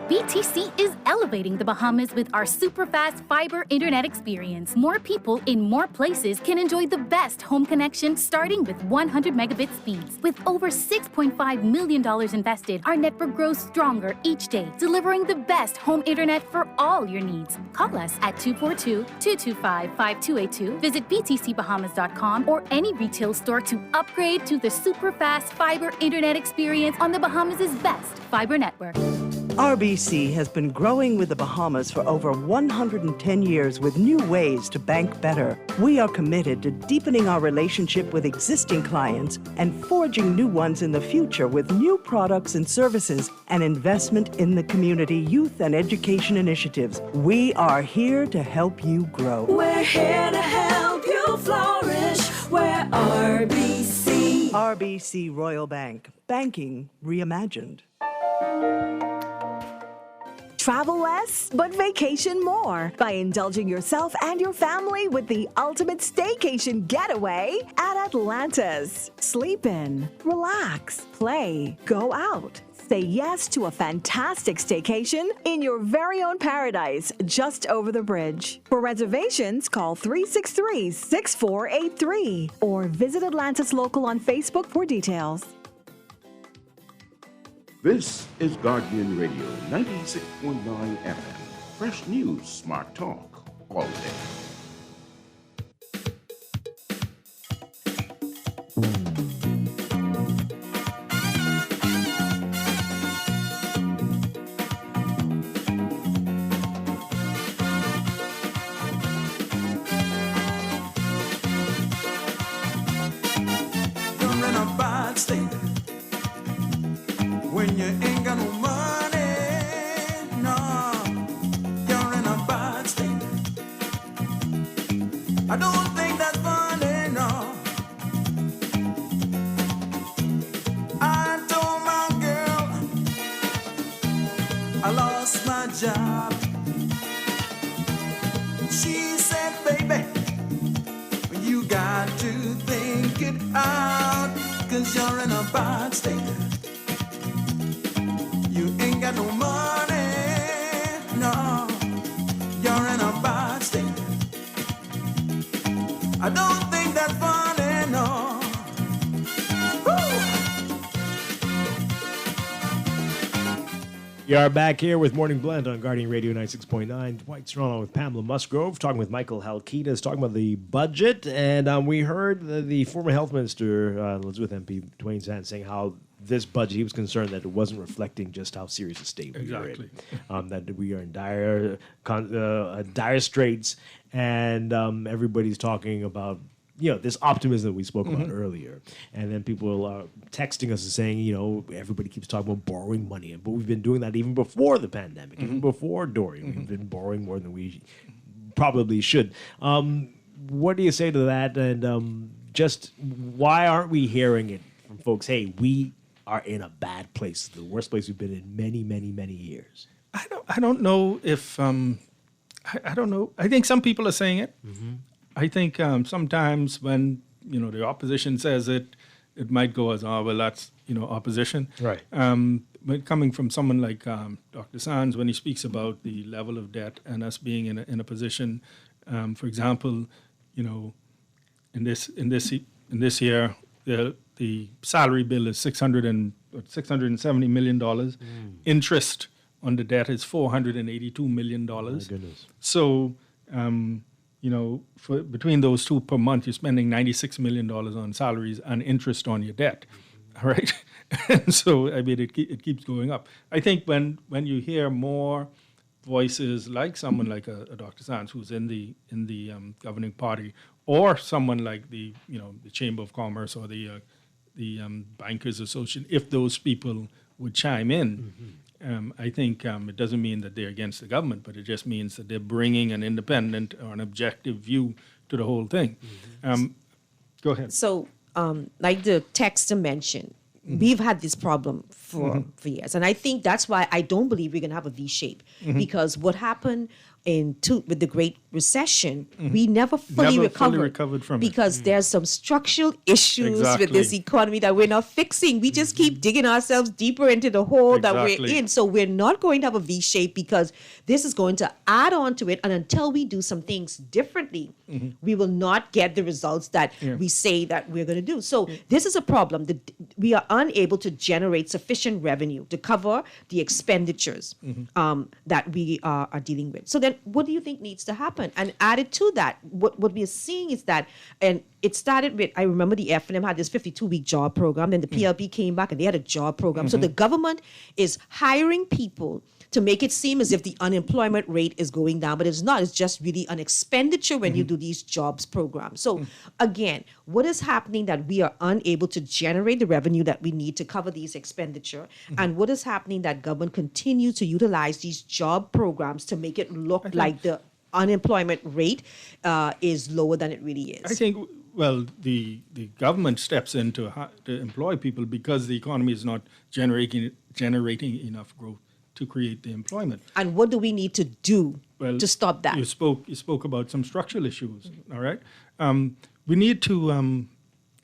BTC is elevating the Bahamas with our super-fast fiber internet experience. More people in more places can enjoy the best home connection starting with 100 megabit speeds. With over $6.5 million invested, our network grows stronger each day, delivering the best home internet for all your needs. Call us at 242-225-5282. Visit btcbahamas.com or any retail store to upgrade to the super-fast fiber internet experience on the Bahamas' best fiber network. RBC has been growing with the Bahamas for over 110 years with new ways to bank better. We are committed to deepening our relationship with existing clients and forging new ones in the future with new products and services and investment in the community, youth, and education initiatives. We are here to help you grow. We're here to help you flourish. We're RBC. RBC Royal Bank. Banking reimagined. Travel less, but vacation more by indulging yourself and your family with the ultimate staycation getaway at Atlantis. Sleep in, relax, play, go out. Say yes to a fantastic staycation in your very own paradise just over the bridge. For reservations, call 363-6483 or visit Atlantis Local on Facebook for details. This is Guardian Radio 96.9 FM. Fresh news, smart talk, all day. you're in a bad state. You ain't got no money, no. You're in a bad state. I don't think that's funny, no. We are back here with Morning Blend on Guardian Radio 96.9. Dwight Strachan with Pamela Musgrove, talking with Michael Halkitas, talking about the budget. And we heard the former health minister, Elizabeth MP Dwayne Sand, saying how this budget, he was concerned that it wasn't reflecting just how serious a state we are in. That we are in dire straits. And everybody's talking about this optimism that we spoke about earlier. And then people are texting us and saying, everybody keeps talking about borrowing money. But we've been doing that even before the pandemic, even before Dorian. We've been borrowing more than we probably should. What do you say to that? And just why aren't we hearing it from folks? Hey, we are in a bad place, the worst place we've been in many, many, many years. I don't know if, I don't know. I think some people are saying it. I think sometimes when the opposition says it, it might go as, oh, well, that's opposition. Right. But coming from someone like Dr. Sands, when he speaks about the level of debt and us being in a position, for example, in this year, the salary bill is $670 million. Interest on the debt is $482 million. My goodness. So. For between those two per month, you're spending $96 million on salaries and interest on your debt, all right? And so, I mean, it keeps going up. I think when you hear more voices like someone like a Dr. Sands, who's in the governing party, or someone like the Chamber of Commerce or the Bankers Association, if those people would chime in. I think it doesn't mean that they're against the government, but it just means that they're bringing an independent or an objective view to the whole thing. Go ahead. So, like the texter mentioned, we've had this problem for years. And I think that's why I don't believe we're going to have a V-shape. Because what happened with the Great Recession, we never fully recovered from because there's some structural issues with this economy that we're not fixing. We just keep digging ourselves deeper into the hole that we're in. So we're not going to have a V-shape because this is going to add on to it. And until we do some things differently, we will not get the results that we say that we're going to do. So this is a problem. We are unable to generate sufficient revenue to cover the expenditures that we are dealing with. So then what do you think needs to happen? And added to that, what we are seeing is that, and it started with, I remember the F&M had this 52-week job program, then the PLP came back and they had a job program. So the government is hiring people to make it seem as if the unemployment rate is going down, but it's not. It's just really an expenditure when you do these jobs programs. So again, what is happening that we are unable to generate the revenue that we need to cover these expenditure? And what is happening that government continues to utilize these job programs to make it look like the unemployment rate is lower than it really is? I think, well, the government steps in to employ people because the economy is not generating enough growth to create the employment. And what do we need to do to stop that? You spoke about some structural issues. All right, we need to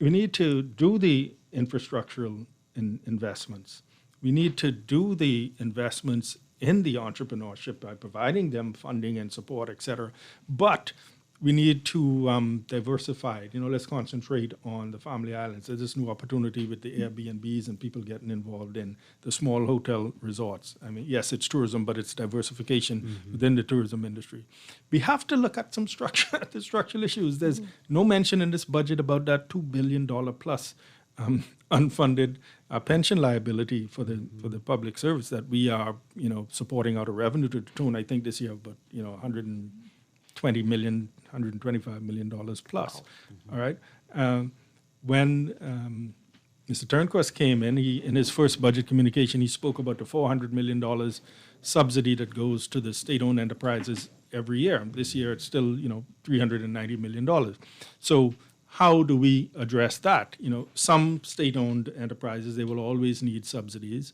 do the infrastructural investments. We need to do the investments in the entrepreneurship by providing them funding and support, et cetera. But we need to diversify it. Let's concentrate on the family islands. There's this new opportunity with the Airbnbs and people getting involved in the small hotel resorts. I mean, yes, it's tourism, but it's diversification within the tourism industry. We have to look at some structural issues. There's no mention in this budget about that $2 billion plus unfunded pension liability for the public service that we are, supporting out of revenue to the tune, I think this year, but $125 million plus. All right. When Mr. Turnquist came in his first budget communication, he spoke about the $400 million subsidy that goes to the state-owned enterprises every year. This year, it's still, $390 million. So how do we address that? Some state-owned enterprises, they will always need subsidies,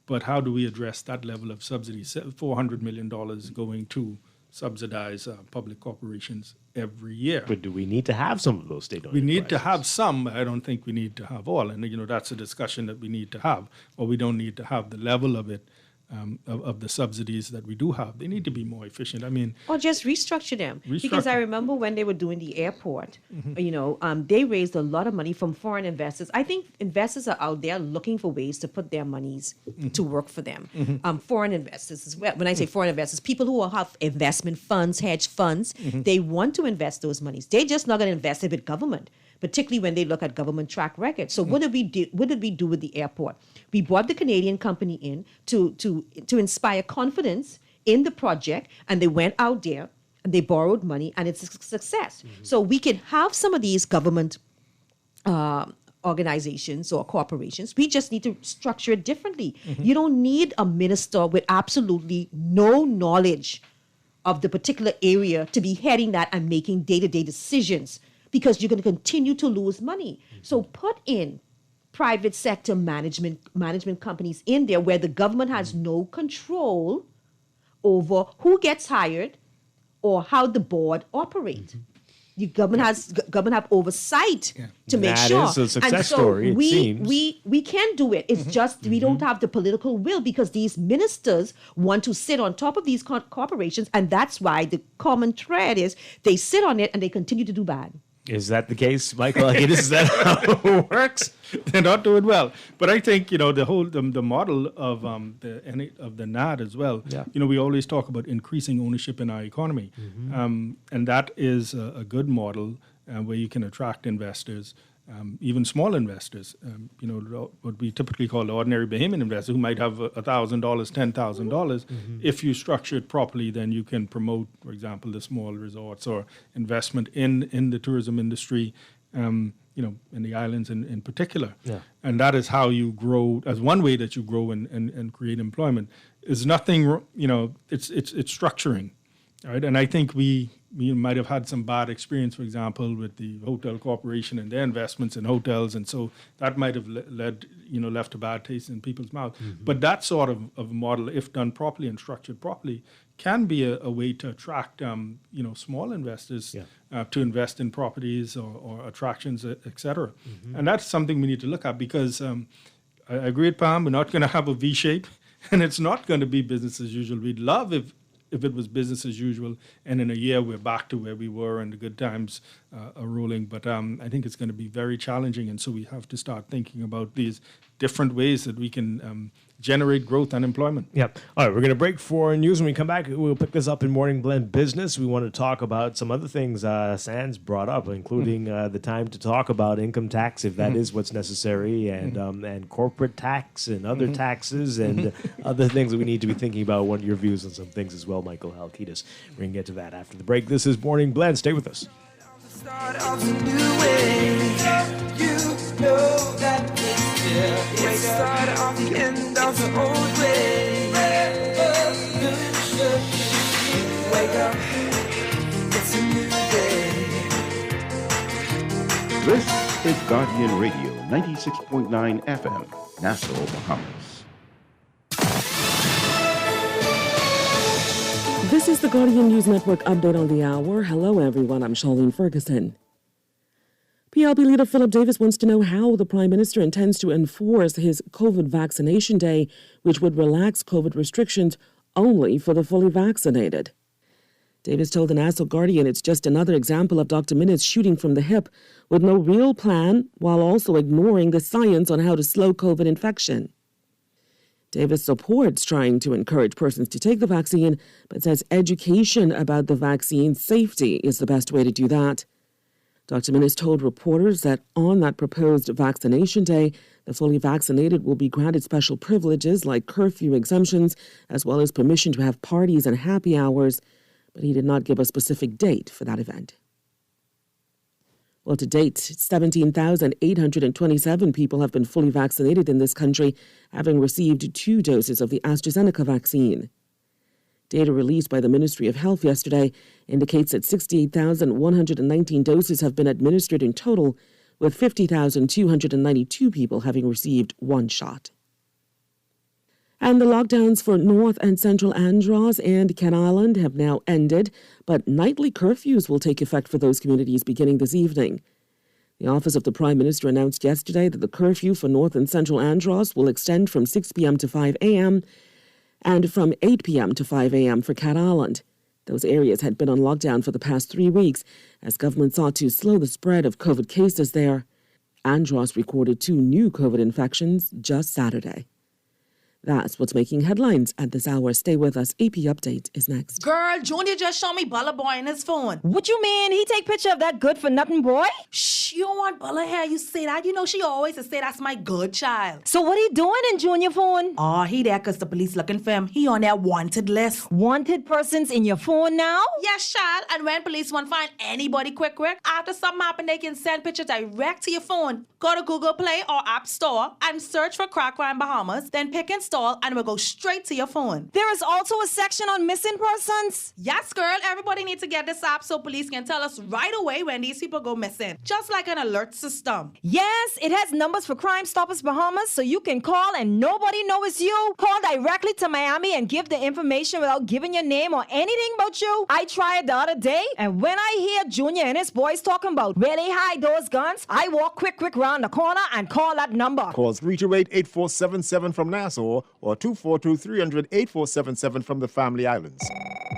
but how do we address that level of subsidies? $400 million going to subsidize public corporations every year. But do we need to have some of those state-owned We need to enterprises? have some. I don't think we need to have all. And, that's a discussion that we need to have. But we don't need to have the level of it, of the subsidies that we do have. They need to be more efficient. Or just restructure them. Because I remember when they were doing the airport, they raised a lot of money from foreign investors. I think investors are out there looking for ways to put their monies to work for them. Foreign investors as well. When I say foreign investors, people who have investment funds, hedge funds, they want to invest those monies. They're just not going to invest it with government, particularly when they look at government track record. So what did we do? What did we do with the airport? We brought the Canadian company in to inspire confidence in the project, and they went out there and they borrowed money, and it's a success. So we can have some of these government organizations or corporations. We just need to structure it differently. You don't need a minister with absolutely no knowledge of the particular area to be heading that and making day-to-day decisions, because you're going to continue to lose money. So put in private sector management companies in there where the government has no control over who gets hired or how the board operate. The government have oversight to make sure. That is a success and so story, it seems. we can do it. It's just we don't have the political will, because these ministers want to sit on top of these corporations, and that's why the common thread is they sit on it and they continue to do bad. Is that the case, Michael? Is that how it works? They're not doing well. But I think, the model of the NAD as well, we always talk about increasing ownership in our economy. And that is a good model where you can attract investors, even small investors, what we typically call the ordinary Bahamian investor, who might have $1,000, $10,000. If you structure it properly, then you can promote, for example, the small resorts or investment in the tourism industry, in the islands in particular. And that is how you grow, as one way that you grow and create employment. Is nothing, it's structuring, right? And I think we might have had some bad experience, for example, with the hotel corporation and their investments in hotels, and so that might have left a bad taste in people's mouth. But that sort of model, if done properly and structured properly, can be a way to attract small investors to invest in properties or attractions, etc. And that's something we need to look at, because I agree with Pam, we're not going to have a V shape, and it's not going to be business as usual. We'd love if it was business as usual, and in a year we're back to where we were and the good times are rolling. But I think it's going to be very challenging, and so we have to start thinking about these different ways that we can generate growth and employment. Yep. All right, we're going to break for news. When we come back, we'll pick this up in Morning Blend Business. We want to talk about some other things Sands brought up, including the time to talk about income tax, if that is what's necessary, and corporate tax and other taxes and other things that we need to be thinking about. I want your views on some things as well, Michael Halkitis. We're going to get to that after the break. This is Morning Blend. Stay with us. Start of a new way. You know that it's start of the end of the old way. Wake up, it's a new day. This is Guardian Radio, 96.9 FM, Nassau, Bahamas. This is the Guardian News Network update on the hour. Hello, everyone. I'm Charlene Ferguson. PLP leader Philip Davis wants to know how the Prime Minister intends to enforce his COVID vaccination day, which would relax COVID restrictions only for the fully vaccinated. Davis told the Nassau Guardian it's just another example of Dr. Minutes shooting from the hip with no real plan, while also ignoring the science on how to slow COVID infection. Davis supports trying to encourage persons to take the vaccine, but says education about the vaccine's safety is the best way to do that. Dr. Minnis told reporters that on that proposed vaccination day, the fully vaccinated will be granted special privileges like curfew exemptions, as well as permission to have parties and happy hours, but he did not give a specific date for that event. Well, to date, 17,827 people have been fully vaccinated in this country, having received 2 doses of the AstraZeneca vaccine. Data released by the Ministry of Health yesterday indicates that 68,119 doses have been administered in total, with 50,292 people having received 1 shot. And the lockdowns for North and Central Andros and Ken Island have now ended, but nightly curfews will take effect for those communities beginning this evening. The Office of the Prime Minister announced yesterday that the curfew for North and Central Andros will extend from 6 p.m. to 5 a.m. and from 8 p.m. to 5 a.m. for Cat Island. Those areas had been on lockdown for the past 3 weeks as government sought to slow the spread of COVID cases there. Andros recorded 2 new COVID infections just Saturday. That's what's making headlines at this hour. Stay with us. AP Update is next. Girl, Junior just showed me Bella Boy on his phone. What you mean? He take picture of that good-for-nothing boy? Shh, you don't want Bella here. You say that. You know she always say that's my good child. So what he doing in Junior phone? Oh, he there because the police looking for him. He on their wanted list. Wanted persons in your phone now? Yes, child. And when police want to find anybody quick, after something happen, they can send pictures direct to your phone. Go to Google Play or App Store and search for Crack Crime Bahamas, then pick install and it will go straight to your phone. There is also a section on missing persons? Yes, girl. Everybody needs to get this app so police can tell us right away when these people go missing. Just like an alert system. Yes, it has numbers for Crime Stoppers Bahamas so you can call and nobody knows it's you. Call directly to Miami and give the information without giving your name or anything about you. I tried the other day and when I hear Junior and his boys talking about where they hide those guns, I walk quick round the corner and call that number. Call 328-8477 from Nassau or 242-300-8477 from the Family Islands.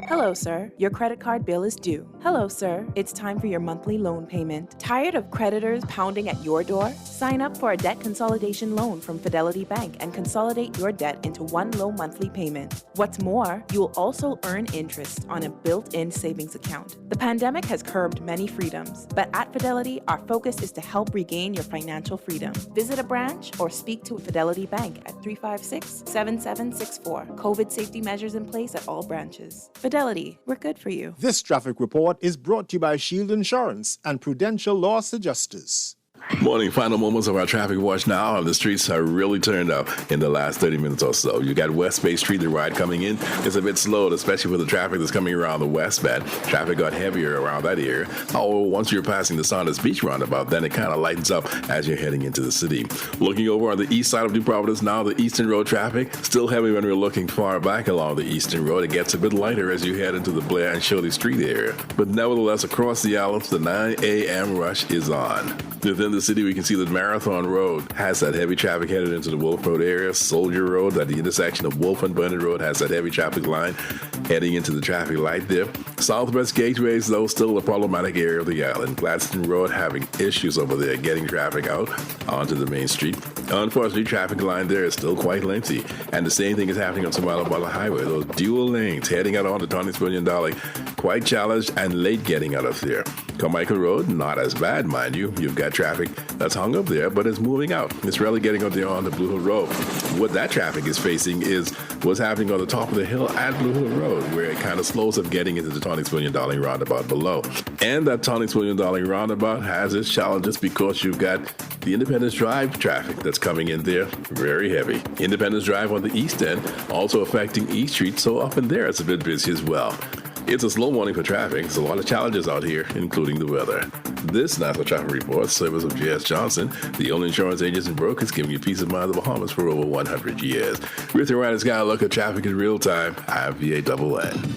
Hello, sir. Your credit card bill is due. Hello, sir. It's time for your monthly loan payment. Tired of creditors pounding at your door? Sign up for a debt consolidation loan from Fidelity Bank and consolidate your debt into one low monthly payment. What's more, you'll also earn interest on a built-in savings account. The pandemic has curbed many freedoms, but at Fidelity, our focus is to help regain your financial freedom. Visit a branch or speak to Fidelity Bank at 356-7764. COVID safety measures in place at all branches. Fidelity, we're good for you. This traffic report is brought to you by Shield Insurance and Prudential Law Adjusters. Morning, final moments of our traffic watch now, and the streets are really turned up in the last 30 minutes or so. You got West Bay Street, the ride coming in is a bit slowed, especially for the traffic that's coming around the west bend. Traffic got heavier around that area. However, once you're passing the Saunders Beach roundabout, then it kind of lightens up as you're heading into the city. Looking over on the east side of New Providence now, the Eastern Road traffic still heavy when we're looking far back along the Eastern Road. It gets a bit lighter as you head into the Blair and Shirley Street area. But nevertheless, across the islands, the 9 a.m. rush is on. Within the city, we can see that Marathon Road has that heavy traffic headed into the Wolf Road area. Soldier Road at the intersection of Wolf and Burnett Road has that heavy traffic line heading into the traffic light there. Southwest Gateways, though, still a problematic area of the island. Gladstone Road having issues over there getting traffic out onto the main street. Unfortunately, traffic line there is still quite lengthy. And the same thing is happening on Somali Highway. Those dual lanes heading out onto Tony Spillion Dolly, quite challenged and late getting out of there. Carmichael Road, not as bad, mind you. You've got traffic that's hung up there, but it's moving out. It's rarely getting out there on the Blue Hill Road. What that traffic is facing is what's happening on the top of the hill at Blue Hill Road, where it kind of slows up getting into the Tony Spillion Dolly roundabout below. And that Tony Spillion Dolly roundabout has its challenges because you've got the Independence Drive traffic that's coming in there, very heavy. Independence Drive on the east end also affecting East Street, so up in there it's a bit busy as well. It's a slow morning for traffic. There's a lot of challenges out here, including the weather. This National Traffic Report, service of J.S. Johnson, the only insurance agents and brokers giving you peace of mind of the Bahamas for over 100 years. With your riders, got a look at traffic in real time. I'm VANN.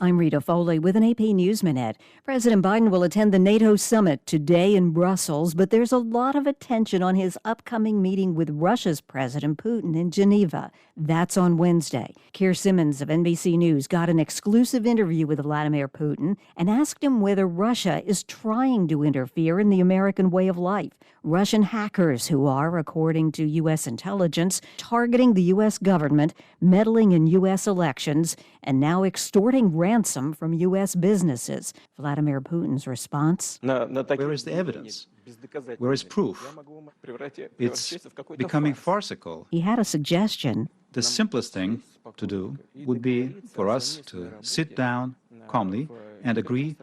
I'm Rita Foley with an AP News Minute. President Biden will attend the NATO summit today in Brussels, but there's a lot of attention on his upcoming meeting with Russia's President Putin in Geneva. That's on Wednesday. Keir Simmons of NBC News got an exclusive interview with Vladimir Putin and asked him whether Russia is trying to interfere in the American way of life. Russian hackers who are, according to U.S. intelligence, targeting the U.S. government, meddling in U.S. elections, and now extorting ransom from U.S. businesses. Vladimir Putin's response? Where is the evidence? Where is proof? It's becoming farcical. He had a suggestion. The simplest thing to do would be for us to sit down calmly and agree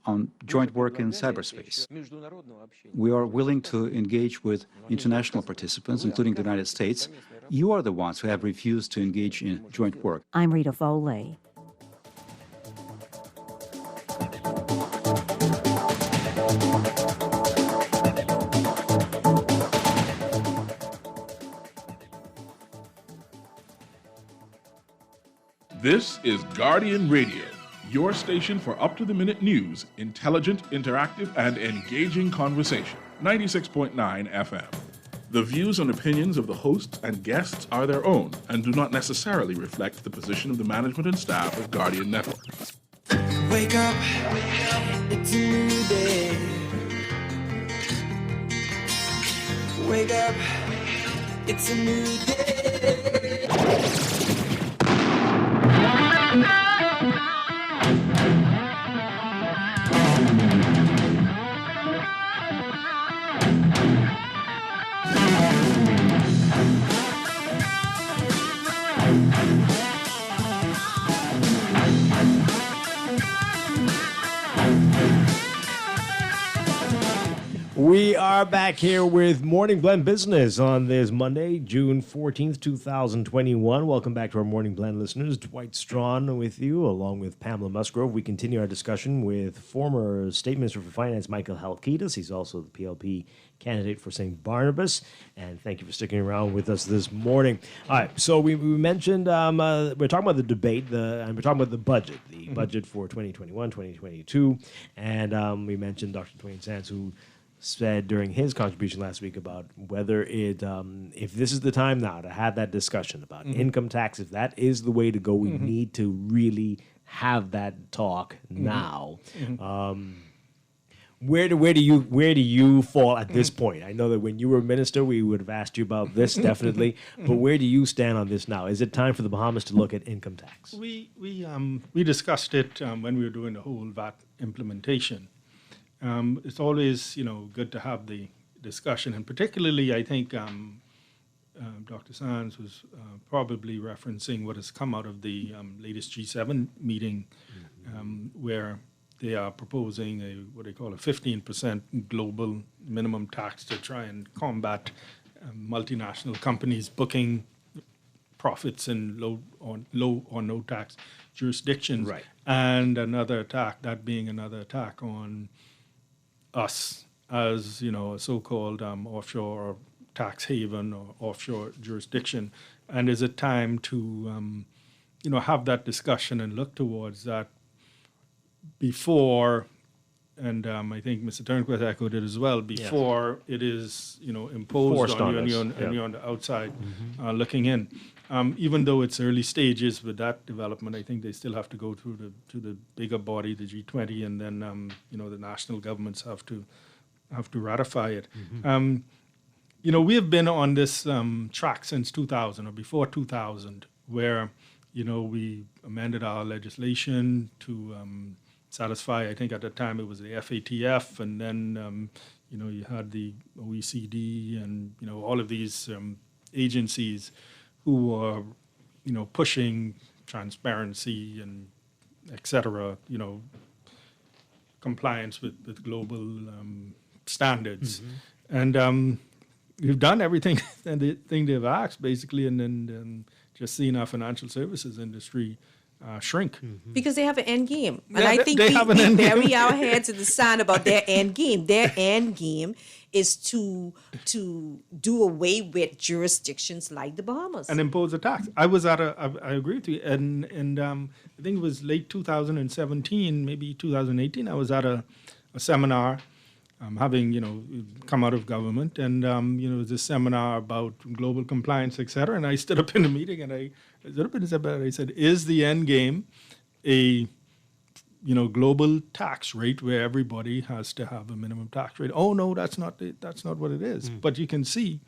on joint work in cyberspace. We are willing to engage with international participants, including the United States. You are the ones who have refused to engage in joint work. I'm Rita Foley. This is Guardian Radio, your station for up-to-the-minute news, intelligent, interactive, and engaging conversation. 96.9 FM. The views and opinions of the hosts and guests are their own and do not necessarily reflect the position of the management and staff of Guardian Network. Wake up, it's a new day. Wake up, it's a new day. We are back here with Morning Blend Business on this Monday, June 14th, 2021. Welcome back to our Morning Blend listeners. Dwight Strachan with you, along with Pamela Musgrove. We continue our discussion with former State Minister for Finance, Michael Halkitis. He's also the PLP candidate for St. Barnabas. And thank you for sticking around with us this morning. All right, so we mentioned, we're talking about the debate, and we're talking about the budget, budget for 2021, 2022. And we mentioned Dr. Dwayne Sands, who said during his contribution last week about whether it, if this is the time now to have that discussion about income tax, if that is the way to go, we need to really have that talk now. Where do you fall at this point? I know that when you were minister, we would have asked you about this definitely, but where do you stand on this now? Is it time for the Bahamas to look at income tax? We discussed it when we were doing the whole VAT implementation. It's always, good to have the discussion, and particularly, I think Dr. Sands was probably referencing what has come out of the latest G7 meeting, where they are proposing what they call a 15% global minimum tax to try and combat multinational companies booking profits in low or no tax jurisdictions, right? And another attack on us as a so-called offshore tax haven or offshore jurisdiction. And is it time to have that discussion and look towards that before, and I think Mr. Turnquist echoed it as well, before it is imposed on you and you're on the outside looking in. Even though it's early stages with that development, I think they still have to go through to the bigger body, the G20, and then the national governments have to ratify it. We have been on this track since 2000 or before 2000, where we amended our legislation to satisfy. I think at the time it was the FATF, and then you had the OECD, and all of these agencies who are, pushing transparency and et cetera, compliance with global standards. And we've done everything they've asked, basically, and then just seen our financial services industry shrink. Because they have an end game. And I think we bury our heads in the sand about their end game. Their end game is to do away with jurisdictions like the Bahamas. And impose a tax. I agree with you. And I think it was late 2017, maybe 2018, I was at a seminar having, come out of government, and, it was a seminar about global compliance, et cetera. And I stood up in the meeting and I said, is the end game a, global tax rate where everybody has to have a minimum tax rate? Oh, no, that's not what it is. But you can see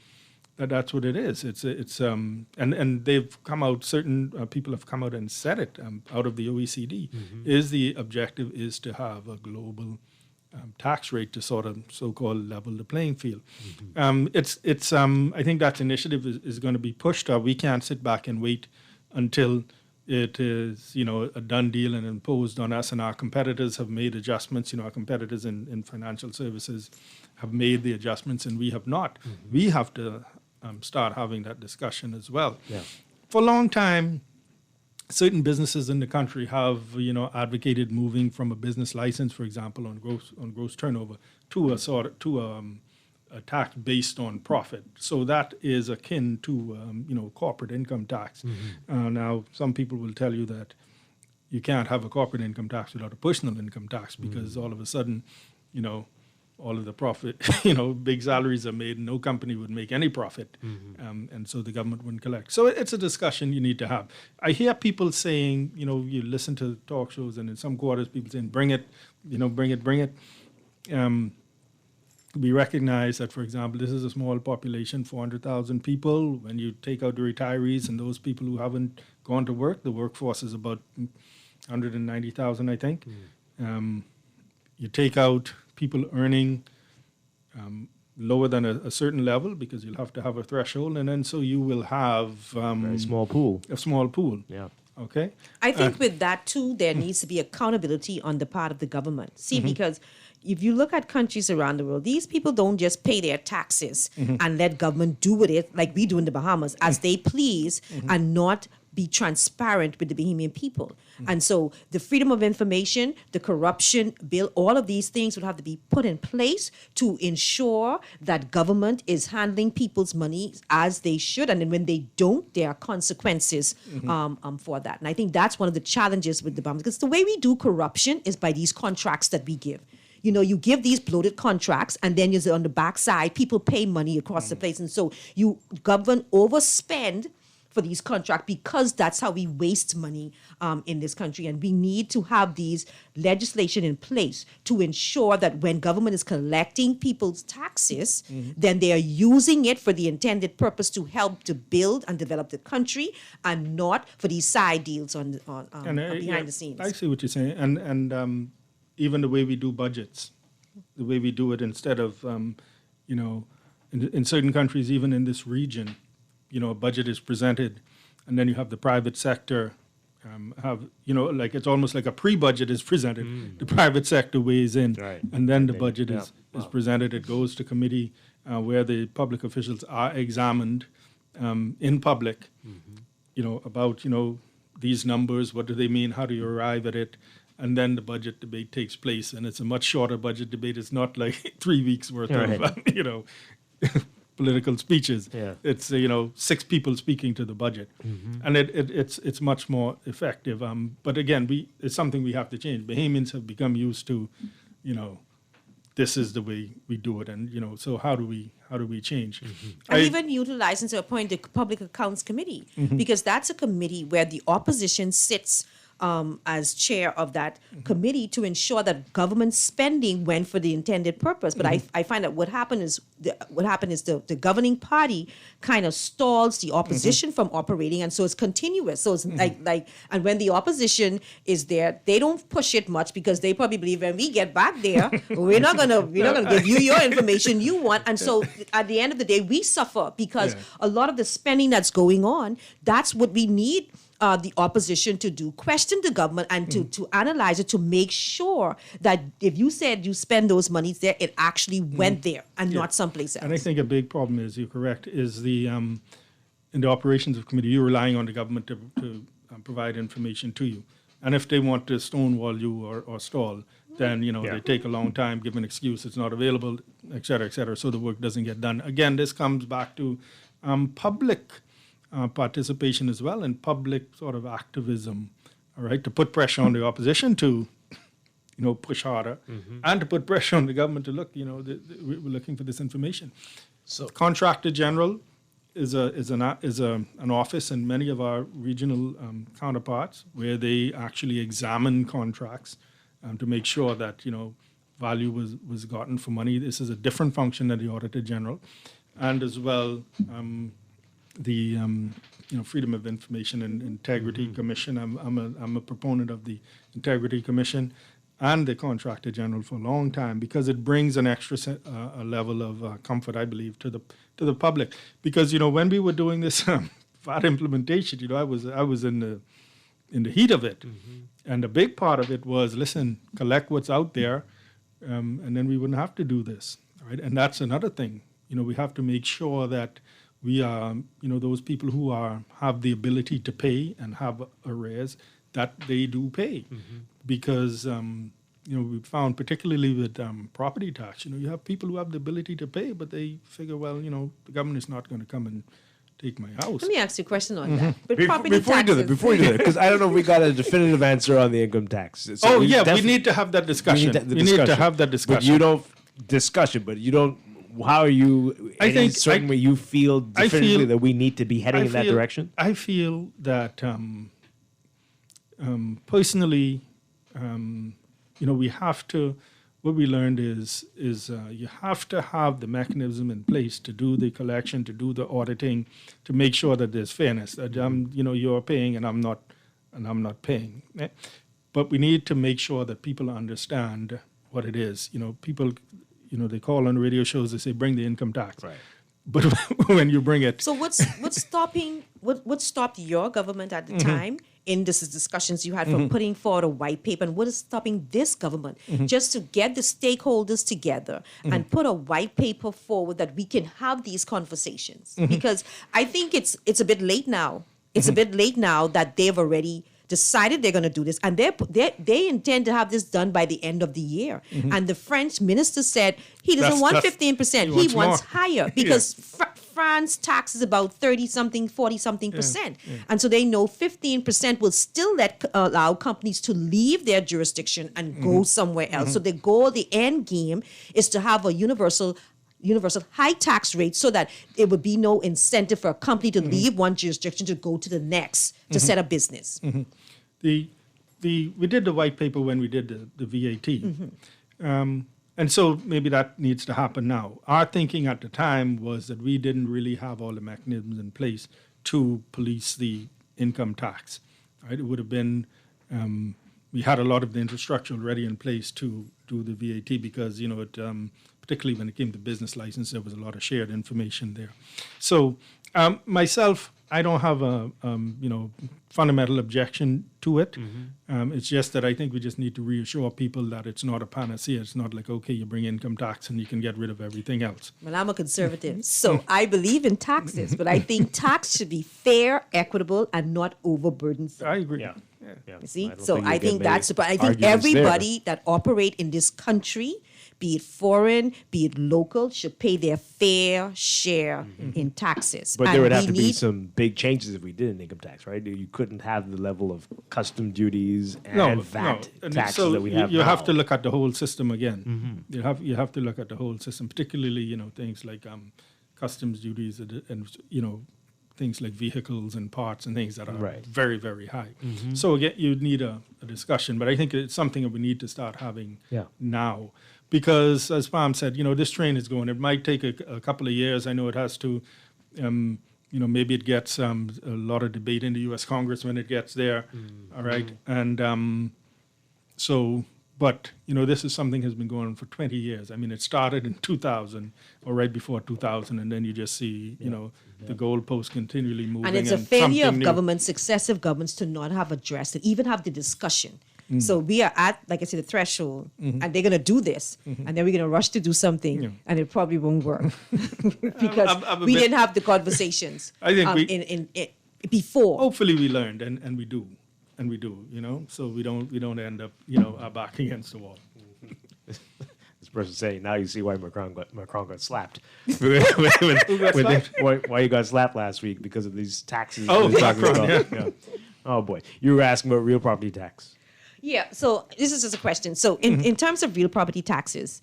that that's what it is. And they've come out, certain people have come out and said it out of the OECD, is the objective is to have a global tax rate to sort of so-called level the playing field. I think that initiative is going to be pushed. We can't sit back and wait until it is, a done deal and imposed on us, and our competitors have made adjustments. Our competitors in financial services have made the adjustments, and we have not. We have to start having that discussion as well. Yeah. For a long time, certain businesses in the country have, advocated moving from a business license, for example, on gross turnover, to a tax based on profit. So that is akin to, corporate income tax. Now, some people will tell you that you can't have a corporate income tax without a personal income tax because all of a sudden, all of the profit, big salaries are made, no company would make any profit, and so the government wouldn't collect. So it's a discussion you need to have. I hear people saying, you listen to talk shows, and in some quarters, people saying, bring it, bring it. We recognize that, for example, this is a small population, 400,000 people. When you take out the retirees and those people who haven't gone to work, the workforce is about 190,000, I think. You take out people earning lower than a certain level because you'll have to have a threshold, and then so you will have very small pool. A small pool. Yeah. Okay. I think with that too, there needs to be accountability on the part of the government. See, because if you look at countries around the world, these people don't just pay their taxes and let government do with it like we do in the Bahamas as they please and not be transparent with the Bahamian people. And so the freedom of information, the corruption bill, all of these things would have to be put in place to ensure that government is handling people's money as they should. And then when they don't, there are consequences for that. And I think that's one of the challenges with the Bahamas, because the way we do corruption is by these contracts that we give. You give these bloated contracts, and then you're on the backside, people pay money across the place. And so you government overspend for these contracts because that's how we waste money in this country. And we need to have these legislation in place to ensure that when government is collecting people's taxes, then they are using it for the intended purpose to help to build and develop the country and not for these side deals on behind the scenes. I see what you're saying. And even the way we do budgets, the way we do it instead of, in certain countries, even in this region, a budget is presented, and then you have the private sector it's almost like a pre-budget is presented. The private sector weighs in, and then the budget is presented. It goes to committee where the public officials are examined in public, about, these numbers, what do they mean, how do you arrive at it, and then the budget debate takes place, and it's a much shorter budget debate. It's not like 3 weeks worth of, political speeches. Yeah. It's 6 people speaking to the budget, and it's much more effective. But again, it's something we have to change. Bahamians have become used to, this is the way we do it, and so how do we change? And even utilizing to appoint the Public Accounts Committee, because that's a committee where the opposition sits as chair of that committee to ensure that government spending went for the intended purpose. But I find that what happened is the governing party kind of stalls the opposition from operating, and so it's continuous. So it's like and when the opposition is there, they don't push it much because they probably believe when we get back there, we're not gonna give you your information you want. And so at the end of the day, we suffer because a lot of the spending that's going on, that's what we need the opposition to do, question the government and to analyze it to make sure that if you said you spend those monies there, it actually went there and not someplace else. And I think a big problem is, you're correct, is the in the operations of committee, you're relying on the government to provide information to you. And if they want to stonewall you or stall, then they take a long time, give an excuse, it's not available, et cetera, so the work doesn't get done. Again, this comes back to public participation as well, and public sort of activism, all right, to put pressure on the opposition to, push harder, and to put pressure on the government to look, we're looking for this information. So, Contractor General is an office in many of our regional counterparts where they actually examine contracts to make sure that value was gotten for money. This is a different function than the Auditor General, and as well. The Freedom of Information and Integrity Commission. I'm a proponent of the Integrity Commission and the Contractor General for a long time because it brings an extra a level of comfort, I believe, to the public. Because when we were doing this VAT implementation, I was in the heat of it, and a big part of it was collect what's out there, and then we wouldn't have to do this, right? And that's another thing. We have to make sure that we are, those people who have the ability to pay and have arrears, that they do pay. Because we found particularly with property tax, you have people who have the ability to pay, but they figure, well, the government is not going to come and take my house. Let me ask you a question on that. But Before you do that, because I don't know if we got a definitive answer on the income tax. So we need to have that discussion. We need to have that discussion. But you don't. How are you? Any certain way you feel definitively that we need to be heading in that direction? I feel that personally, we have to. What we learned is you have to have the mechanism in place to do the collection, to do the auditing, to make sure that there's fairness. That you're paying and I'm not paying. But we need to make sure that people understand what it is. People, they call on radio shows. They say bring the income tax. Right. But when you bring it, so what stopped your government at the time in this discussions you had from putting forward a white paper, and what is stopping this government just to get the stakeholders together and put a white paper forward that we can have these conversations? Because I think it's a bit late now. It's a bit late now that they've already decided they're going to do this, and they intend to have this done by the end of the year. And the French minister said he doesn't want 15%; he wants higher because France tax is about 30-something, 40-something%, and so they know 15% will still allow companies to leave their jurisdiction and go somewhere else. So the goal, the end game, is to have a universal high tax rate so that there would be no incentive for a company to leave one jurisdiction to go to the next to set up business. We did the white paper when we did the VAT. And so maybe that needs to happen now. Our thinking at the time was that we didn't really have all the mechanisms in place to police the income tax. Right? It would have been, we had a lot of the infrastructure already in place to do the VAT because, particularly when it came to business license, there was a lot of shared information there. So myself, I don't have a fundamental objection to it. It's just that I think we just need to reassure people that it's not a panacea. It's not like, okay, you bring income tax and you can get rid of everything else. Well, I'm a conservative, so I believe in taxes, but I think tax should be fair, equitable, and not overburdensome. I agree. Yeah. You see? I think that's the point. I think everybody that operate in this country, be it foreign, be it local, should pay their fair share in taxes. But there would have to be some big changes if we did an income tax, right? You couldn't have the level of custom duties and VAT taxes so that we have you now. have to look at the whole system again. You have to look at the whole system, particularly things like customs duties and things like vehicles and parts and things that are very, very high. So again, you'd need a discussion, but I think it's something that we need to start having now. Because, as Pam said, this train is going. It might take a couple of years. I know it has to, maybe it gets a lot of debate in the U.S. Congress when it gets there. All right. And but this is something has been going on for 20 years. I mean, it started in 2000 or right before 2000, and then you just see, the goalposts continually moving. And it's a failure of governments, successive governments, to not have addressed it, even have the discussion. So we are at, like I said, the threshold, and they're going to do this, and then we're going to rush to do something, and it probably won't work because we didn't have the conversations. I think before. Hopefully, we learned, and we do, so we don't end up, our back against the wall. This person saying, now you see why Macron got slapped. Why you got slapped last week because of these taxes. Oh, Macron, yeah. Oh boy, you were asking about real property tax. Yeah, so this is just a question. So in terms of real property taxes,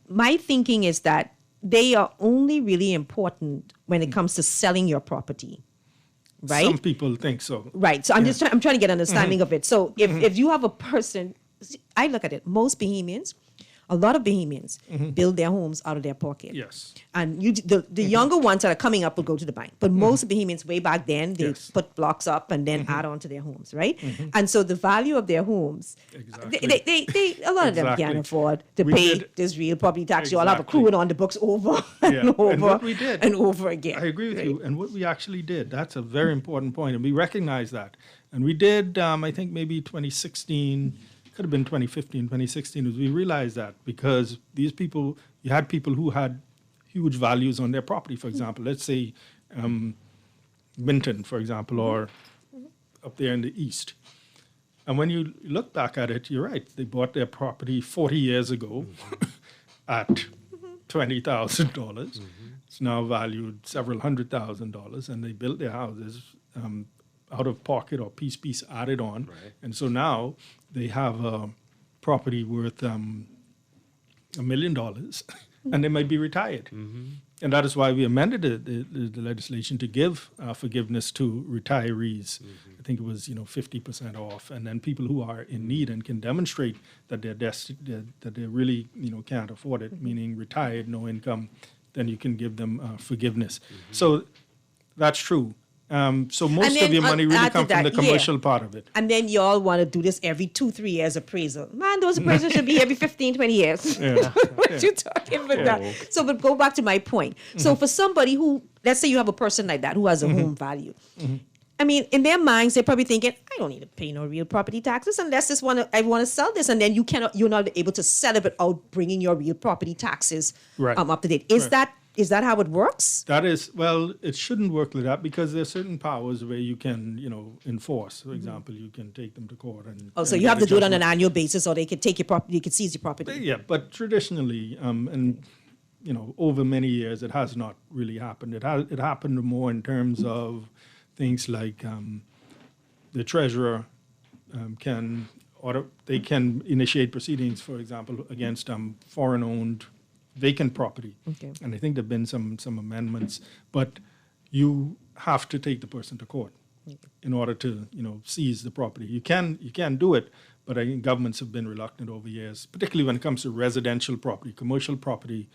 my thinking is that they are only really important when it comes to selling your property, right? Some people think so. Right. So I'm trying to get an understanding of it. So if you have a person, I look at it, most Bahamians, a lot of Bahamians build their homes out of their pocket. Yes. And the younger ones that are coming up will go to the bank. But most Bahamians, way back then, they put blocks up and then add on to their homes, right? And so the value of their homes, they a lot of them can't afford to pay this real property tax. You all have accrued on the books over and over and what we did, and over again. I agree with you. And what we actually did, that's a very important point. And we recognize that. And we did, I think maybe 2016, could have been 2015, 2016, was we realized that because these people, you had people who had huge values on their property, for example. Let's say Winton, for example, or up there in the east. And when you look back at it, you're right. They bought their property 40 years ago at $20,000. It's now valued several $100,000, and they built their houses out of pocket or piece added on. Right. And so now they have a property worth $1 million, and they might be retired. And that is why we amended the legislation to give forgiveness to retirees. I think it was 50% off, and then people who are in need and can demonstrate that that they really can't afford it, meaning retired, no income, then you can give them forgiveness. So that's true. So most of your money really comes from the commercial part of it. And then y'all want to do this every 2-3 years appraisal. Man, those appraisals should be every 15-20 years. What you talking about that? So, but go back to my point. So for somebody who, let's say you have a person like that who has a home value. I mean, in their minds, they're probably thinking, I don't need to pay no real property taxes unless I want to sell this. And then you're not able to sell it without bringing your real property taxes up to date. Is that how it works? That is, well, it shouldn't work like that because there are certain powers where you can, enforce. For example, you can take them to court. So you have to do it on an annual basis, or they could take your property, you could seize your property. Yeah, but traditionally, over many years, it has not really happened. It happened more in terms of things like the treasurer can initiate proceedings, for example, against foreign-owned vacant property. And I think there have been some amendments, but you have to take the person to court in order to seize the property. You can do it, but I think governments have been reluctant over years, particularly when it comes to residential property. Commercial property,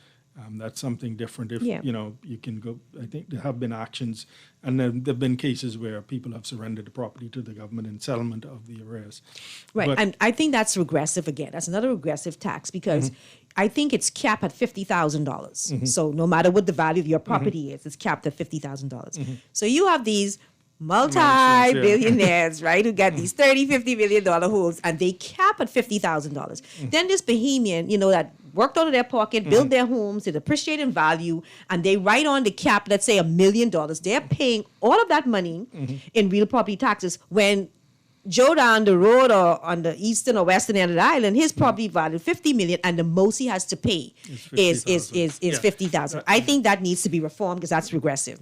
that's something different. If you can go, I think there have been actions, and there have been cases where people have surrendered the property to the government in settlement of the arrears. Right, and I think that's regressive again. That's another regressive tax because I think it's capped at $50,000. So no matter what the value of your property is, it's capped at $50,000. So you have these multi-billionaires, right, who get these $30, $50 million homes, and they cap at $50,000. Then this bohemian, that worked out of their pocket, built their homes, it appreciate in value, and they write on the cap, let's say $1 million. They're paying all of that money in real property taxes when Joe down the road or on the eastern or western end of the island, his property value $50 million, and the most he has to pay is $50,000. I think that needs to be reformed because that's regressive.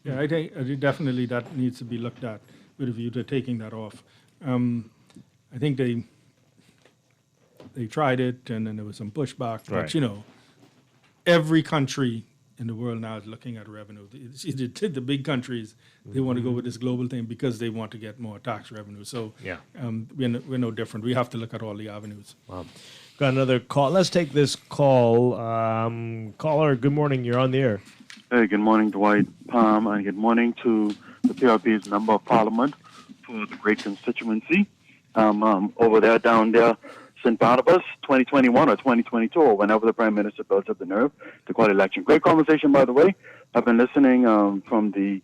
Yeah, I think definitely that needs to be looked at with a view to taking that off. I think they tried it, and then there was some pushback. But every country in the world now is looking at revenue. The big countries, they want to go with this global thing because they want to get more tax revenue. So we're no different. We have to look at all the avenues. Wow. Got another call. Let's take this call. Caller, good morning. You're on the air. Hey, good morning, Dwight, Palm, and good morning to the PRP's Member of Parliament for the great constituency. Over there, down there, St. Barnabas, 2021 or 2022, or whenever the Prime Minister builds up the nerve to call election. Great conversation, by the way. I've been listening from the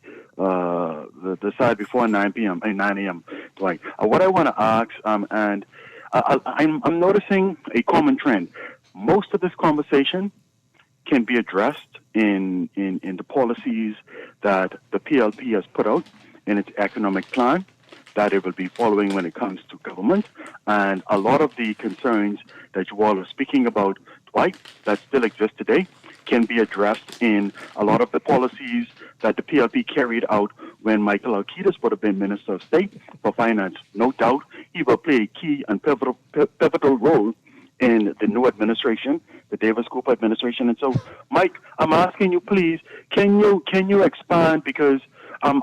side before 9 a.m. Dwight. What I want to ask, and I'm noticing a common trend. Most of this conversation can be addressed in the policies that the PLP has put out in its economic plan that it will be following when it comes to government. And a lot of the concerns that you all are speaking about, Dwight, that still exist today, can be addressed in a lot of the policies that the PLP carried out when Michael Alcides would have been Minister of State for Finance. No doubt he will play a key and pivotal role in the new administration, the Davis Cooper administration. And so, Mike, I'm asking you, please, can you expand, because I'm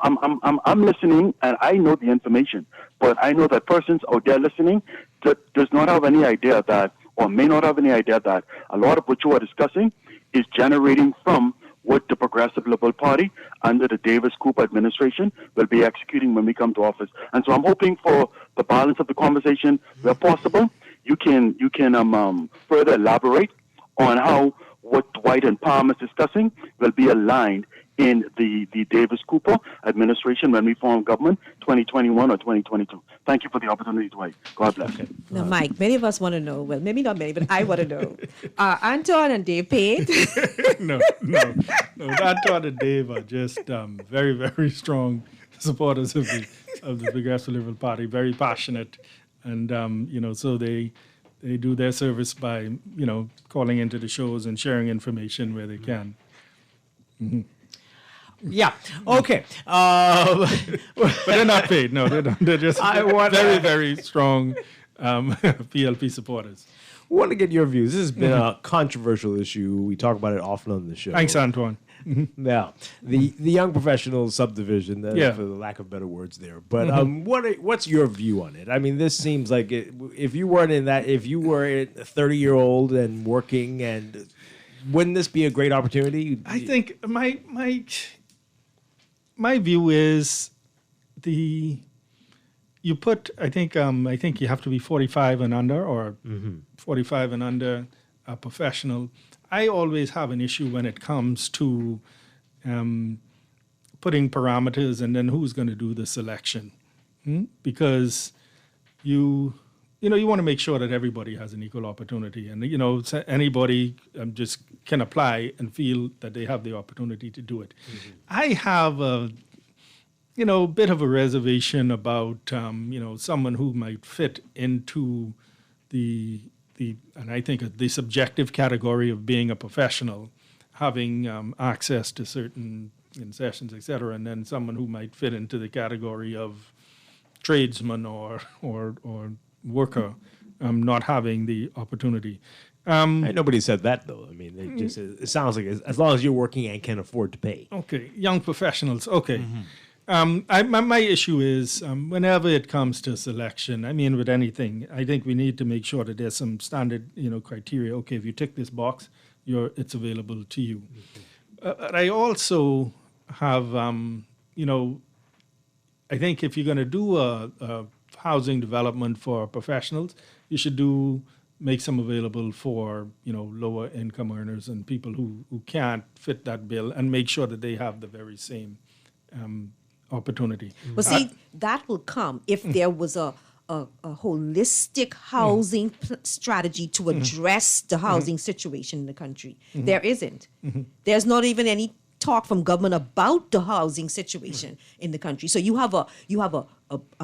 listening and I know the information, but I know that persons out there listening that does not have any idea that, or may not have any idea that a lot of what you are discussing is generating from what the Progressive Liberal Party under the Davis Cooper administration will be executing when we come to office. And so I'm hoping for the balance of the conversation where possible. You can further elaborate on how what Dwight and Palm is discussing will be aligned in the Davis Cooper administration when we form government 2021 or 2022. Thank you for the opportunity, Dwight. God bless. Now, Mike, many of us want to know, well, maybe not many, but I want to know, Anton and Dave paid? No. Anton and Dave are just very, very strong supporters of the Progressive Liberal Party, very passionate. And, so they do their service by, calling into the shows and sharing information where they can. Mm-hmm. Yeah. Okay. But they're not paid. No, they're not. They're just very, very strong PLP supporters. I want to get your views. This has been a controversial issue. We talk about it often on the show. Thanks, Antoine. Now, the young professionals subdivision, for the lack of better words there. But what's your view on it? I mean, this seems like if you weren't in that, if you were a 30-year-old and working, and wouldn't this be a great opportunity? I think my view is I think you have to be 45 and under, or 45 and under, a professional. I always have an issue when it comes to putting parameters and then who's going to do the selection, because you want to make sure that everybody has an equal opportunity, and anybody just can apply and feel that they have the opportunity to do it. I have a bit of a reservation about someone who might fit into and I think the subjective category of being a professional, having access to certain concessions, etc., and then someone who might fit into the category of tradesman or worker, not having the opportunity. Nobody said that, though. I mean, it sounds like as long as you're working and can afford to pay. Okay, young professionals. Okay. My issue is whenever it comes to selection, I mean, with anything, I think we need to make sure that there's some standard, criteria. Okay, if you tick this box, it's available to you. But I also have, I think if you're going to do a housing development for professionals, you should make some available for, lower income earners and people who can't fit that bill, and make sure that they have the very same opportunity. But see, that will come if there was a holistic housing strategy to address the housing situation in the country. There isn't. There's not even any talk from government about the housing situation in the country. So you have a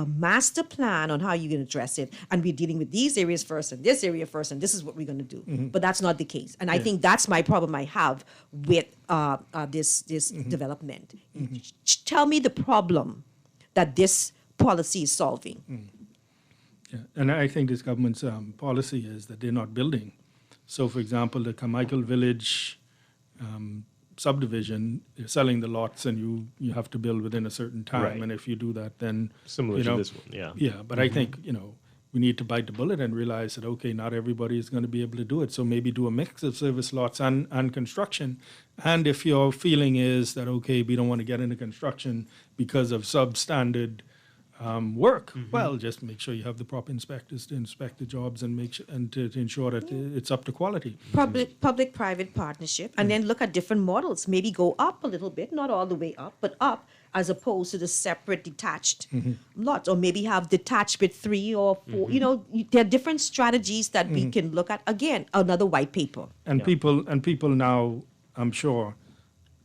master plan on how you're going to address it, and we're dealing with these areas first and this area first, and this is what we're going to do. But that's not the case, and I think that's my problem I have with this development. Tell me the problem that this policy is solving. Yeah, and I think this government's policy is that they're not building. So, for example, the Carmichael Village subdivision, you're selling the lots, and you have to build within a certain time. Right. And if you do that, then similar to this one, yeah. Yeah, but I think we need to bite the bullet and realize that not everybody is going to be able to do it. So maybe do a mix of service lots and construction. And if your feeling is that we don't want to get into construction because of substandard work, well, just make sure you have the proper inspectors to inspect the jobs and to ensure that it's up to quality. Public-private partnership, and then look at different models. Maybe go up a little bit, not all the way up, but up, as opposed to the separate detached lots, or maybe have detached with 3 or 4. There are different strategies that we can look at. Again, another white paper. And people now, I'm sure,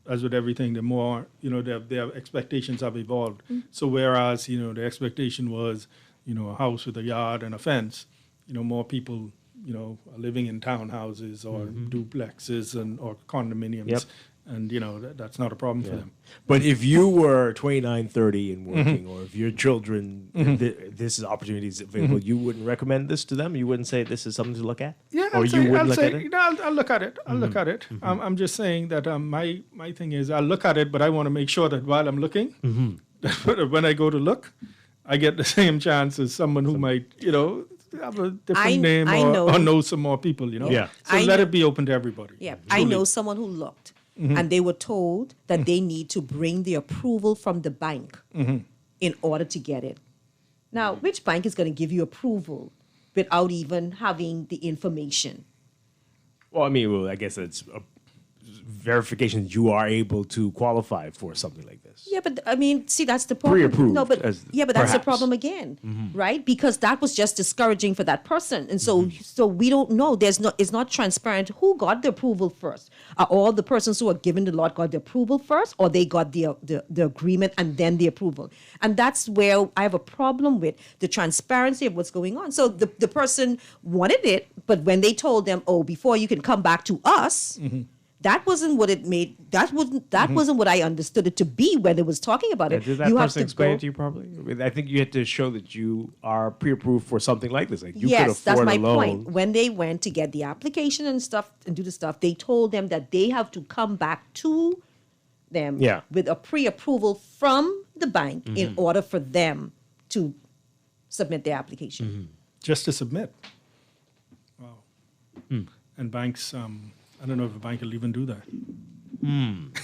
as with everything, the more, their expectations have evolved. So whereas, the expectation was, a house with a yard and a fence, more people, are living in townhouses or duplexes or condominiums. Yep. And, that's not a problem for them. But if you were 29, 30 and working, or if your children, this is opportunities available, you wouldn't recommend this to them? You wouldn't say this is something to look at? Yeah, I'll look at it? I'll look at it. I'll look at it. I'm just saying that my thing is I'll look at it, but I want to make sure that while I'm looking, that when I go to look, I get the same chance as someone who might, have a different name or know some more people, Yeah. So let it be open to everybody. Yeah, truly. I know someone who looked, and they were told that they need to bring the approval from the bank in order to get it. Now, which bank is going to give you approval without even having the information? Well, I mean, I guess it's verification that you are able to qualify for something like this. Yeah, but I mean, see, that's the problem. Pre-approved. No, but that's the perhaps. problem again, right? Because that was just discouraging for that person, and so we don't know. It's not transparent who got the approval first. Are all the persons who are given the lot got the approval first, or they got the agreement and then the approval? And that's where I have a problem with the transparency of what's going on. So the person wanted it, but when they told them, oh, before you can come back to us. That wasn't what it made. That wasn't what I understood it to be when it was talking about it. Did that person explain it to you properly? I mean, I think you had to show that you are pre-approved for something like this. Like you could afford that's my a loan. point. When they went to get the application and stuff and do the stuff, they told them that they have to come back to them with a pre-approval from the bank in order for them to submit their application. Just to submit. Wow. And banks. I don't know if a bank will even do that.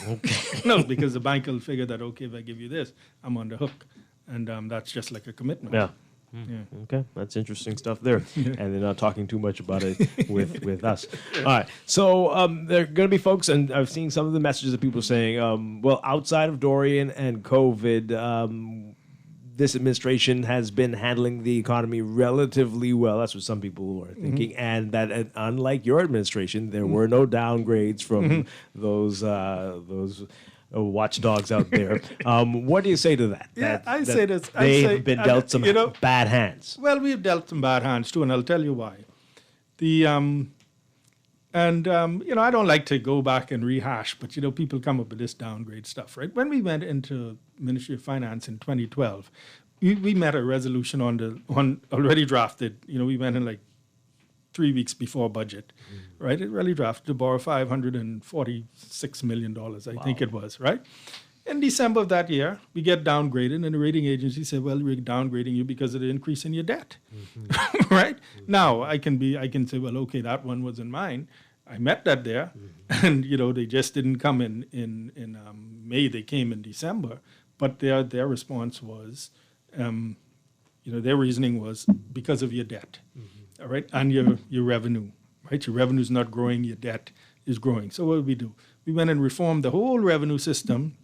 Okay. No, because the bank will figure that, okay, if I give you this, I'm on the hook. And that's just like a commitment. Yeah. Yeah. Okay, that's interesting stuff there. And they're not talking too much about it with us. All right. So there are going to be folks, and I've seen some of the messages that people are saying, well, outside of Dorian and COVID, this administration has been handling the economy relatively well. That's what some people are thinking. And that unlike your administration, there were no downgrades from those watchdogs out there. What do you say to that? I say this. They have been dealt some bad hands. Well, we've dealt some bad hands too, and I'll tell you why. I don't like to go back and rehash, but people come up with this downgrade stuff, right? When we went into Ministry of Finance in 2012, we met a resolution on already drafted. We went in like 3 weeks before budget, right? It really drafted to borrow $546 million, I think it was, right? In December of that year, we get downgraded, and the rating agency said, well, we're downgrading you because of the increase in your debt, right? Now, I can say, well, okay, that one wasn't mine. I met that there, and, they just didn't come in May. They came in December. But their response was, their reasoning was because of your debt, all right, and your revenue, right? Your revenue's not growing, your debt is growing. So what did we do? We went and reformed the whole revenue system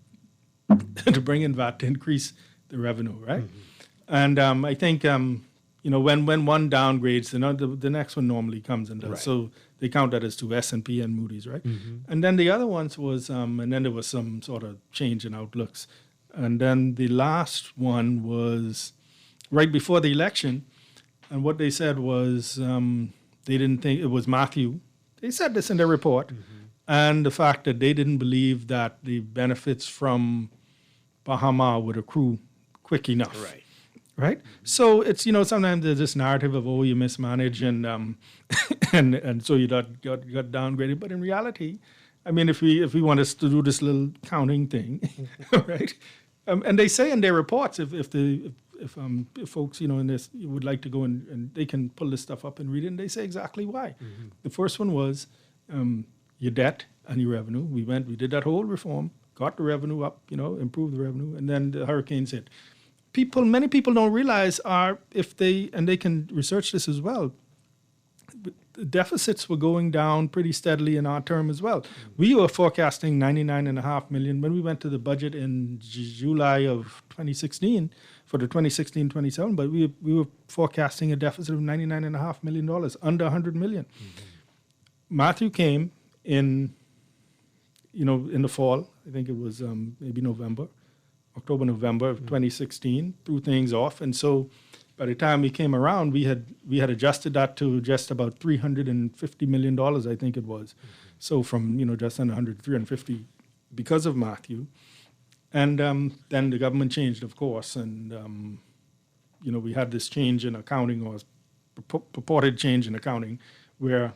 to bring in VAT to increase the revenue, right? And I think, when one downgrades, the next one normally comes and does. Right. So they count that as two, S&P and Moody's, right? And then the other ones was, and then there was some sort of change in outlooks. And then the last one was right before the election. And what they said was they didn't think it was Matthew. They said this in their report. And the fact that they didn't believe that the benefits from Bahama would accrue quick enough. Right? So it's, sometimes there's this narrative of, you mismanage and so you got downgraded. But in reality, I mean, if we want us to do this little counting thing, right? And they say in their reports, if folks, in this would like to go and they can pull this stuff up and read it, and they say exactly why. The first one was your debt and your revenue. We did that whole reform, got the revenue up, improved the revenue, and then the hurricanes hit. Many people don't realize they can research this as well, the deficits were going down pretty steadily in our term as well. We were forecasting $99.5 million when we went to the budget in July of 2016 for the 2016-27, but we were forecasting a deficit of $99.5 million, under $100 million. Matthew came in the fall. I think it was maybe October, November of 2016, threw things off. And so by the time we came around, we had adjusted that to just about $350 million, I think it was. So from, just under 100, 350 because of Matthew. And then the government changed, of course. And, we had this change in accounting, or purported change in accounting, where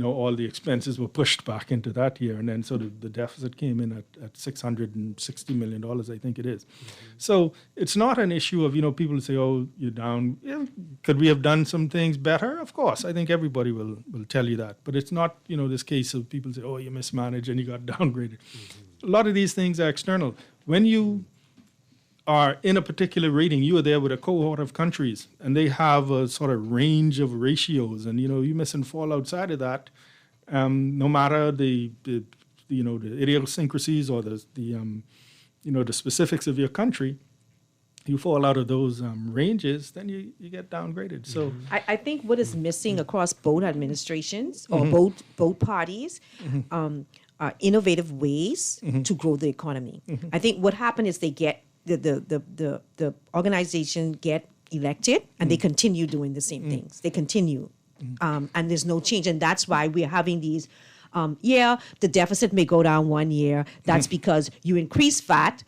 all the expenses were pushed back into that year. And then so the deficit came in at $660 million, I think it is. So it's not an issue of, people say, oh, you're down. Yeah, could we have done some things better? Of course. I think everybody will tell you that. But it's not, this case of people say, oh, you mismanaged and you got downgraded. A lot of these things are external. When you are in a particular rating, you are there with a cohort of countries, and they have a sort of range of ratios, and you miss and fall outside of that. No matter the the idiosyncrasies or the specifics of your country, you fall out of those ranges, then you get downgraded. So I think what is missing across both administrations or both parties are innovative ways to grow the economy. I think what happened is they get the organization get elected and they continue doing the same things. They continue, and there's no change, and that's why we're having these. The deficit may go down 1 year. That's because you increase VAT,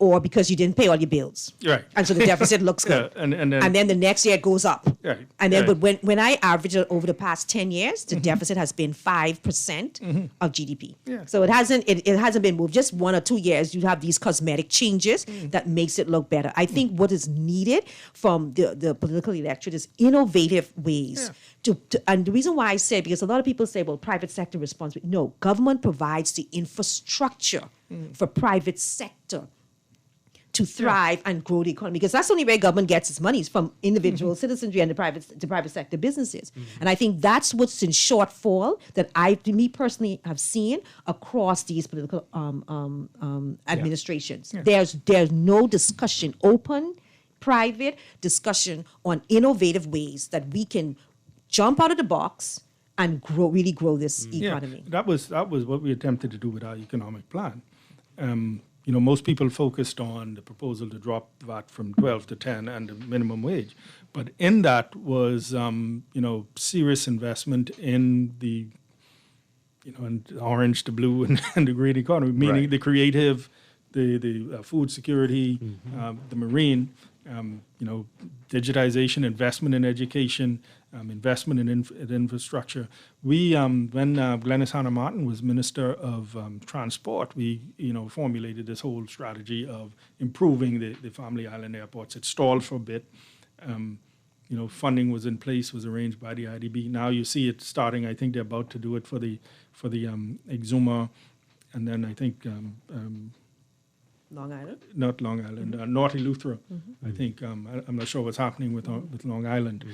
or because you didn't pay all your bills. Right. And so the deficit looks good. And then the next year it goes up. Right. And then, but when I average it over the past 10 years, the deficit has been 5% of GDP. Yeah. So it hasn't been moved. Just 1 or 2 years, you have these cosmetic changes that makes it look better. I think what is needed from the political electorate is innovative ways and the reason why I say, because a lot of people say, well, private sector responsibility. No, government provides the infrastructure for private sector to thrive and grow the economy, because that's the only way government gets its money is from individual citizenry and the private sector businesses. And I think that's what's in shortfall that me personally have seen across these political administrations. There's no discussion, open, private discussion on innovative ways that we can jump out of the box and really grow this economy. That was what we attempted to do with our economic plan. Most people focused on the proposal to drop VAT from 12 to 10 and the minimum wage. But in that was, serious investment in the, in orange to blue and the green economy, meaning the creative, the food security, the marine, digitization, investment in education, investment in infrastructure. We, when Glenys Hanna Martin was Minister of Transport, we, formulated this whole strategy of improving the Family Island airports. It stalled for a bit. Funding was in place, was arranged by the IDB. Now you see it starting. I think they're about to do it for the Exuma, and then I think Long Island? Not Long Island, North Eleuthera. I think I'm not sure what's happening with Long Island,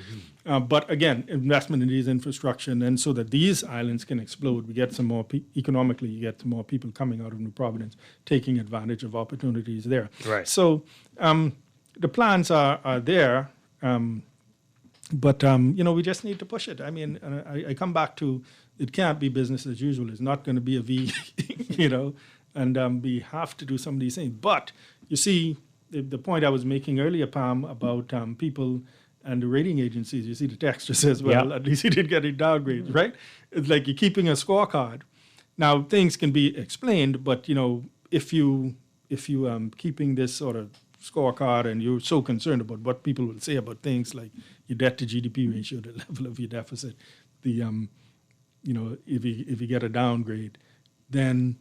but again, investment in these infrastructure, and then so that these islands can explode, we get some more economically. You get some more people coming out of New Providence, taking advantage of opportunities there. Right. So the plans are there, but we just need to push it. I mean, I come back to it can't be business as usual. It's not going to be a V, And we have to do some of these things. But you see, the point I was making earlier, Pam, about people and the rating agencies, you see the text just says, well, at least he did get a downgrade, right? It's like you're keeping a scorecard. Now, things can be explained, but, if you keeping this sort of scorecard and you're so concerned about what people will say about things like your debt to GDP ratio, the level of your deficit, the, if you get a downgrade, then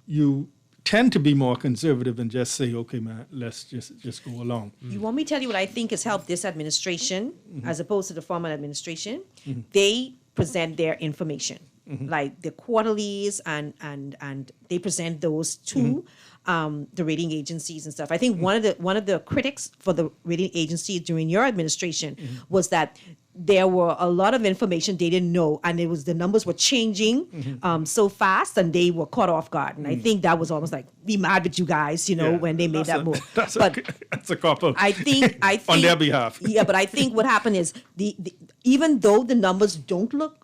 you tend to be more conservative and just say, okay, man, let's just go along. You want me to tell you what I think has helped this administration as opposed to the former administration? They present their information, like the quarterlies, and they present those to the rating agencies and stuff. I think one of the critics for the rating agencies during your administration was that there were a lot of information they didn't know, and the numbers were changing so fast, and they were caught off guard. And I think that was almost like, be mad with you guys, when they made that move. That's a couple. I think on their behalf. Yeah, but I think what happened is even though the numbers don't look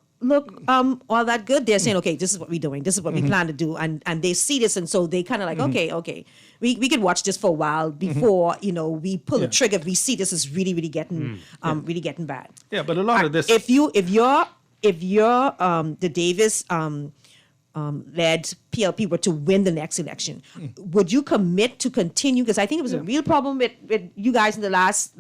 all that good, they're saying, okay, this is what we're doing, this is what we plan to do, and they see this, and so they kind of like, okay, we could watch this for a while before we pull the trigger if we see this is really getting really getting bad. Yeah, but a lot of this, if you're the Davis led PLP were to win the next election, would you commit to continue? Because I think it was a real problem with you guys in the last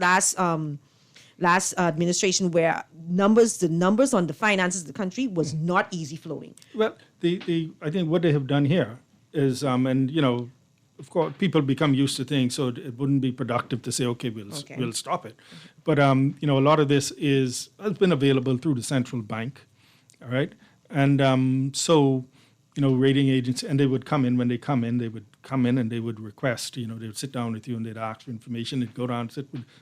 administration, where the numbers on the finances of the country was not easy flowing. Well, I think what they have done here is, of course, people become used to things, so it wouldn't be productive to say, okay, we'll stop it. But a lot of this has been available through the central bank, all right, and so rating agents, and they would come in. When they come in, and they would request, they would sit down with you and they'd ask for information. They'd go down,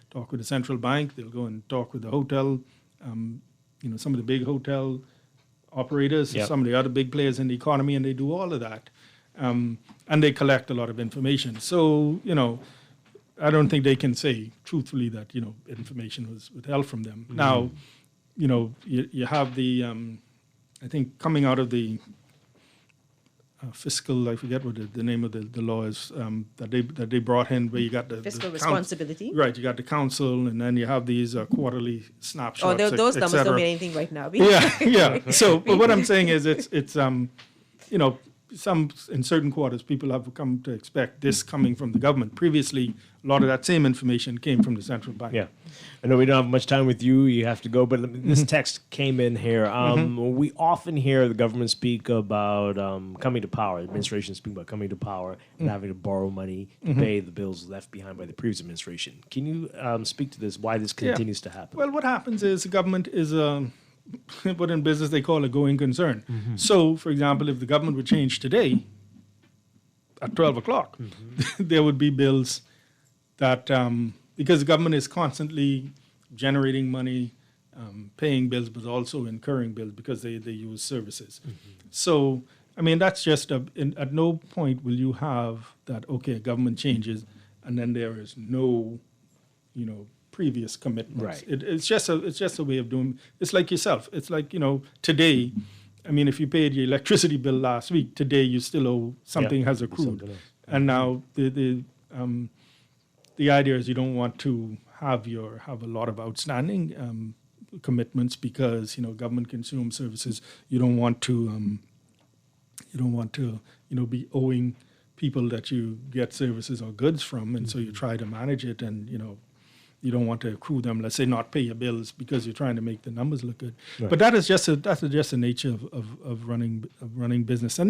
talk with the central bank. They'll go and talk with the hotel, some of the big hotel operators, some of the other big players in the economy, and they do all of that. And they collect a lot of information. So, I don't think they can say truthfully that, information was withheld from them. Mm-hmm. Now, you have the, I think coming out of the fiscal, I forget what the name of the law is, that they brought in, where you got the fiscal responsibility. Right, you got the council, and then you have these quarterly snapshots. Oh, those numbers don't mean anything right now. Yeah. So, but what I'm saying is, it's some in certain quarters, people have come to expect this coming from the government. Previously, a lot of that same information came from the central bank. Yeah. I know we don't have much time with you. You have to go. But this text came in here. We often hear the government speak about coming to power. The administration speak about coming to power and having to borrow money to pay the bills left behind by the previous administration. Can you speak to this, why this continues to happen? Well, what happens is the government is what in business they call a going concern. So, for example, if the government would change today at 12 o'clock, there would be bills that, because the government is constantly generating money, paying bills, but also incurring bills because they use services. So, I mean, that's just, at no point will you have that, okay, government changes, and then there is no, previous commitments. Right. It's just a way of doing. It's like yourself. It's like today. I mean, if you paid your electricity bill last week, today you still owe something has accrued, and now the idea is you don't want to have a lot of outstanding commitments because government consumed services. You don't want to be owing people that you get services or goods from, and so you try to manage it, and you don't want to accrue them, let's say not pay your bills because you're trying to make the numbers look good. Right. But that's just the nature of running business. And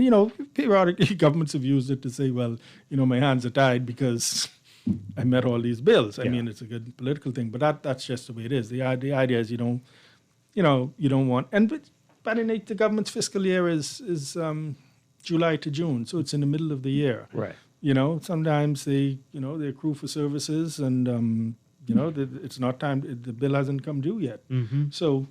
periodically governments have used it to say, well, my hands are tied because I met all these bills. I mean, it's a good political thing, but that's just the way it is. The idea is you don't want, but the government's fiscal year is July to June, so it's in the middle of the year. Right. Sometimes they accrue for services and it's not time. The bill hasn't come due yet. So,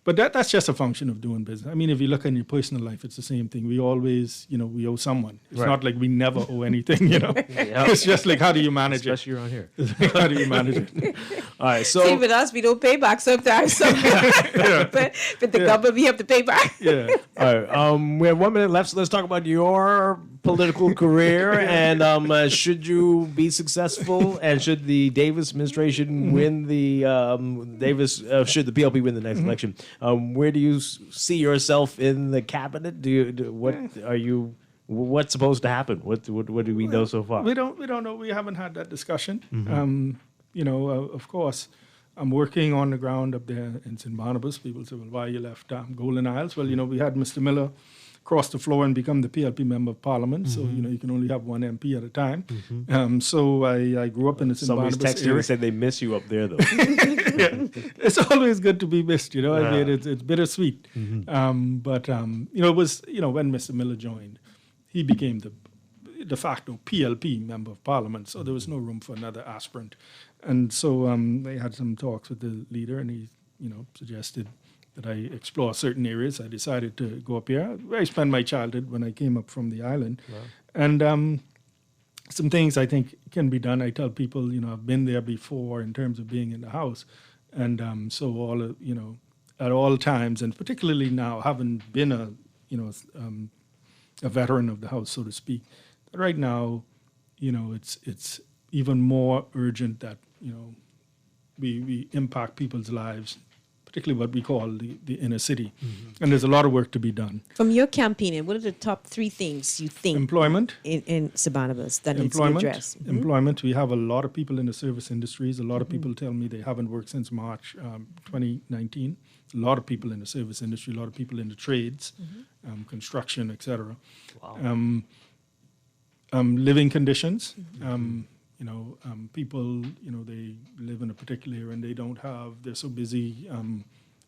but that's just a function of doing business. I mean, if you look in your personal life, it's the same thing. We always, we owe someone. It's not like we never owe anything. It's just like, how do you manage Especially around here. How do you manage it? All right. So see, with us, we don't pay back sometimes. But the government, we have to pay back. Yeah. All right. We have 1 minute left, so let's talk about your political career and should you be successful and should the Davis administration win the should the PLP win the next election? Where do you see yourself in the cabinet? What's supposed to happen? What do we know so far? We don't know. We haven't had that discussion. Of course, I'm working on the ground up there in St. Barnabas. People say, well, why you left Golden Isles? Well, we had Mr. Miller cross the floor and become the PLP member of parliament. So, you can only have one MP at a time. So I grew up in the St. Barnabas area. Somebody's texting and said they miss you up there, though. It's always good to be missed, I mean, it's bittersweet. But it was, when Mr. Miller joined, he became the de facto PLP member of parliament. So there was no room for another aspirant. And so they had some talks with the leader, and he, suggested that I explore certain areas. I decided to go up here. Where I spent my childhood when I came up from the island. Wow. And some things I think can be done. I tell people, I've been there before in terms of being in the House. And so at all times, and particularly now, having been a veteran of the House, so to speak, right now, it's even more urgent that, we impact people's lives, particularly what we call the inner city. And there's a lot of work to be done. From your campaigning, what are the top 3 things you think employment in St. Barnabas that needs to be addressed? Employment. We have a lot of people in the service industries. A lot of people tell me they haven't worked since March 2019. A lot of people in the service industry, a lot of people in the trades, construction, etc. Wow. Living conditions. People, they live in a particular area and they're so busy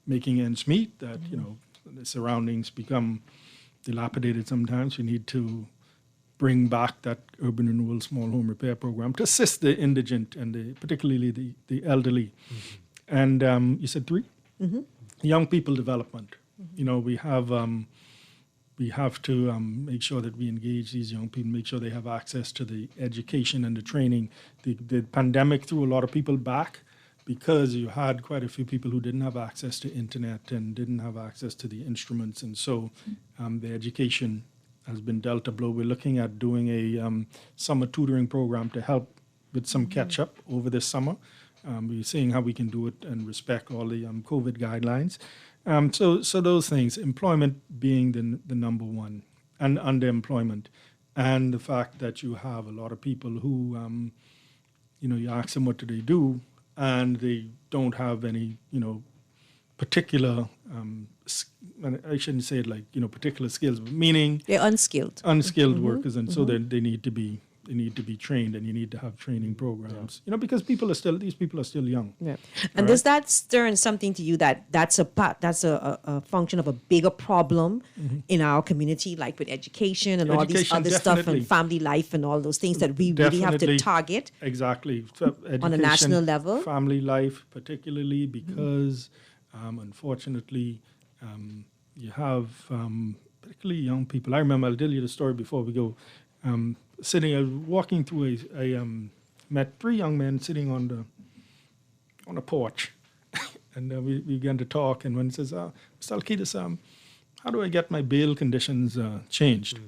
making ends meet that, the surroundings become dilapidated sometimes. We need to bring back that urban renewal small home repair program to assist the indigent and particularly the elderly. And you said 3? Young people development. You know, we have to make sure that we engage these young people, make sure they have access to the education and the training. The pandemic threw a lot of people back because you had quite a few people who didn't have access to internet and didn't have access to the instruments. And so the education has been dealt a blow. We're looking at doing a summer tutoring program to help with some catch up over this summer. We're seeing how we can do it and respect all the COVID guidelines. So those things, employment being the number one, and underemployment, and the fact that you have a lot of people who, you ask them what do they do, and they don't have any, particular, I shouldn't say it like, particular skills, but meaning they're unskilled workers, and so they need to be trained, and you need to have training programs, because these people are still young. Yeah. And does that stir in something to you that's a function of a bigger problem in our community, like with education and all these other stuff and family life and all those things that we really have to target? Exactly. On a national level? Family life, particularly because, unfortunately, you have particularly young people. I remember, I'll tell you the story before we go. Walking through met three young men sitting on a porch, and we began to talk. And one says, "Mr. Alcides, how do I get my bail conditions changed?"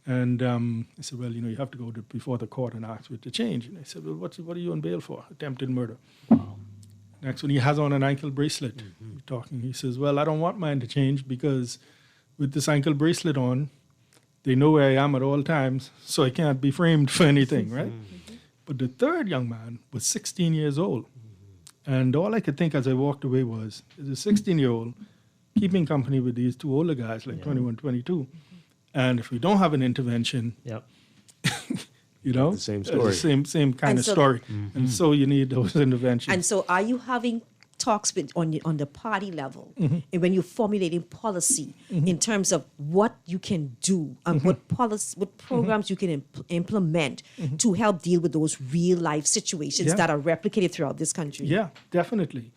And I said, "Well, you have to go before the court and ask for it to change." And I said, "Well, what are you on bail for?" "Attempted murder." Wow. Next one, he has on an ankle bracelet. We're talking. He says, "Well, I don't want mine to change because with this ankle bracelet on, they know where I am at all times, so I can't be framed for anything," right? But the third young man was 16 years old. And all I could think as I walked away was, is a 16-year-old keeping company with these two older guys, like 21, 22. And if we don't have an intervention, the same story. Same kind of story. And so you need those interventions. And so are you having talks on the party level, and when you're formulating policy in terms of what you can do and what programs you can implement to help deal with those real life situations that are replicated throughout this country? Yeah, definitely.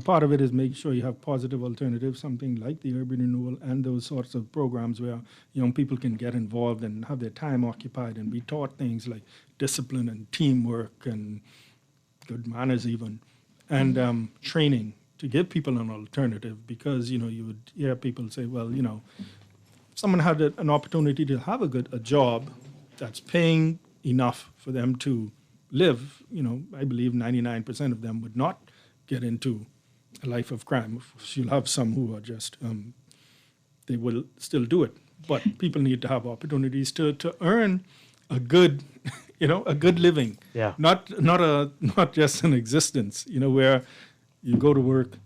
Part of it is making sure you have positive alternatives, something like the urban renewal and those sorts of programs where young people can get involved and have their time occupied and be taught things like discipline and teamwork and good manners even. And training to give people an alternative, because you would hear people say, well, someone had an opportunity to have a job that's paying enough for them to live. I believe 99% of them would not get into a life of crime. You'll have some who are just they will still do it, but people need to have opportunities to earn a good. A good living, not just an existence, where you go to work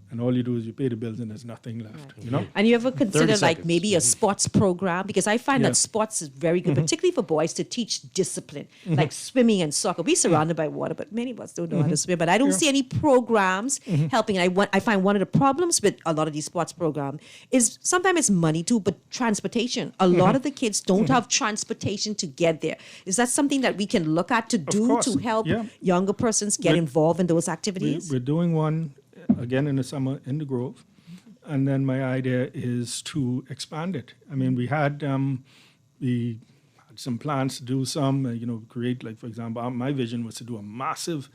and all you do is you pay the bills and there's nothing left, And you ever consider like maybe a sports program? Because I find that sports is very good, particularly for boys, to teach discipline, like swimming and soccer. We're surrounded by water, but many of us don't know how to swim. But I don't see any programs helping. I find one of the problems with a lot of these sports programs is sometimes it's money too, but transportation. A lot of the kids don't have transportation to get there. Is that something that we can look at to do to help younger persons get involved in those activities? We're doing one again in the summer in the Grove, and then my idea is to expand it. I mean, we had some plans to do some, create, like, for example, my vision was to do a massive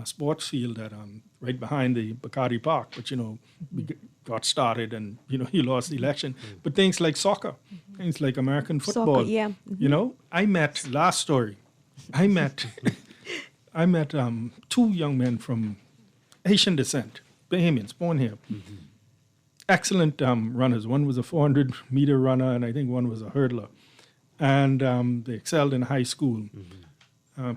sports field at right behind the Bacardi Park, but we got started and he lost the election. But things like soccer, things like American football, I met two young men from Haitian descent, Bahamians, born here. Excellent runners. One was a 400-meter runner, and I think one was a hurdler. And they excelled in high school.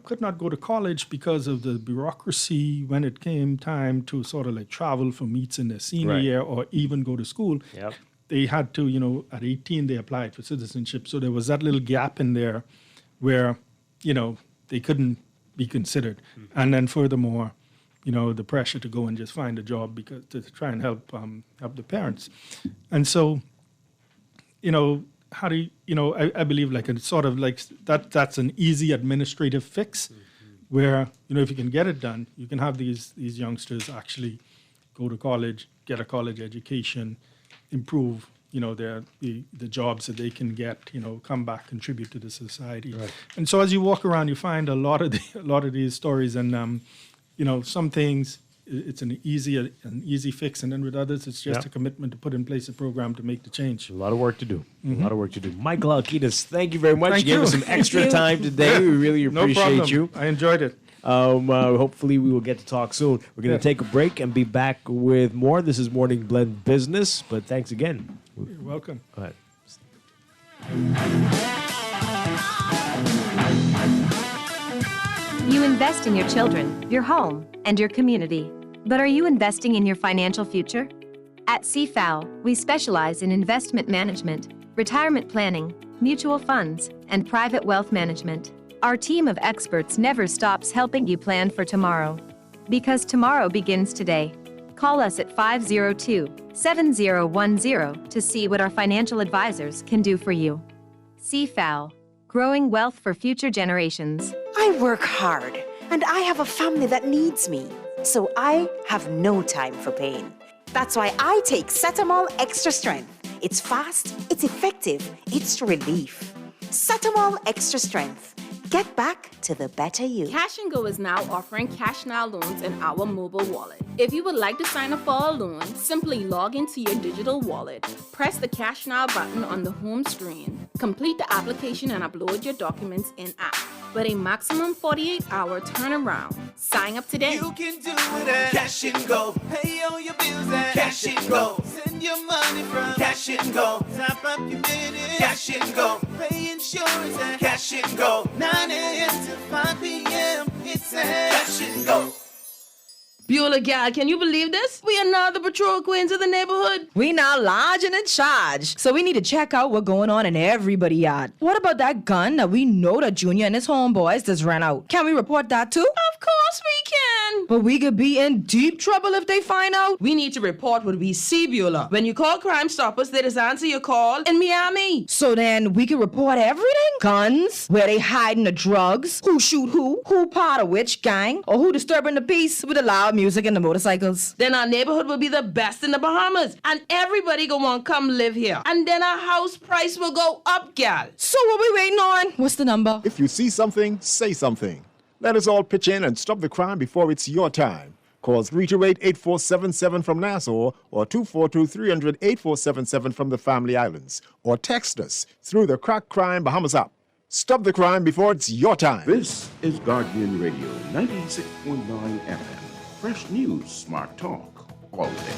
Could not go to college because of the bureaucracy when it came time to sort of like travel for meets in their senior year or even go to school. They had to, at 18, they applied for citizenship. So there was that little gap in there where, they couldn't be considered. And then furthermore, the pressure to go and just find a job because to try and help the parents. And so, how do you, I believe like it's sort of like that's an easy administrative fix where, if you can get it done, you can have these youngsters actually go to college, get a college education, improve, the jobs that they can get, come back, contribute to the society. Right. And so as you walk around, you find a lot of these stories, and some things it's an easy fix, and then with others, it's just a commitment to put in place a program to make the change. A lot of work to do. Mhm. A lot of work to do. Michael Alkitas, thank you very much. Thank you gave you. us some extra time today. We really No appreciate problem. you. I enjoyed it. Hopefully we will get to talk soon. We're going to take a break and be back with more. This is Morning Blend Business, but thanks again. You're welcome. Go ahead. You invest in your children, your home, and your community. But are you investing in your financial future? At CFAL, we specialize in investment management, retirement planning, mutual funds, and private wealth management. Our team of experts never stops helping you plan for tomorrow. Because tomorrow begins today. Call us at 502-7010 to see what our financial advisors can do for you. CFAL, growing wealth for future generations. I work hard, and I have a family that needs me, so I have no time for pain. That's why I take Cetamol Extra Strength. It's fast, it's effective, it's relief. Cetamol Extra Strength. Get back to the better you. Cash & Go is now offering Cash Now loans in our mobile wallet. If you would like to sign up for a loan, simply log into your digital wallet, press the Cash Now button on the home screen, complete the application and upload your documents in-app. With a maximum 48-hour turnaround. Sign up today. You can do it at Cash & Go. Pay all your bills at Cash & Go. Send your money from Cash & Go. Top up your minutes. Cash & Go. Pay insurance at Cash & Go. 9 a.m. to 5 p.m. It's at Cash & Go. Beulah gal, can you believe this? We are now the patrol queens of the neighborhood. We now large and in charge, so we need to check out what's going on in everybody's yard. What about that gun that we know that Junior and his homeboys just ran out? Can we report that too? Of course we can. But we could be in deep trouble if they find out. We need to report what we see, Beulah. When you call Crime Stoppers, they just answer your call in Miami. So then we can report everything? Guns, where they hiding the drugs, who shoot who part of which gang, or who disturbing the peace with the loud music and the motorcycles. Then our neighborhood will be the best in the Bahamas, and everybody gonna want to come live here. And then our house price will go up, gal. So what we waiting on? What's the number? If you see something, say something. Let us all pitch in and stop the crime before it's your time. Call 328-8477 from Nassau or 242-300-8477 from the Family Islands. Or text us through the Crack Crime Bahamas app. Stop the crime before it's your time. This is Guardian Radio 96.9 FM. Fresh news, smart talk, all day.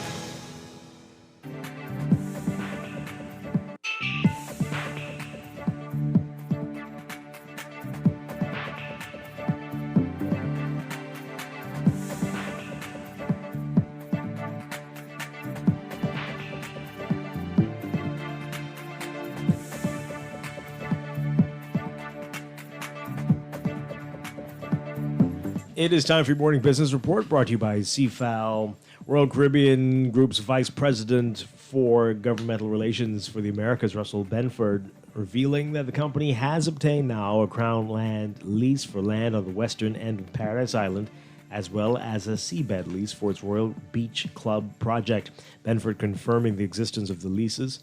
It is time for your morning business report, brought to you by CFAL. Royal Caribbean Group's Vice President for Governmental Relations for the Americas, Russell Benford, revealing that the company has obtained now a Crown land lease for land on the western end of Paradise Island, as well as a seabed lease for its Royal Beach Club project. Benford confirming the existence of the leases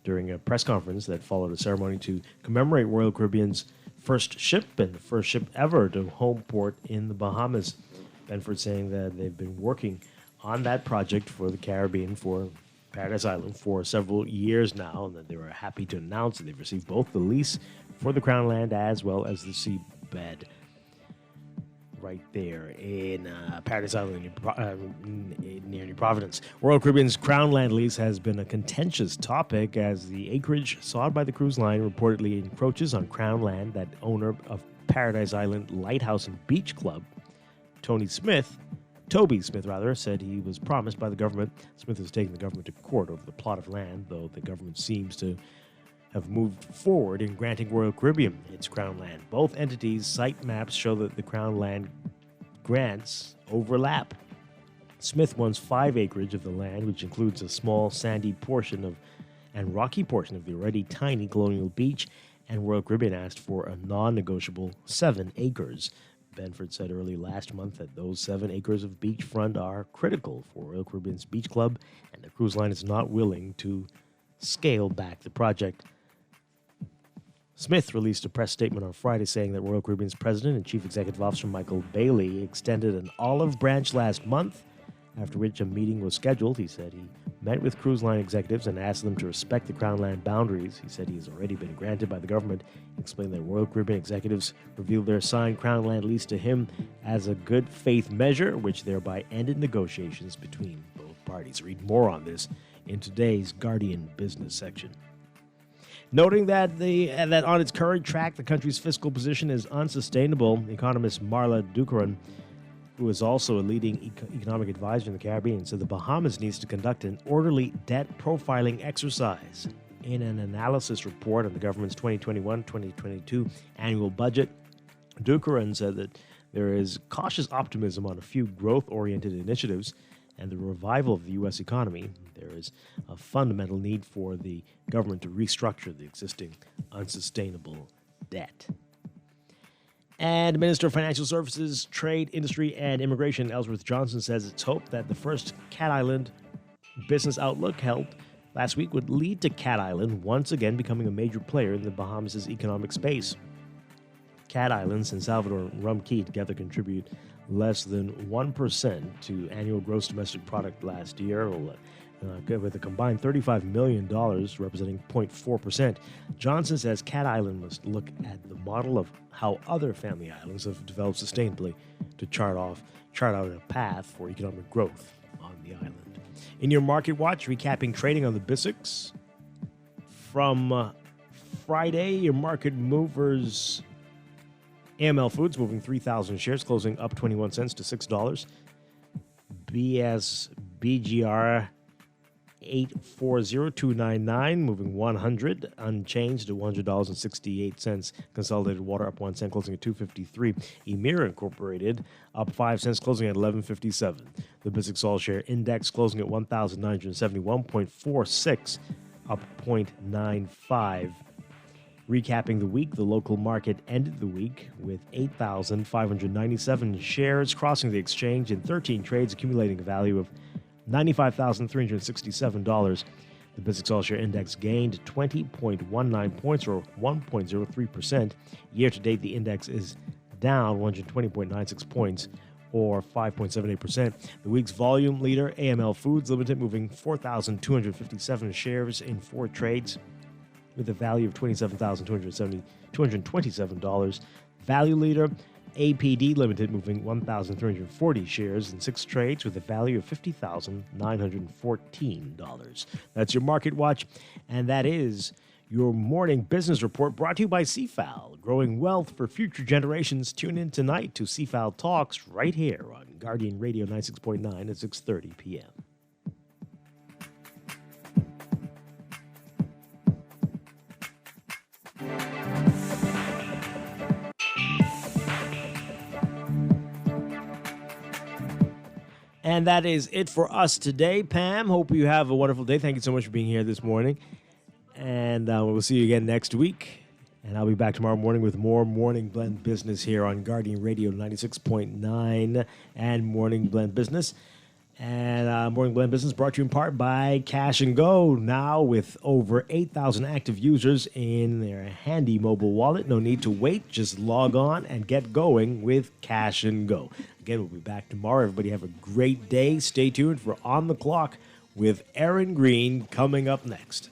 during a press conference that followed a ceremony to commemorate Royal Caribbean's first ship and the first ship ever to home port in the Bahamas. Benford saying that they've been working on that project for the Caribbean, for Paradise Island, for several years now, and that they were happy to announce that they've received both the lease for the Crown land as well as the seabed right there in Paradise Island near New Providence. Royal Caribbean's Crown land lease has been a contentious topic as the acreage sought by the cruise line reportedly encroaches on Crown land that owner of Paradise Island Lighthouse and Beach Club, Toby Smith, said he was promised by the government. Smith has taken the government to court over the plot of land, though the government seems to have moved forward in granting Royal Caribbean its Crown land. Both entities' site maps show that the Crown land grants overlap. Smith wants 5 acreage of the land, which includes a small sandy portion and rocky portion of the already tiny Colonial Beach, and Royal Caribbean asked for a non-negotiable 7 acres. Benford said early last month that those 7 acres of beachfront are critical for Royal Caribbean's Beach Club, and the cruise line is not willing to scale back the project. Smith released a press statement on Friday saying that Royal Caribbean's president and chief executive officer Michael Bailey extended an olive branch last month, after which a meeting was scheduled. He said he met with cruise line executives and asked them to respect the Crown land boundaries. He said he has already been granted by the government. He explained that Royal Caribbean executives revealed their signed Crown land lease to him as a good faith measure, which thereby ended negotiations between both parties. Read more on this in today's Guardian business section. Noting that that on its current track, the country's fiscal position is unsustainable, economist Marla Ducaron, who is also a leading economic advisor in the Caribbean, said the Bahamas needs to conduct an orderly debt profiling exercise. In an analysis report on the government's 2021-2022 annual budget, Ducaron said that there is cautious optimism on a few growth-oriented initiatives and the revival of the U.S. economy. There is a fundamental need for the government to restructure the existing unsustainable debt. And Minister of Financial Services, Trade, Industry, and Immigration, Ellsworth Johnson, says it's hoped that the first Cat Island Business Outlook held last week would lead to Cat Island once again becoming a major player in the Bahamas' economic space. Cat Islands and Salvador and Rum Key together contribute less than 1% to annual gross domestic product last year, with a combined $35 million, representing 0.4%. Johnson says Cat Island must look at the model of how other family islands have developed sustainably to chart out a path for economic growth on the island. In your Market Watch, recapping trading on the BISX. From Friday, your market movers, AML Foods moving 3,000 shares, closing up 21 cents to $6. BGR 840299 moving 100 unchanged to $100.68. Consolidated Water up 1 cent, closing at $2.53. Emira Incorporated up 5 cents, closing at $11.57. The BISX All Share Index closing at 1,971.46, up 0.95. Recapping the week, the local market ended the week with 8,597 shares crossing the exchange in 13 trades, accumulating a value of $95,367. The BISX All Share Index gained 20.19 points, or 1.03%. Year to date, the index is down 120.96 points, or 5.78%. The week's volume leader, AML Foods Limited, moving 4,257 shares in 4 trades, with a value of $27,227. Value leader, APD Limited, moving 1,340 shares in 6 trades with a value of $50,914. That's your Market Watch, and that is your morning business report brought to you by CFAL, growing wealth for future generations. Tune in tonight to CFAL Talks right here on Guardian Radio 96.9 at 6:30 p.m. And that is it for us today. Pam, hope you have a wonderful day. Thank you so much for being here this morning. And we'll see you again next week. And I'll be back tomorrow morning with more Morning Blend Business here on Guardian Radio 96.9 and Morning Blend Business. And Morning Blend Business brought to you in part by Cash and Go, now with over 8,000 active users in their handy mobile wallet. No need to wait. Just log on and get going with Cash and Go. Again, we'll be back tomorrow. Everybody have a great day. Stay tuned for On the Clock with Aaron Green coming up next.